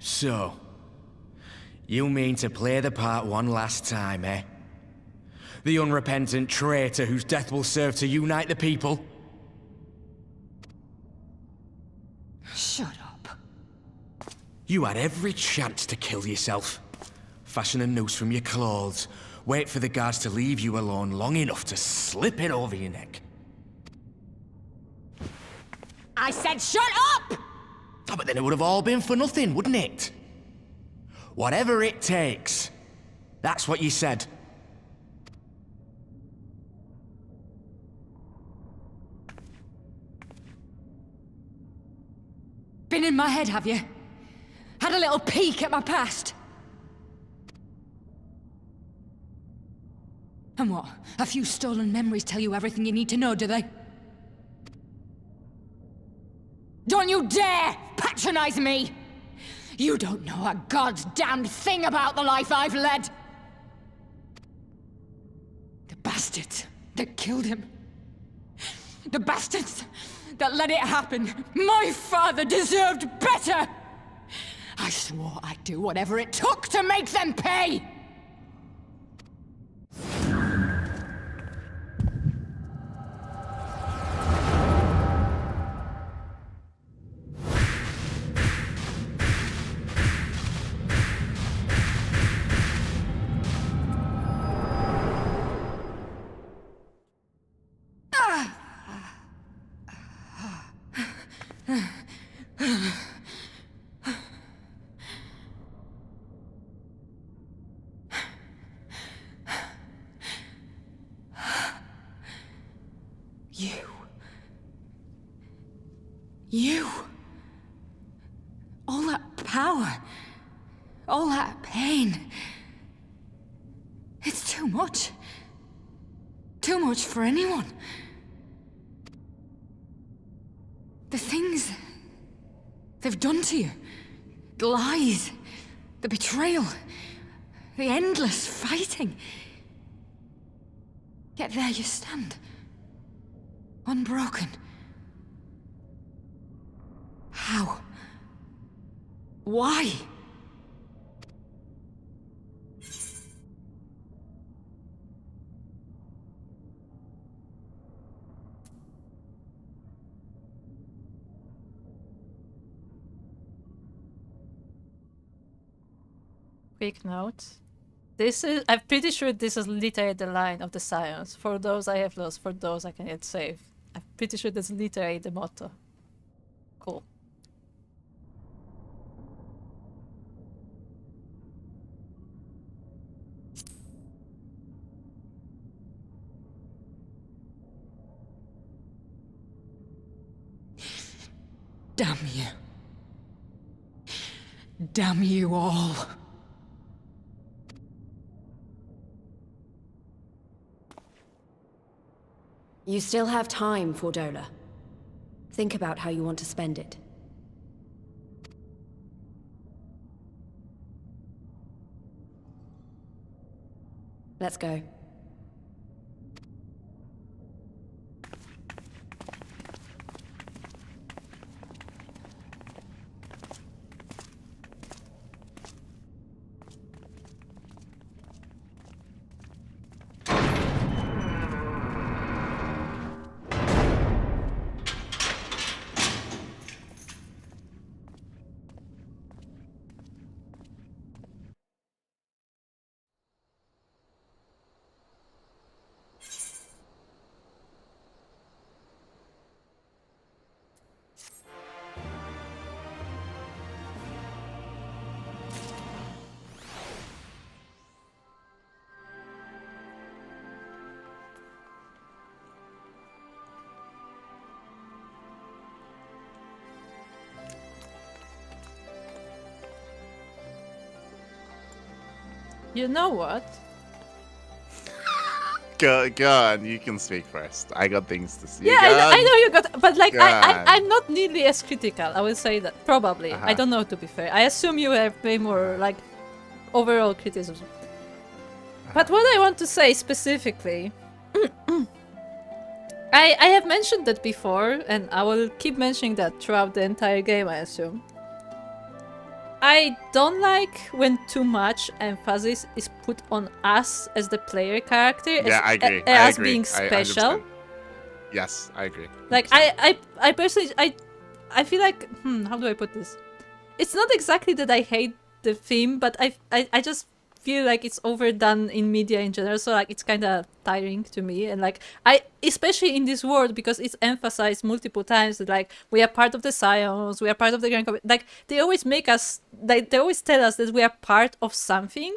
So, you mean to play the part one last time, eh? The unrepentant traitor whose death will serve to unite the people? Shut up. You had every chance to kill yourself. Fashion a noose from your clothes, wait for the guards to leave you alone long enough to slip it over your neck. I said shut up! Oh, but then it would have all been for nothing, wouldn't it? Whatever it takes. That's what you said. Been in my head, have you? Had a little peek at my past? And what? A few stolen memories tell you everything you need to know, do they? Don't you dare patronize me! You don't know a goddamn thing about the life I've led! The bastards that killed him. The bastards that let it happen. My father deserved better! I swore I'd do whatever it took to make them pay! You. All that power. All that pain. It's too much. Too much for anyone. The things they've done to you. The lies. The betrayal. The endless fighting. Yet there you stand. Unbroken. How? Why? quick note. I'm pretty sure this is literally the line of the Scions. For those I have lost, for those I can yet save. I'm pretty sure that's literally the motto. Cool. Damn you. Damn you all. You still have time, Fordola. Think about how you want to spend it. Let's go. You know what? Go on, you can speak first. I got things to say. Yeah, I know you got, but like I'm not nearly as critical. I would say that probably. I don't know, to be fair. I assume you have way more like overall criticism. But what I want to say specifically, I have mentioned that before, and I will keep mentioning that throughout the entire game, I assume. I don't like when too much emphasis is put on us as the player character, yeah, I agree. as being special. Yes, I agree. 100%. Like I personally, I feel like, how do I put this? It's not exactly that I hate the theme, but I just feel like it's overdone in media in general, so like it's kind of tiring to me. And like especially in this world, because it's emphasized multiple times that like we are part of the Scions, we are part of the Grand like they always make us, like they always tell us that we are part of something,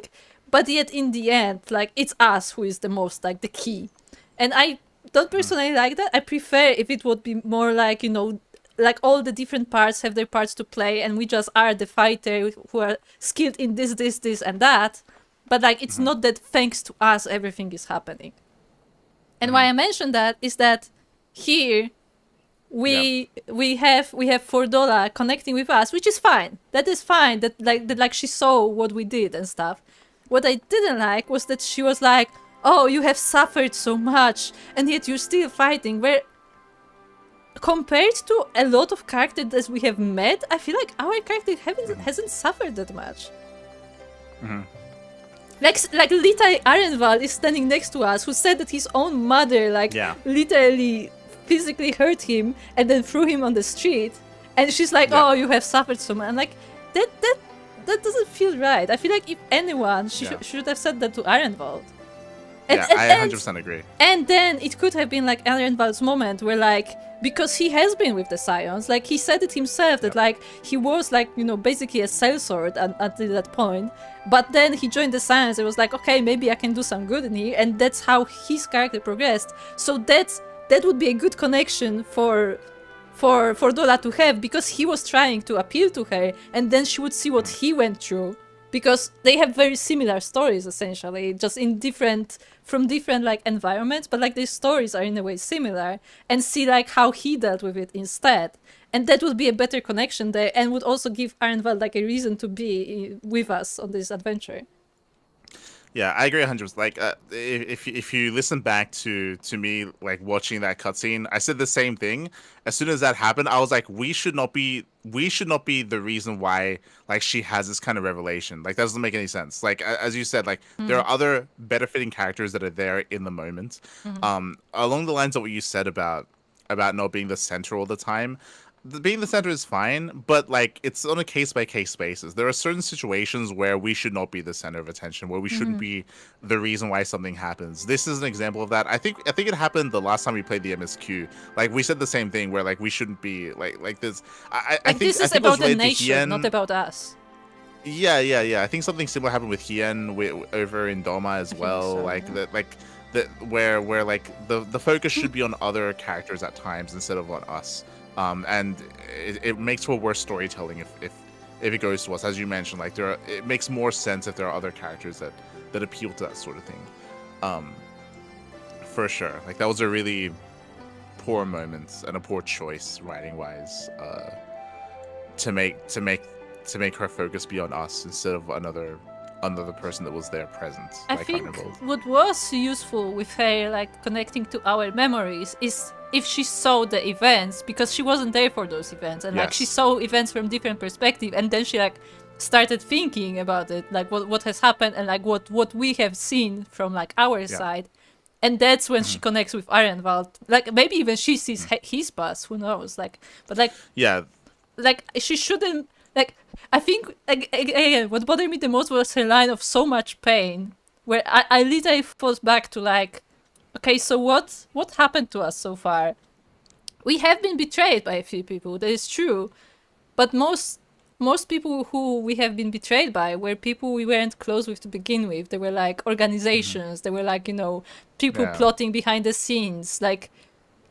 but yet in the end like it's us who is the most like the key. And I don't personally like that. I prefer if it would be more like, you know, like all the different parts have their parts to play and we just are the fighter who are skilled in this and that. But like it's not that thanks to us everything is happening. And why I mentioned that is that here we have Fordola connecting with us, which is fine. That is fine. That like she saw what we did and stuff. What I didn't like was that she was like, "Oh, you have suffered so much, and yet you're still fighting." Where compared to a lot of characters that we have met, I feel like our character hasn't suffered that much. Like Lita Arenval is standing next to us, who said that his own mother literally physically hurt him and then threw him on the street, and she's like, "Oh, you have suffered so much." And like that doesn't feel right. I feel like if anyone, she should have said that to Arenval. I 100% agree. And then it could have been like Arenval's moment where like, because he has been with the Scions, like he said it himself that like he was like, you know, basically a sellsword until that point, but then he joined the Scions and was like, okay, maybe I can do some good in here, and that's how his character progressed. So that would be a good connection for Dola to have, because he was trying to appeal to her, and then she would see what he went through, because they have very similar stories essentially, just in different like environments, but like their stories are in a way similar, and see like how he dealt with it instead. And that would be a better connection there, and would also give Arenval like a reason to be with us on this adventure. Yeah, I agree 100%. Like, if you listen back to me like watching that cutscene, I said the same thing. As soon as that happened, I was like, we should not be the reason why like she has this kind of revelation. Like, that doesn't make any sense. Like, as you said, like there are other better fitting characters that are there in the moment. Along the lines of what you said about not being the center all the time, being the center is fine, but like it's on a case by case basis. There are certain situations where we should not be the center of attention, where we shouldn't be the reason why something happens. This is an example of that. I think it happened the last time we played the MSQ. Like we said the same thing, where like we shouldn't be like this. I think this is about the nation, not about us. Yeah. I think something similar happened with Hien over in Doma as well. So, like where like the focus should be on other characters at times instead of on us. And it makes for worse storytelling if it goes to us, as you mentioned. Like it makes more sense if there are other characters that appeal to that sort of thing. For sure, like that was a really poor moment and a poor choice writing wise, to make her focus be on us instead of another person that was there present. I think what was useful with her, like connecting to our memories, is if she saw the events, because she wasn't there for those events, and like she saw events from different perspective, and then she like started thinking about it, like what has happened, and like what we have seen from like our side, and that's when she connects with Arenvald. Like maybe even she sees his past, who knows? Like, but like like she shouldn't. Like, I think, like, again, what bothered me the most was her line of so much pain, where I literally falls back to, like, okay, so what happened to us so far? We have been betrayed by a few people, that is true, but most people who we have been betrayed by were people we weren't close with to begin with. They were, like, organizations, they were, like, you know, people plotting behind the scenes, like...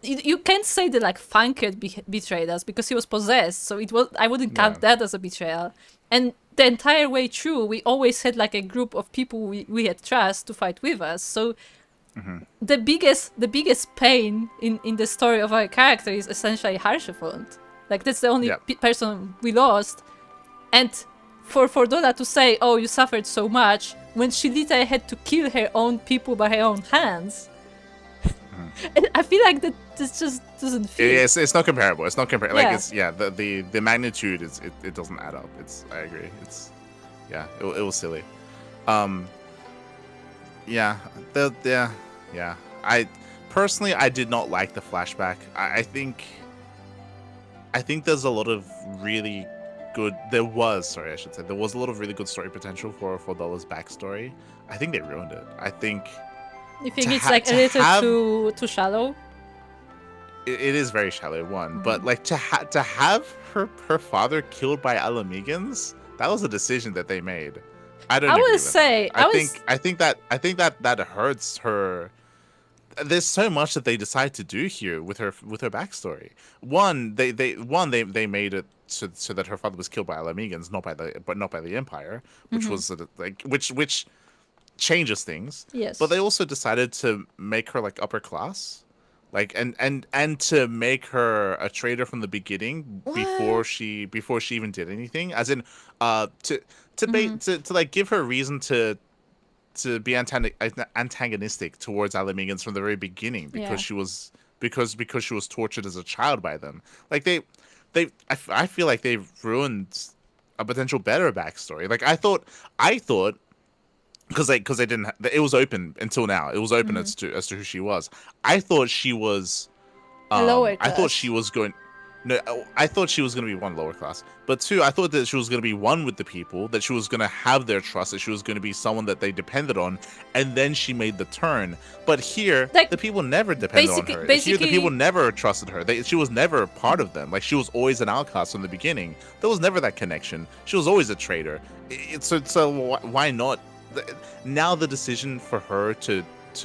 You can't say that like Funkert betrayed us because he was possessed, so I wouldn't count that as a betrayal. And the entire way through, we always had like a group of people we had trust to fight with us. So the biggest pain in the story of our character is essentially Harshafont. Like that's the only person we lost. And for Dora to say, "Oh, you suffered so much," when she literally had to kill her own people by her own hands. I feel like that this just doesn't feel. It's not comparable. It's not comparable. Like it's the magnitude is it doesn't add up. I agree. It was silly. I personally did not like the flashback. I think there's a lot of really good. There was a lot of really good story potential for Dola's backstory. I think they ruined it. I think. You think it's like a little too shallow? It is very shallow, but like to have her father killed by Alamegans, that was a decision that they made. I think that hurts her. There's so much that they decide to do here with her backstory. They made it so that her father was killed by Alamegans, not by the Empire, which was which changes things. Yes. But they also decided to make her like upper class, like and to make her a traitor from the beginning before she even did anything. As in, to like give her reason to be antagonistic towards Alamegans from the very beginning because she was tortured as a child by them. Like I feel like they've ruined a potential better backstory. Like I thought. Because they didn't. It was open until now. It was open as to who she was. I thought she was. I thought she was going. No, I thought she was going to be one, lower class, but two, I thought that she was going to be one with the people, that she was going to have their trust, that she was going to be someone that they depended on, and then she made the turn. But here, like, the people never depended on her. Here, the people never trusted her. She was never part of them. Like, she was always an outcast from the beginning. There was never that connection. She was always a traitor. So why not? Now the decision for her to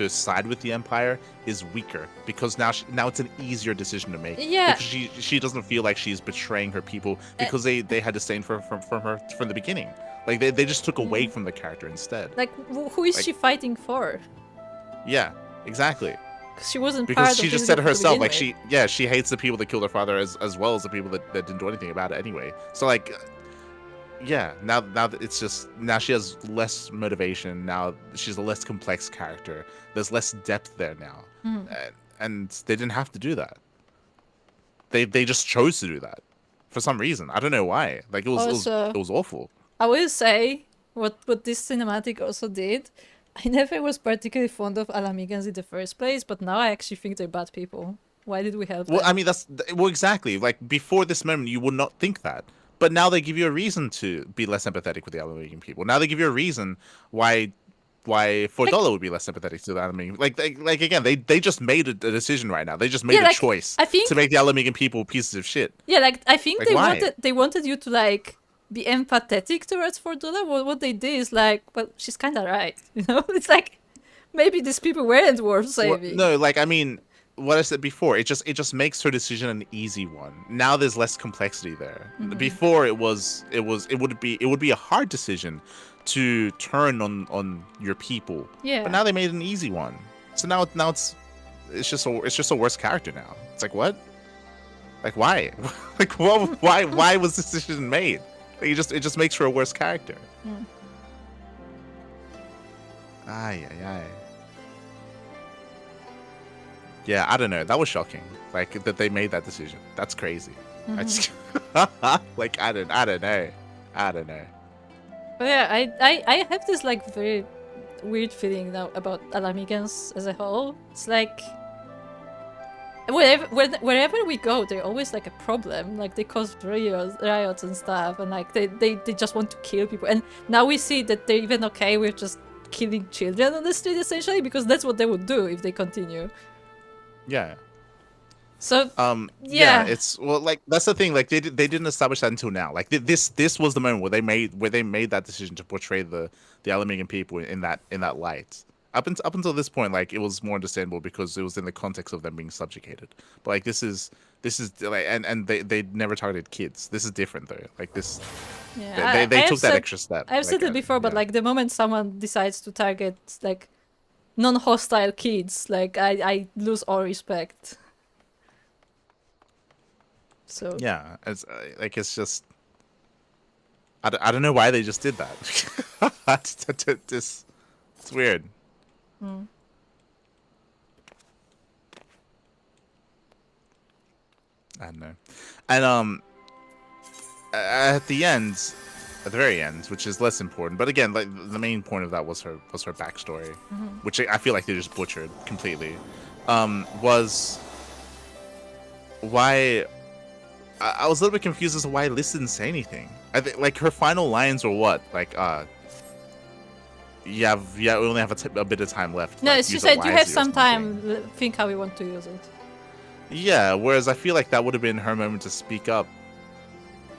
side with the Empire is weaker because now it's an easier decision to make. Yeah. Because she doesn't feel like she's betraying her people because they had disdain from her from the beginning. Like they just took away from the character instead. Like who is she fighting for? Yeah, exactly. She wasn't because part she of just said it herself. Like she hates the people that killed her father as well as the people that didn't do anything about it anyway. So like. Yeah, now that it's just now she has less motivation. Now she's a less complex character. There's less depth there now, and they didn't have to do that. They just chose to do that for some reason. I don't know why. Like it was awful. I will say what this cinematic also did. I never was particularly fond of Alamegans in the first place, but now I actually think they're bad people. Why did we help Well, them? I mean, exactly. Like, before this moment, you would not think that. But now they give you a reason to be less empathetic with the Aluminium people. Now they give you a reason why $4 would be less sympathetic to the Aluminium. Like again, they just made a decision right now. They just made a choice to make the Aluminium people pieces of shit. Yeah, like I think like, they wanted you to like be empathetic towards $4. What they did is like, well, she's kind of right, you know. It's like maybe these people weren't worth saving. Well, no, like I mean, what I said before, it just makes her decision an easy one. Now there's less complexity there. Before it would be a hard decision to turn on your people. Yeah. But now they made an easy one. So now it's just a worse character now. It's like, what? Like, why? Like, why was this decision made? Like, it just makes her a worse character. Ay. Yeah, I don't know. That was shocking. Like, that they made that decision. That's crazy. I just, like, I don't know. But yeah, I have this like very weird feeling now about Alamigans as a whole. It's like wherever we go, they're always like a problem. Like they cause riots and stuff, and like they just want to kill people. And now we see that they're even okay with just killing children on the street, essentially, because that's what they would do if they continue. Yeah. So yeah, it's like that's the thing. Like they didn't establish that until now. Like this was the moment where they made that decision to portray the Aluminium people in that light. Up until this point, like it was more understandable because it was in the context of them being subjugated. But like this is like and they never targeted kids. This is different though. Like this, yeah, they took that extra step. I've said it before, but like the moment someone decides to target like non-hostile kids, like I lose all respect. So yeah, it's like it's just I don't know why they just did that. It's weird. I don't know. And at the very end, which is less important, but again, like the main point of that was her backstory, which I feel like they just butchered completely. Was why I was a little bit confused as to why Liz didn't say anything. I think like her final lines were what, like we only have a bit of time left. No, like, she said you have some time. Think how we want to use it. Yeah, whereas I feel like that would have been her moment to speak up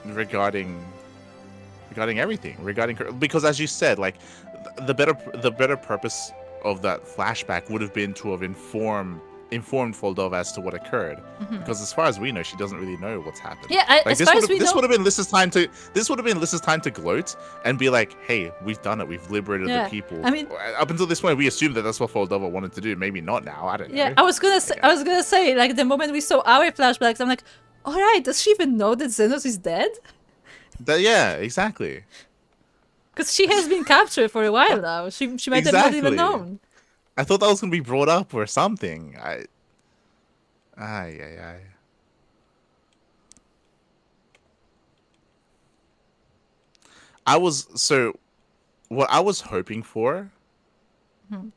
regarding everything, because as you said, like the better purpose of that flashback would have been to have informed Foldov as to what occurred, because as far as we know, she doesn't really know what's happened. Yeah, like, this would have been Liz's time to gloat and be like, "Hey, we've done it. We've liberated the people." I mean, up until this point, we assumed that that's what Foldova wanted to do. Maybe not now. I don't know. Yeah, I was gonna say, like the moment we saw our flashbacks, I'm like, all right, does she even know that Xenos is dead? Yeah, exactly. Because she has been captured for a while now. She might have not even known. I thought that was gonna be brought up or something. What I was hoping for.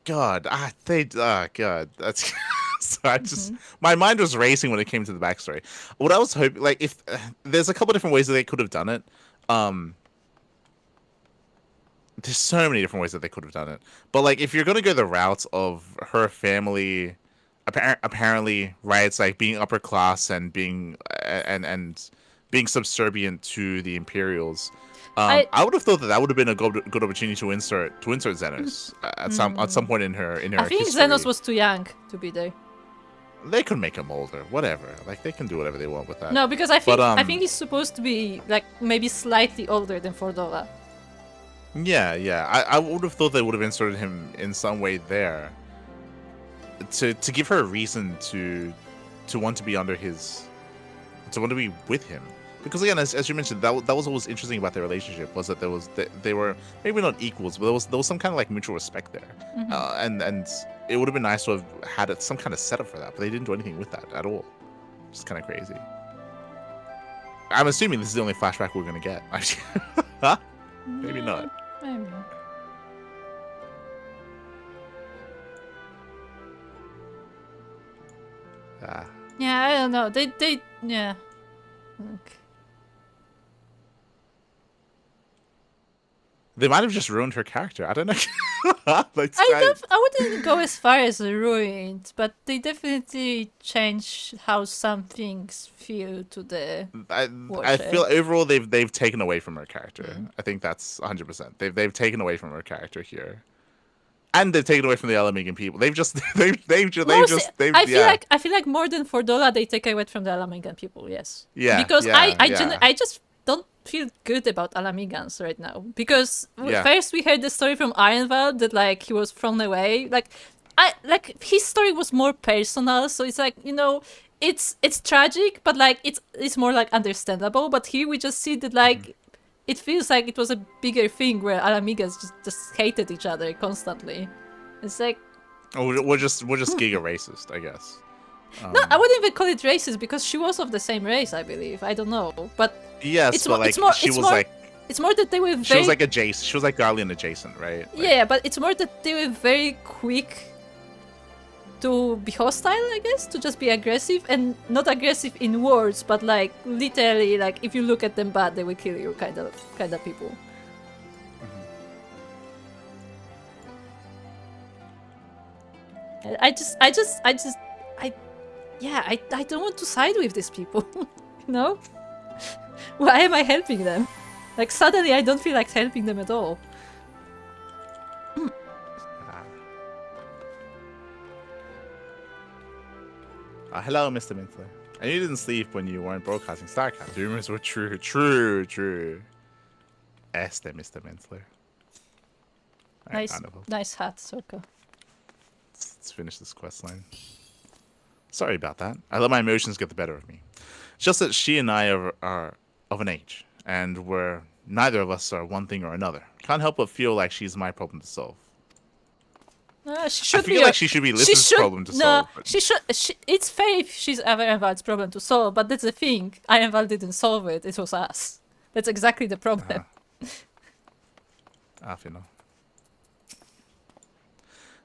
God, that's. So I just my mind was racing when it came to the backstory. What I was hoping, like, if there's a couple different ways that they could have done it. There's so many different ways that they could have done it. But like, if you're gonna go the route of her family, apparently, right? It's like being upper class and being being subservient to the Imperials. I would have thought that would have been a good opportunity to insert Xenos at some point in her I think history. Xenos was too young to be there. They could make him older, whatever. Like they can do whatever they want with that. No, because I think he's supposed to be like maybe slightly older than $4. Yeah. I would have thought they would have inserted him in some way there to give her a reason to want to be under his, to want to be with him. Because again, as you mentioned, that was what was interesting about their relationship, was that they were maybe not equals, but there was some kind of like mutual respect there, and it would have been nice to have had some kind of setup for that, but they didn't do anything with that at all. It's kind of crazy. I'm assuming this is the only flashback we're gonna get. Maybe not. Maybe. Yeah, I don't know. They yeah. Okay. They might have just ruined her character. I don't know. Like, I wouldn't go as far as ruined, but they definitely changed how some things feel to the I feel overall they've taken away from her character. I think that's 100%. They've taken away from her character here, and they've taken away from the Alamegan people. I feel like more than Fordola they take away from the Alamegan people. Yes. Yeah. Because I just don't feel good about Alamegans right now, because first we heard the story from Ironval that like he was thrown away. Like his story was more personal, so it's like, you know, it's tragic, but like it's more like understandable. But here we just see that like it feels like it was a bigger thing where Alamegans just hated each other constantly. It's like, we're just giga racist, I guess. No, I wouldn't even call it racist, because she was of the same race, I believe. I don't know, but yes, it's but more, like it's more, she it's was more, like it's more that they were very. She was like adjacent. She was like Guardian adjacent, right? Like, yeah, but it's more that they were very quick to be hostile, I guess, to just be aggressive, and not aggressive in words, but like literally, like if you look at them bad, they will kill you, kind of people. I don't want to side with these people. You know? Why am I helping them? Like suddenly I don't feel like helping them at all. Hello, Mr. Mintler. And you didn't sleep when you weren't broadcasting StarCraft. The rumors were true. True. Este, Mr. Mintler. Nice hat, Soko. Let's finish this quest line. Sorry about that. I let my emotions get the better of me. It's just that she and I are of an age, and neither of us are one thing or another. Can't help but feel like she's my problem to solve. I feel like she should be Liz's problem to solve. No, she should. It's fair if she's Ironval's problem to solve, but that's the thing. Ironval didn't solve it. It was us. That's exactly the problem.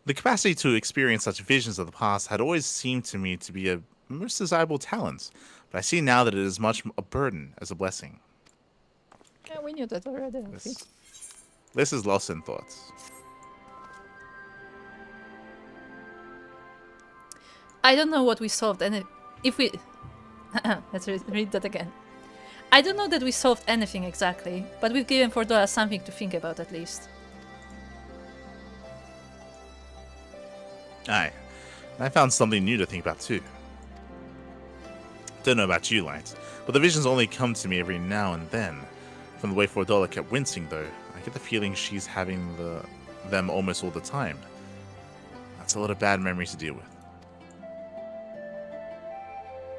The capacity to experience such visions of the past had always seemed to me to be a most desirable talent, but I see now that it is much a burden as a blessing. Yeah, we knew that already. This is lost in thoughts. I don't know what we solved, and if we... Let's read that again. I don't know that we solved anything exactly, but we've given Fordola something to think about at least. Aye. I found something new to think about too. Don't know about you, Light, but the visions only come to me every now and then. From the way Fordola kept wincing, though, I get the feeling she's having them almost all the time. That's a lot of bad memories to deal with.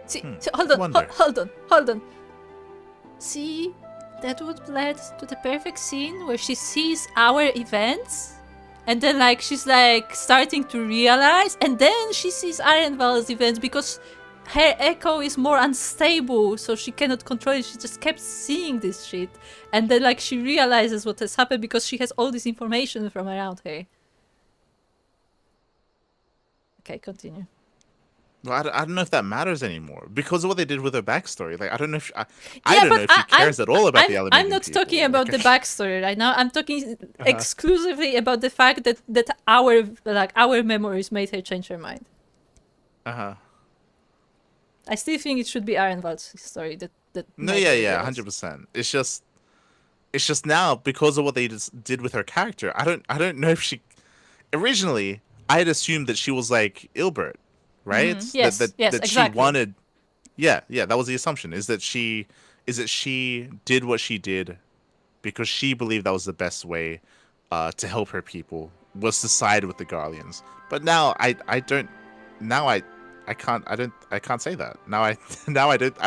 See, hold on. See, that would lead to the perfect scene where she sees our events, and then like she's like starting to realize, and then she sees Ironval's events because her echo is more unstable, so she cannot control it. She just kept seeing this shit, and then like she realizes what has happened because she has all this information from around her. Okay, continue. Well, I don't know if that matters anymore because of what they did with her backstory. Like, I don't know if I don't know if she cares at all about the Alamegan I'm not people. talking about the backstory right now. I'm talking exclusively about the fact that our memories made her change her mind. I still think it should be Ironval's story that. No, yeah, 100%. It's just now because of what they just did with her character. I don't know if she. Originally, I had assumed that she was like Ilbert. Right? Mm-hmm. Yes, that exactly. She wanted. Yeah, that was the assumption. Is that she did what she did because she believed that was the best way to help her people, was to side with the Guardians. But now I can't say that. Now I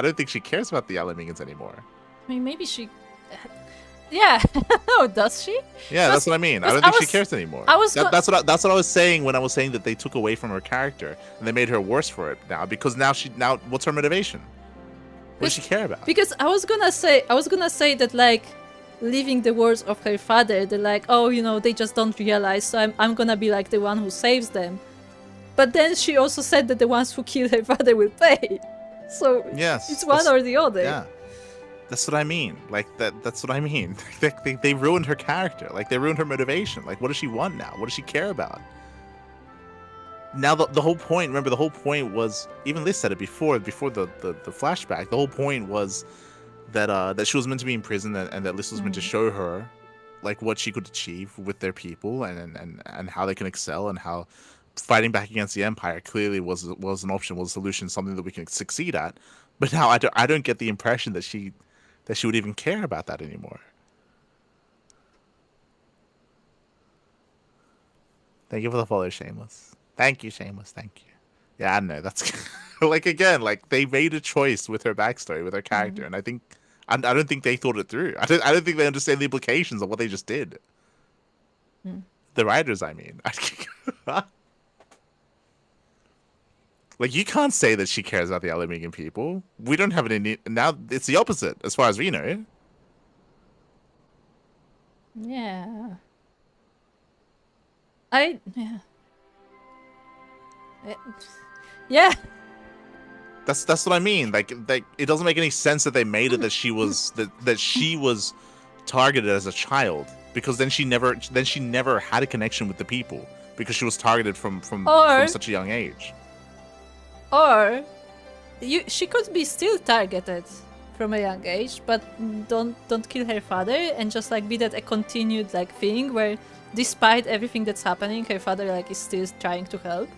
don't think she cares about the Alamegans anymore. I mean, maybe she. Yeah. Oh, does she? Yeah, that's what I mean. I don't think she cares anymore. That's what I was saying when I was saying that they took away from her character and they made her worse for it now, because now what's her motivation? What does she care about? Because I was gonna say that like leaving the words of her father, they're like, oh, you know, they just don't realize, so I'm gonna be like the one who saves them. But then she also said that the ones who killed her father will pay. So Yes, it's one or the other. Yeah, that's what I mean. Like that's what I mean. They ruined her character. Like they ruined her motivation. Like what does she want now? What does she care about? Now the whole point. Remember, the whole point was, even Liz said it before the flashback. The whole point was that she was meant to be in prison, and that Liz was meant to show her like what she could achieve with their people, and how they can excel, and how fighting back against the Empire clearly was an option, was a solution, something that we can succeed at. But now I don't get the impression that she would even care about that anymore. Thank you for the follow, Shameless. Thank you, Shameless. Thank you. Yeah, I know that's like, again, like they made a choice with her backstory, with her character, and I don't think they thought it through. I don't think they understand the implications of what they just did. The writers, I mean. Like, you can't say that she cares about the Alamegan people. We don't have any... Now, it's the opposite, as far as we know. Yeah. Yeah. That's what I mean. Like it doesn't make any sense that they made it that she was that she was targeted as a child, because then she never had a connection with the people, because she was targeted from such a young age. Or she could be still targeted from a young age, but don't kill her father, and just like be that a continued like thing where despite everything that's happening, her father like is still trying to help.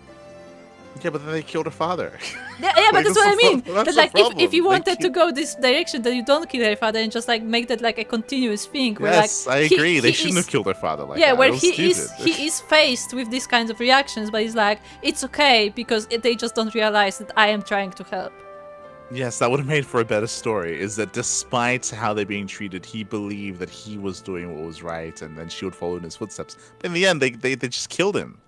Yeah, but then they killed her father. Yeah, but like, that's what I mean. That's But like, if you like, wanted to go this direction, then you don't kill her father and just like make that like a continuous thing. Where, yes, like, I agree. They shouldn't have killed her father like that. Yeah, where he is faced with these kinds of reactions, but he's like, it's okay because they just don't realize that I am trying to help. Yes, that would have made for a better story. Is that despite how they're being treated, he believed that he was doing what was right, and then she would follow in his footsteps. But in the end, they just killed him.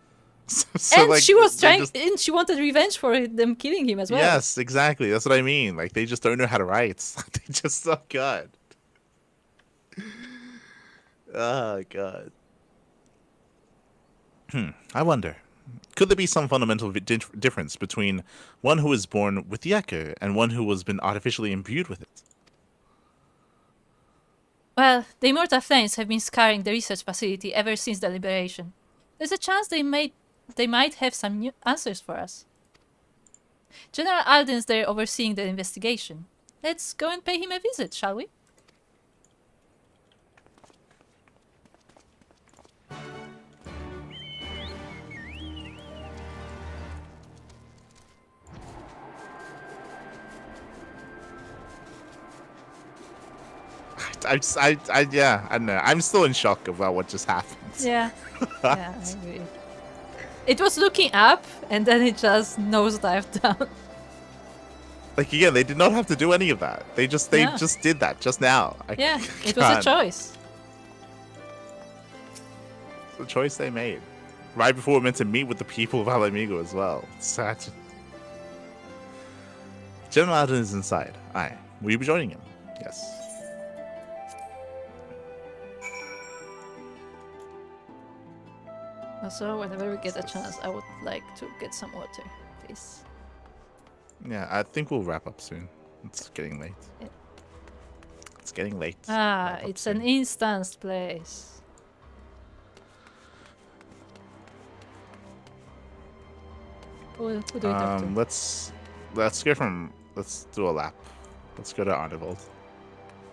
So, and like, she was trying, and she wanted revenge for them killing him as well. Yes, exactly. That's what I mean. Like, they just don't know how to write. They just, oh god. Oh god. I wonder, could there be some fundamental difference between one who was born with the Echo and one who has been artificially imbued with it? Well, the Immortal Flames have been scouring the research facility ever since the liberation. There's a chance they might have some new answers for us. General Alden's there overseeing the investigation. Let's go and pay him a visit, shall we? Yeah, I don't know. I'm still in shock about what just happened. Yeah, yeah, I agree. It was looking up, and then it just nosedived down. Like, again, they did not have to do any of that. They just did that just now. Yeah, it was a choice. It's a choice they made. Right before we're meant to meet with the people of Alamigo as well. Such. General Alden is inside. Aye. Will you be joining him? Yes. Also, whenever we get a chance, I would like to get some water, please. Yeah, I think we'll wrap up soon. It's getting late. Yeah. It's getting late. Ah, it's an instance place. Who do we talk to? Let's do a lap. Let's go to Arnivald.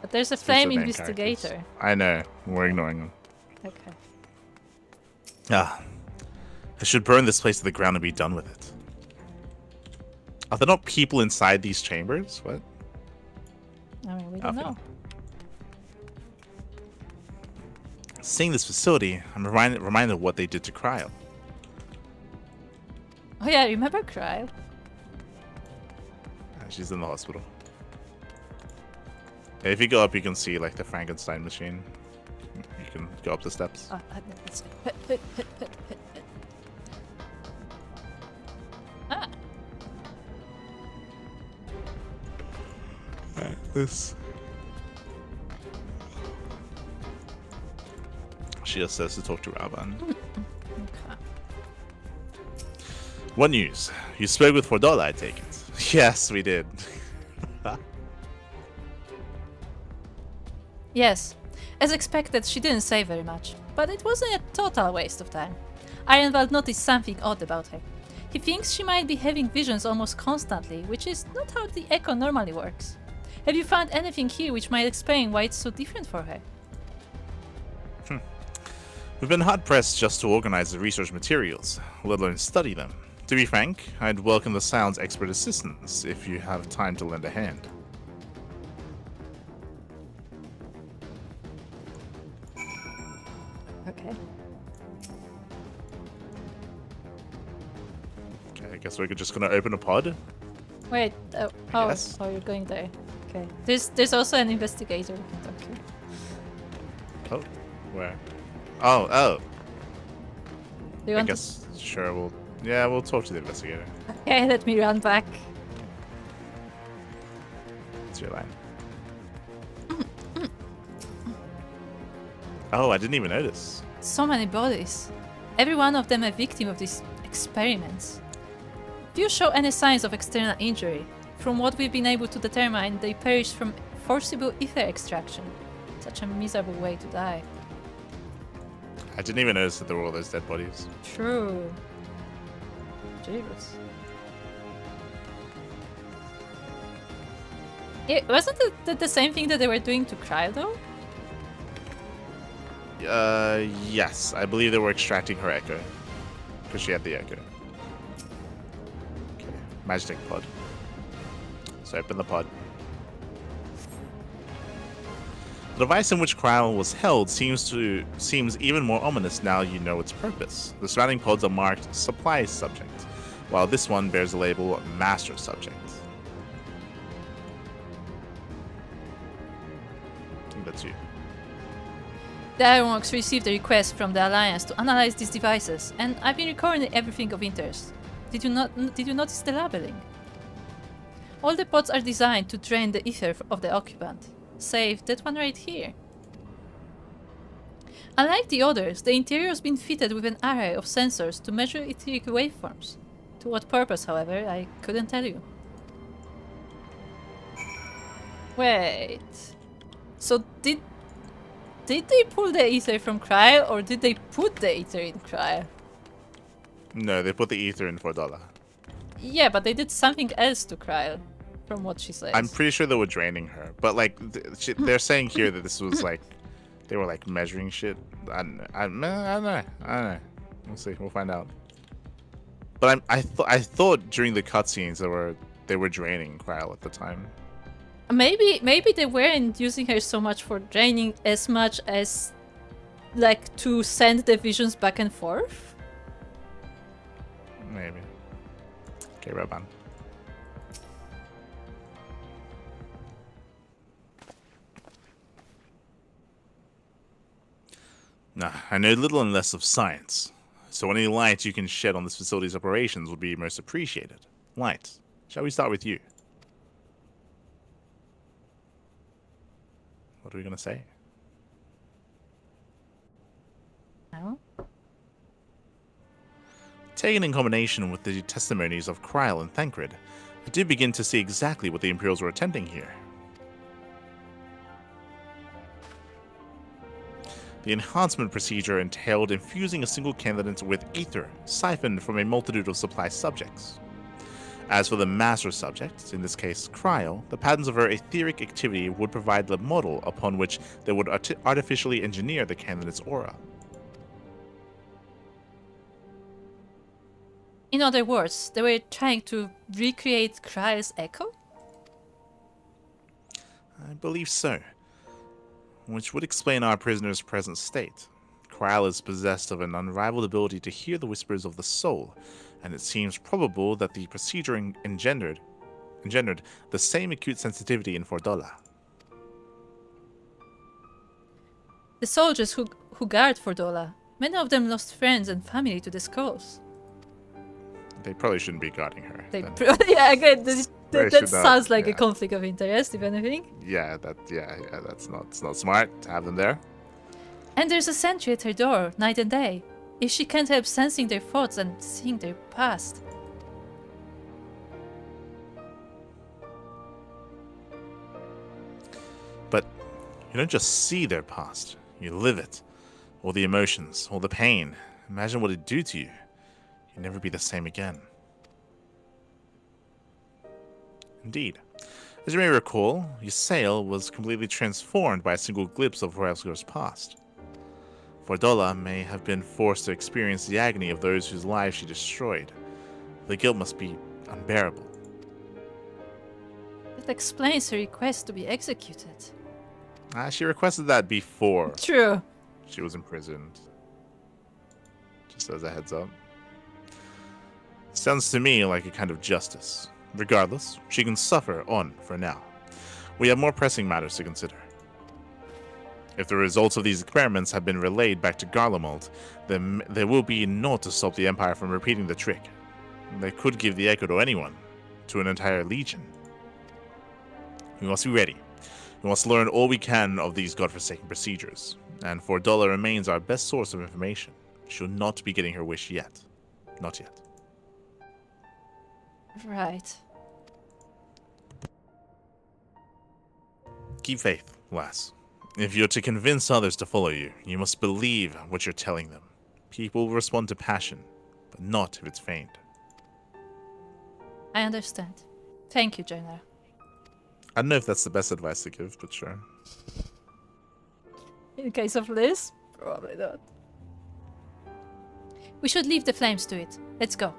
But there's a flame investigator. I know. We're ignoring him. Okay. Ah, I should burn this place to the ground and be done with it. Are there not people inside these chambers? What? I mean, we don't know. Seeing this facility, I'm reminded of what they did to Cryle. Oh yeah, remember Cryle? She's in the hospital. Yeah, if you go up, you can see like the Frankenstein machine. You can go up the steps. Oh, ah. This. She just says to talk to Raban. Okay. What news? You spoke with Fordola, I take it. Yes, we did. Yes. As expected, she didn't say very much, but it wasn't a total waste of time. Ironvald noticed something odd about her. He thinks she might be having visions almost constantly, which is not how the Echo normally works. Have you found anything here which might explain why it's so different for her? We've been hard-pressed just to organize the research materials, let alone study them. To be frank, I'd welcome the Sound's expert assistance if you have time to lend a hand. Okay. Okay, I guess we're just gonna open a pod. Wait, oh, Yes. you're going there. Okay. There's also an investigator we can talk to. Oh, where? Oh. Do you I want guess, sure, we'll talk to the investigator. Okay, let me run back. It's your line. Oh, I didn't even notice. So many bodies. Every one of them a victim of these experiments. Few show any signs of external injury. From what we've been able to determine, they perished from forcible ether extraction. Such a miserable way to die. I didn't even notice that there were all those dead bodies. True. Jesus. It wasn't it the same thing that they were doing to Cryo though? Yes. I believe they were extracting her echo. Because she had the echo. Okay. Magic pod. So open the pod. The device in which Cryo was held seems even more ominous now you know its purpose. The surrounding pods are marked Supply Subject, while this one bears the label Master Subject. I think that's you. The Ironworks received a request from the Alliance to analyze these devices, and I've been recording everything of interest. Did you notice the labeling? All the pods are designed to drain the ether of the occupant, save that one right here. Unlike the others, the interior has been fitted with an array of sensors to measure etheric waveforms. To what purpose, however, I couldn't tell you. Wait. So did they pull the ether from Cryo, or did they put the ether in Cryo? No, they put the ether in $4. Yeah, but they did something else to Cryo, from what she says. I'm pretty sure they were draining her, but like they're saying here that this was like they were like measuring shit. I don't know. We'll see. We'll find out. But I thought during the cutscenes they were draining Cryo at the time. Maybe they weren't using her so much for draining as much as like to send the visions back and forth. Maybe. Okay, Roban. Nah, I know little and less of science, so any light you can shed on this facility's operations would be most appreciated. Light, shall we start with you? What are we gonna say? No. Taken in combination with the testimonies of Kryle and Thancred, I do begin to see exactly what the Imperials were attempting here. The enhancement procedure entailed infusing a single candidate with ether, siphoned from a multitude of supply subjects. As for the master subject, in this case Cryo, the patterns of her etheric activity would provide the model upon which they would artificially engineer the candidate's aura. In other words, they were trying to recreate Cryo's echo? I believe so. Which would explain our prisoner's present state. Cryle is possessed of an unrivaled ability to hear the whispers of the soul, and it seems probable that the procedure engendered the same acute sensitivity in Fordola. The soldiers who guard Fordola, many of them lost friends and family to the skulls. They probably shouldn't be guarding her. Yeah, again, that sounds like a conflict of interest, if anything. Yeah, that's not smart to have them there. And there's a sentry at her door, night and day. If she can't help sensing their thoughts and seeing their past, You don't just see their past, you live it. All the emotions, all the pain. Imagine what it'd do to you. You'd never be the same again. Indeed. As you may recall, Ysayle was completely transformed by a single glimpse of Hrothgar's past. Fordola may have been forced to experience the agony of those whose lives she destroyed. The guilt must be unbearable. That explains her request to be executed. She requested that before True. she was imprisoned. Just as a heads up. Sounds to me like a kind of justice. Regardless, she can suffer on for now. We have more pressing matters to consider. If the results of these experiments have been relayed back to Garlemald, then there will be naught to stop the Empire from repeating the trick. They could give the echo to anyone, to an entire legion. We must be ready. We must learn all we can of these godforsaken procedures, and Fordola remains our best source of information. She will not be getting her wish yet. Not yet. Right. Keep faith, lass. If you're to convince others to follow you, you must believe what you're telling them. People will respond to passion, but not if it's feigned. I understand. Thank you, Jonah. I don't know if that's the best advice to give, but sure. In case of Liz, probably not. We should leave the flames to it. Let's go.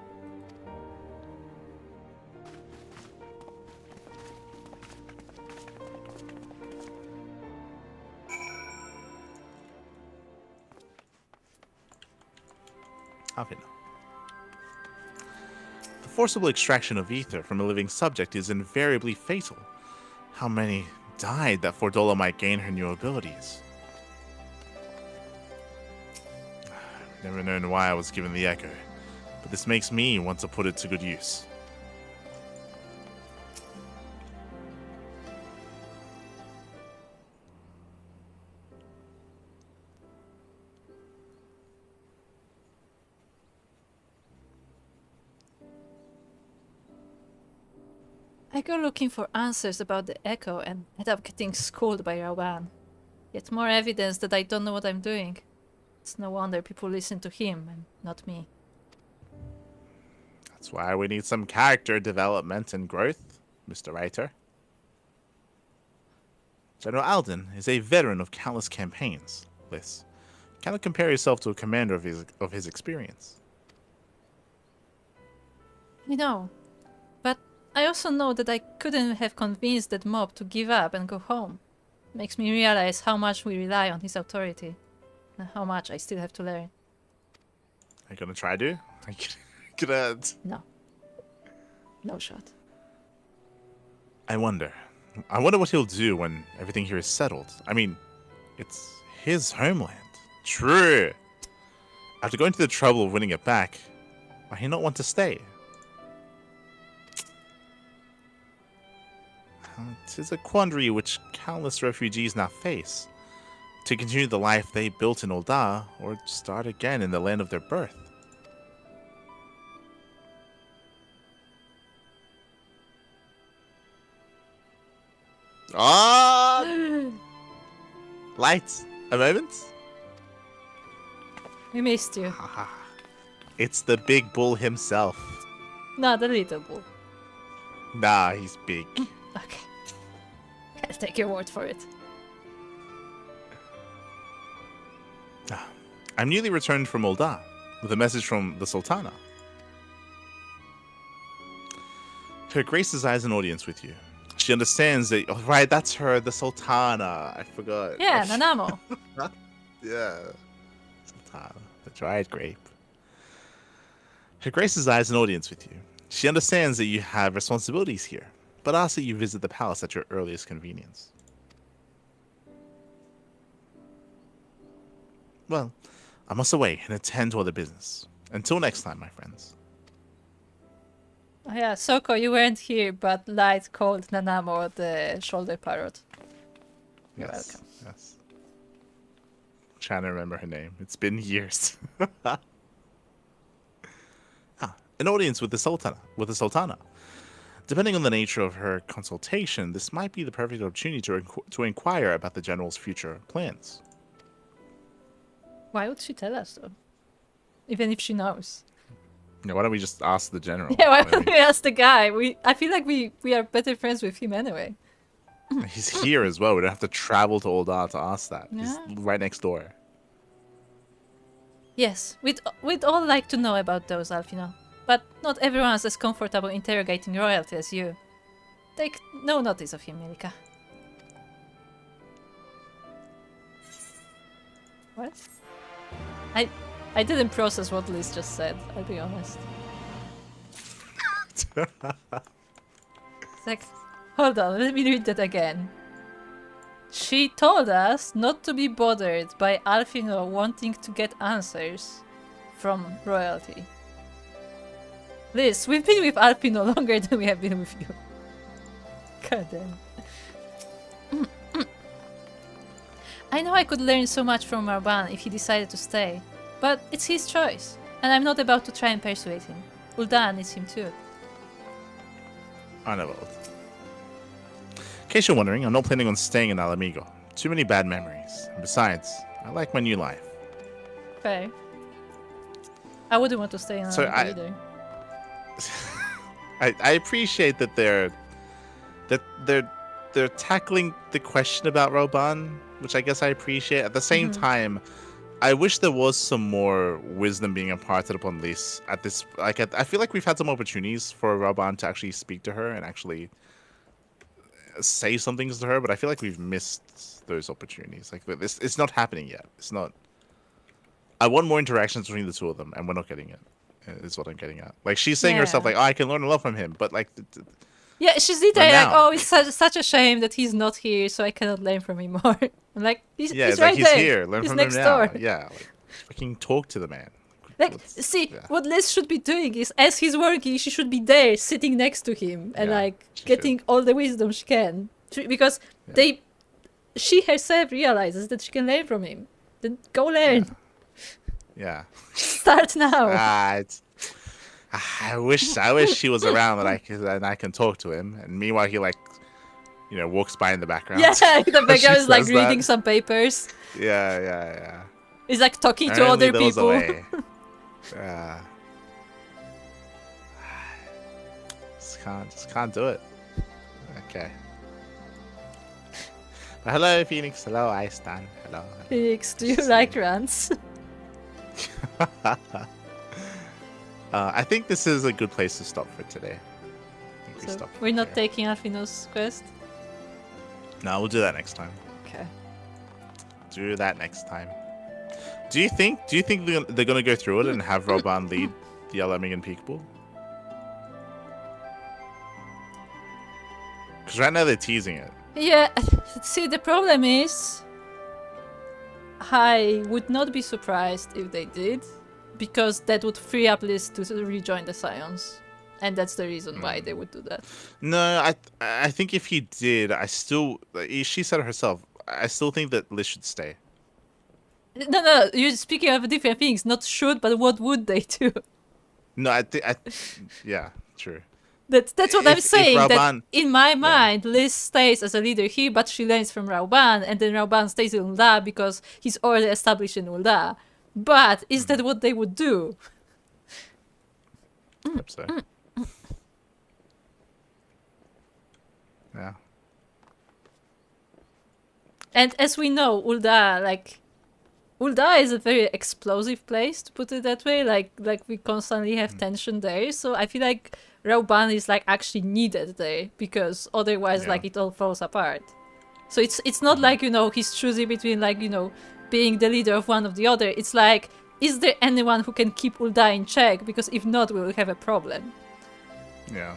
The forcible extraction of ether from a living subject is invariably fatal. How many died that Fordola might gain her new abilities? I've never known why I was given the echo, but this makes me want to put it to good use. I go looking for answers about the echo and end up getting schooled by Rawan. Yet more evidence that I don't know what I'm doing. It's no wonder people listen to him and not me. That's why we need some character development and growth, Mr. Writer. General Alden is a veteran of countless campaigns, Liz. Cannot compare yourself to a commander of his experience. You know, but I also know that I couldn't have convinced that mob to give up and go home. Makes me realize how much we rely on his authority, and how much I still have to learn. Are you gonna try to? Are you gonna... No. No shot. I wonder what he'll do when everything here is settled. I mean, it's his homeland. True. After going to the trouble of winning it back, why he not want to stay? It is a quandary which countless refugees now face. To continue the life they built in Ul'dah, or start again in the land of their birth. Ah! Lights. A moment? We missed you. It's the big bull himself. Not the little bull. Nah, he's big. Okay. I'll take your word for it. I'm newly returned from Ul'dah with a message from the Sultana. Her Grace desires an audience with you. She understands that... Oh, right, that's her, the Sultana. I forgot. Yeah, Nanamo. Yeah. Sultana, the dried grape. Her Grace desires an audience with you. She understands that you have responsibilities here, but asks that you visit the palace at your earliest convenience. Well, I must away and attend to other business. Until next time, my friends. Oh, yeah, Soko, you weren't here, but Light called Nanamo the shoulder parrot. You're welcome. Yes. I'm trying to remember her name. It's been years. An audience with the Sultana. Depending on the nature of her consultation, this might be the perfect opportunity to inquire about the General's future plans. Why would she tell us though? Even if she knows. Yeah, why don't we just ask the General? Yeah, why don't we ask the guy? I feel like we are better friends with him anyway. He's here as well. We don't have to travel to Ul'dah to ask that. Yeah. He's right next door. Yes, we'd all like to know about those, Alfino. But not everyone is as comfortable interrogating royalty as you. Take no notice of him, Mielikka. What? I didn't process what Liz just said, I'll be honest. It's like, hold on, let me read that again. She told us not to be bothered by Alfino wanting to get answers from royalty. Liz, we've been with Alfino longer than we have been with you. God damn. I know I could learn so much from Marban if he decided to stay, but it's his choice, and I'm not about to try and persuade him. Ul'dah needs him too. I know. In case you're wondering, I'm not planning on staying in Alamigo. Too many bad memories. And besides, I like my new life. Fair. I wouldn't want to stay in Alamigo either. I appreciate that they're tackling the question about Roban, which I guess I appreciate. At the same time, I wish there was some more wisdom being imparted upon Liz at this. I feel like we've had some opportunities for Roban to actually speak to her and actually say some things to her, but I feel like we've missed those opportunities. Like this, it's not happening yet. It's not. I want more interactions between the two of them, and we're not getting it. Is what I'm getting at. Like she's saying herself, like, "Oh, I can learn a lot from him," but like, yeah, she's literally like, "Oh, it's such a shame that he's not here, so I cannot learn from him more." I'm like, he's right like, there. He's here. Learn he's from next him now. door. Yeah, like, fucking talk to the man. Like, what Liz should be doing is, as he's working, she should be there, sitting next to him, and like getting all the wisdom she can, because she herself realizes that she can learn from him. Then go learn. Yeah. Start now. I wish she was around and I can talk to him. And meanwhile, he walks by in the background. Yeah, the background is like reading some papers. Yeah. He's like talking to other people. Yeah. Just can't do it. Okay. But hello, Phoenix. Hello, Icetan. Hello. Phoenix, do you like rants? I think this is a good place to stop for today. We're not taking Alfino's quest? No, we'll do that next time. Okay. Do that next time. Do you think they're gonna go through it and have Roban lead the Alamigan Peekable? Because right now they're teasing it. Yeah, see, the problem is I would not be surprised if they did, because that would free up Liz to rejoin the Scions, and that's the reason why they would do that. No, I think if he did, she said it herself, I still think that Liz should stay. No, you're speaking of different things, not should, but what would they do? No, yeah, true. That's what I'm saying. Rauban, that in my mind, Liz stays as a leader here, but she learns from Rauban, and then Rauban stays in Ul'dah because he's already established in Ul'dah. But is that what they would do? I hope so. Yeah. And as we know, Ul'dah is a very explosive place, to put it that way. Like we constantly have tension there, so I feel like Rauban is like actually needed there, because otherwise it all falls apart. So it's not like, he's choosing between being the leader of one or the other. It's like, is there anyone who can keep Ul'dah in check? Because if not, we will have a problem. Yeah.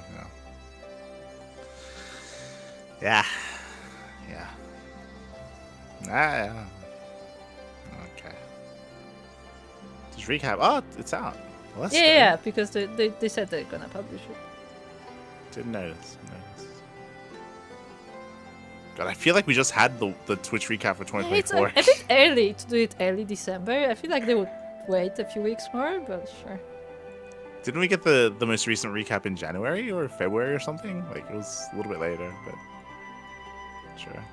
Okay. Just recap. Oh, it's out. Well, yeah, because they said they're gonna publish it. Didn't notice. God, I feel like we just had the Twitch recap for 2024. It's a bit early to do it early December. I feel like they would wait a few weeks more, but sure. Didn't we get the most recent recap in January or February or something? Like, it was a little bit later, but sure.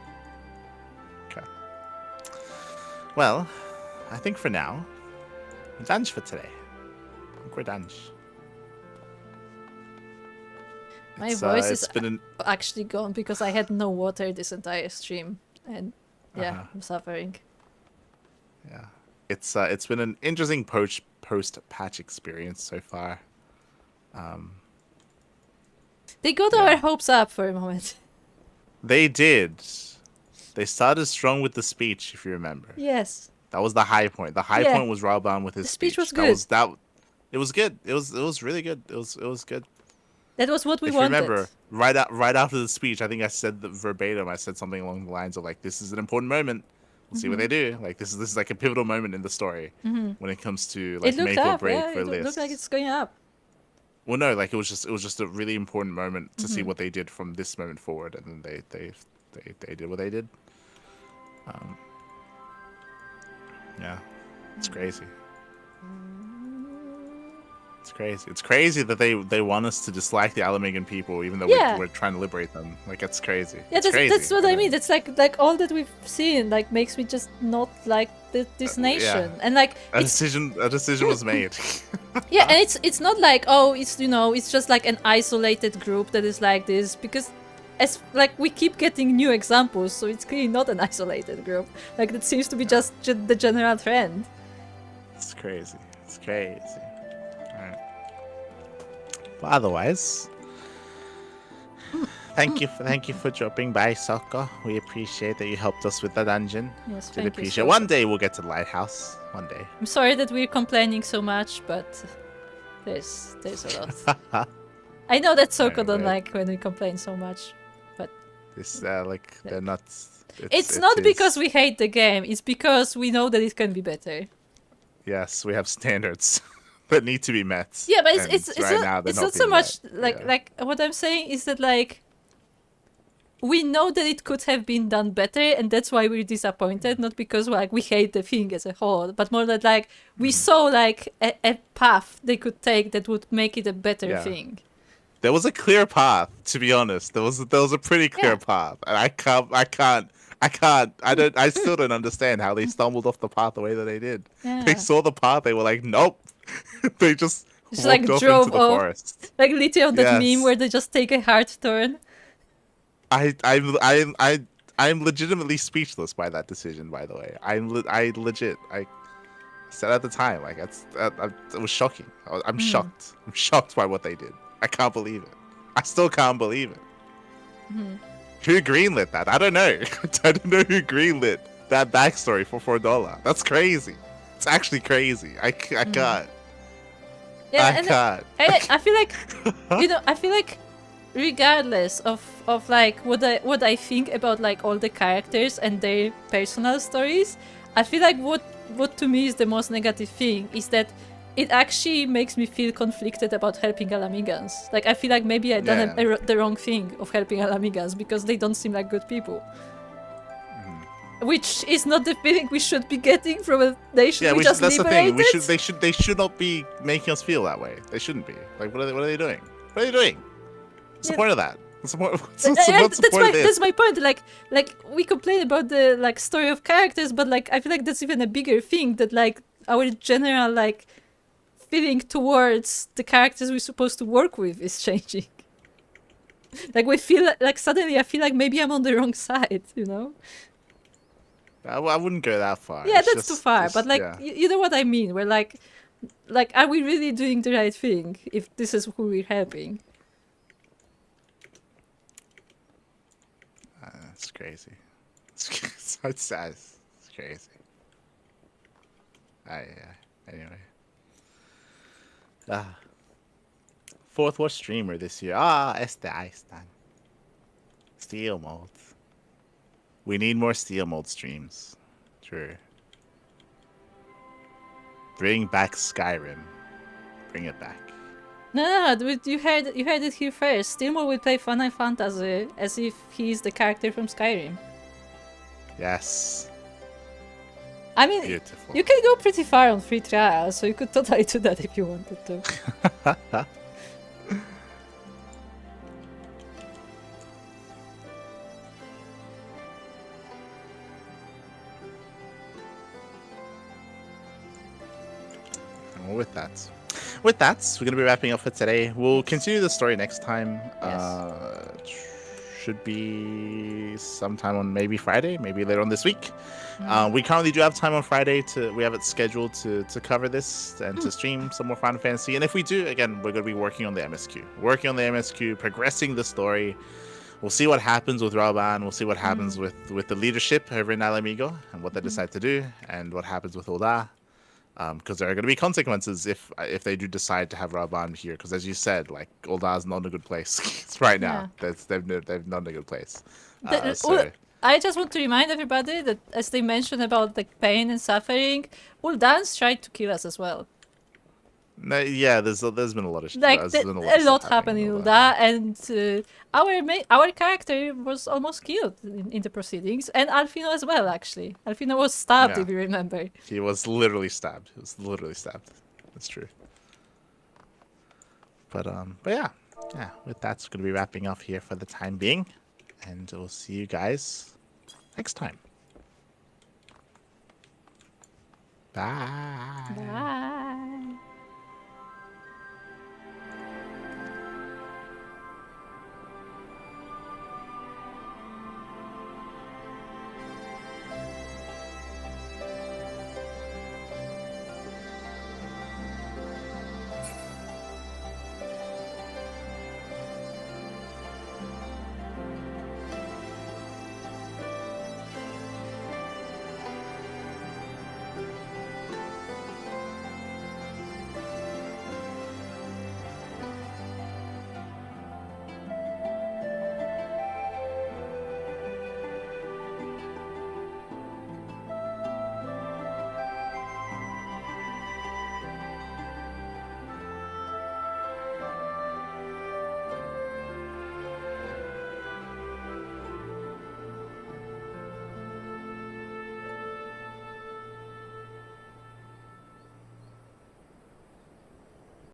Okay. Well, I think for now, we're done for today. I think we're done. My voice is actually gone because I had no water this entire stream, and yeah, I'm suffering. Yeah, it's been an interesting post-patch experience so far. They got our hopes up for a moment. They did. They started strong with the speech, if you remember. Yes. That was the high point. The high point was Raoban with his the speech. Was good. It was good. It was really good. It was good. That was what we wanted. If you remember, right after the speech, I think I said verbatim. I said something along the lines of like, "This is an important moment. We'll see what they do. Like this is like a pivotal moment in the story when it comes to like make or break for Liz." It looked like it's going up. Well, no, like it was just a really important moment to see what they did from this moment forward, and then they did what they did. Yeah, it's crazy. It's crazy. It's crazy that they want us to dislike the Alamegan people, even though we're trying to liberate them. Like, it's crazy. Yeah, that's what I mean. It's like all that we've seen like makes me just not like this nation. And like a decision was made. Yeah, and it's not like, oh, it's just like an isolated group that is like this, because as like we keep getting new examples, so it's clearly not an isolated group. Like that seems to be just the general trend. It's crazy. It's crazy. But otherwise, thank you for dropping by, Sokka. We appreciate that you helped us with the dungeon. Yes, thank you. Appreciate. One day we'll get to the lighthouse. One day. I'm sorry that we're complaining so much, but there's a lot. I know that Sokka don't like when we complain so much, but this they're not. It's not because we hate the game. It's because we know that it can be better. Yes, we have standards that need to be met. Yeah, but it's not so much like what I'm saying is that like we know that it could have been done better, and that's why we're disappointed. Not because like we hate the thing as a whole, but more that like we saw like a path they could take that would make it a better thing. There was a clear path, to be honest. There was a pretty clear path, and I still don't understand how they stumbled off the path the way that they did. Yeah. They saw the path, they were like, nope. They just like walked drove into the off, forest. like literally on that meme where they just take a hard turn. I'm legitimately speechless by that decision. By the way, I said at the time, like it was shocking. I'm shocked. I'm shocked by what they did. I can't believe it. I still can't believe it. Who greenlit that? I don't know. I don't know who greenlit that backstory for $4. That's crazy. It's actually crazy. I can't. Yeah, I can't. I feel like I feel like regardless of like what I think about like all the characters and their personal stories, I feel like what to me is the most negative thing is that it actually makes me feel conflicted about helping Alamegans. Like I feel like maybe I done the wrong thing of helping Alamegans because they don't seem like good people. Which is not the feeling we should be getting from a nation we just liberated. The thing. They should not be making us feel that way. They shouldn't be. Like what are they doing? What are they doing? What's the point of that? What's the point? That's my point. Like we complain about the like story of characters, but like I feel like that's even a bigger thing, that like our general like feeling towards the characters we're supposed to work with is changing. Like we feel like suddenly I feel like maybe I'm on the wrong side, you know? I wouldn't go that far. Yeah, that's too far. But like, you know what I mean? We're like, are we really doing the right thing if this is who we're helping? It's crazy. It's sad. It's crazy. Anyway. Fourth worst streamer this year. Ahí están. Steel mode. We need more steel mold streams. True. Bring back Skyrim. Bring it back. No, you heard it here first. Steel mode will play Final Fantasy as if he's the character from Skyrim. Yes. I mean, Beautiful. you can go pretty far on free trials, so you could totally do that if you wanted to. With that, we're going to be wrapping up for today. We'll continue the story next time. Yes. Should be sometime on maybe Friday, maybe later on this week. We currently do have time on Friday we have it scheduled to cover this and to stream some more Final Fantasy. And if we do, again, we're going to be working on the MSQ, progressing the story. We'll see what happens with Raoban. We'll see what happens with the leadership over in Alamigo and what they decide to do, and what happens with Ul'dah. Because there are going to be consequences if they do decide to have Raoban here. Because as you said, like, Ul'dah's not in a good place right now. They've not in a good place. I just want to remind everybody that, as they mentioned about the pain and suffering, Ul'dah's tried to kill us as well. No, yeah, there's been a lot of a lot happened in Ul'dah, and our character was almost killed in the proceedings, and Alfino as well. Actually, Alfino was stabbed, if you remember. He was literally stabbed. That's true. But yeah. With that, it's gonna be wrapping up here for the time being, and we'll see you guys next time. Bye.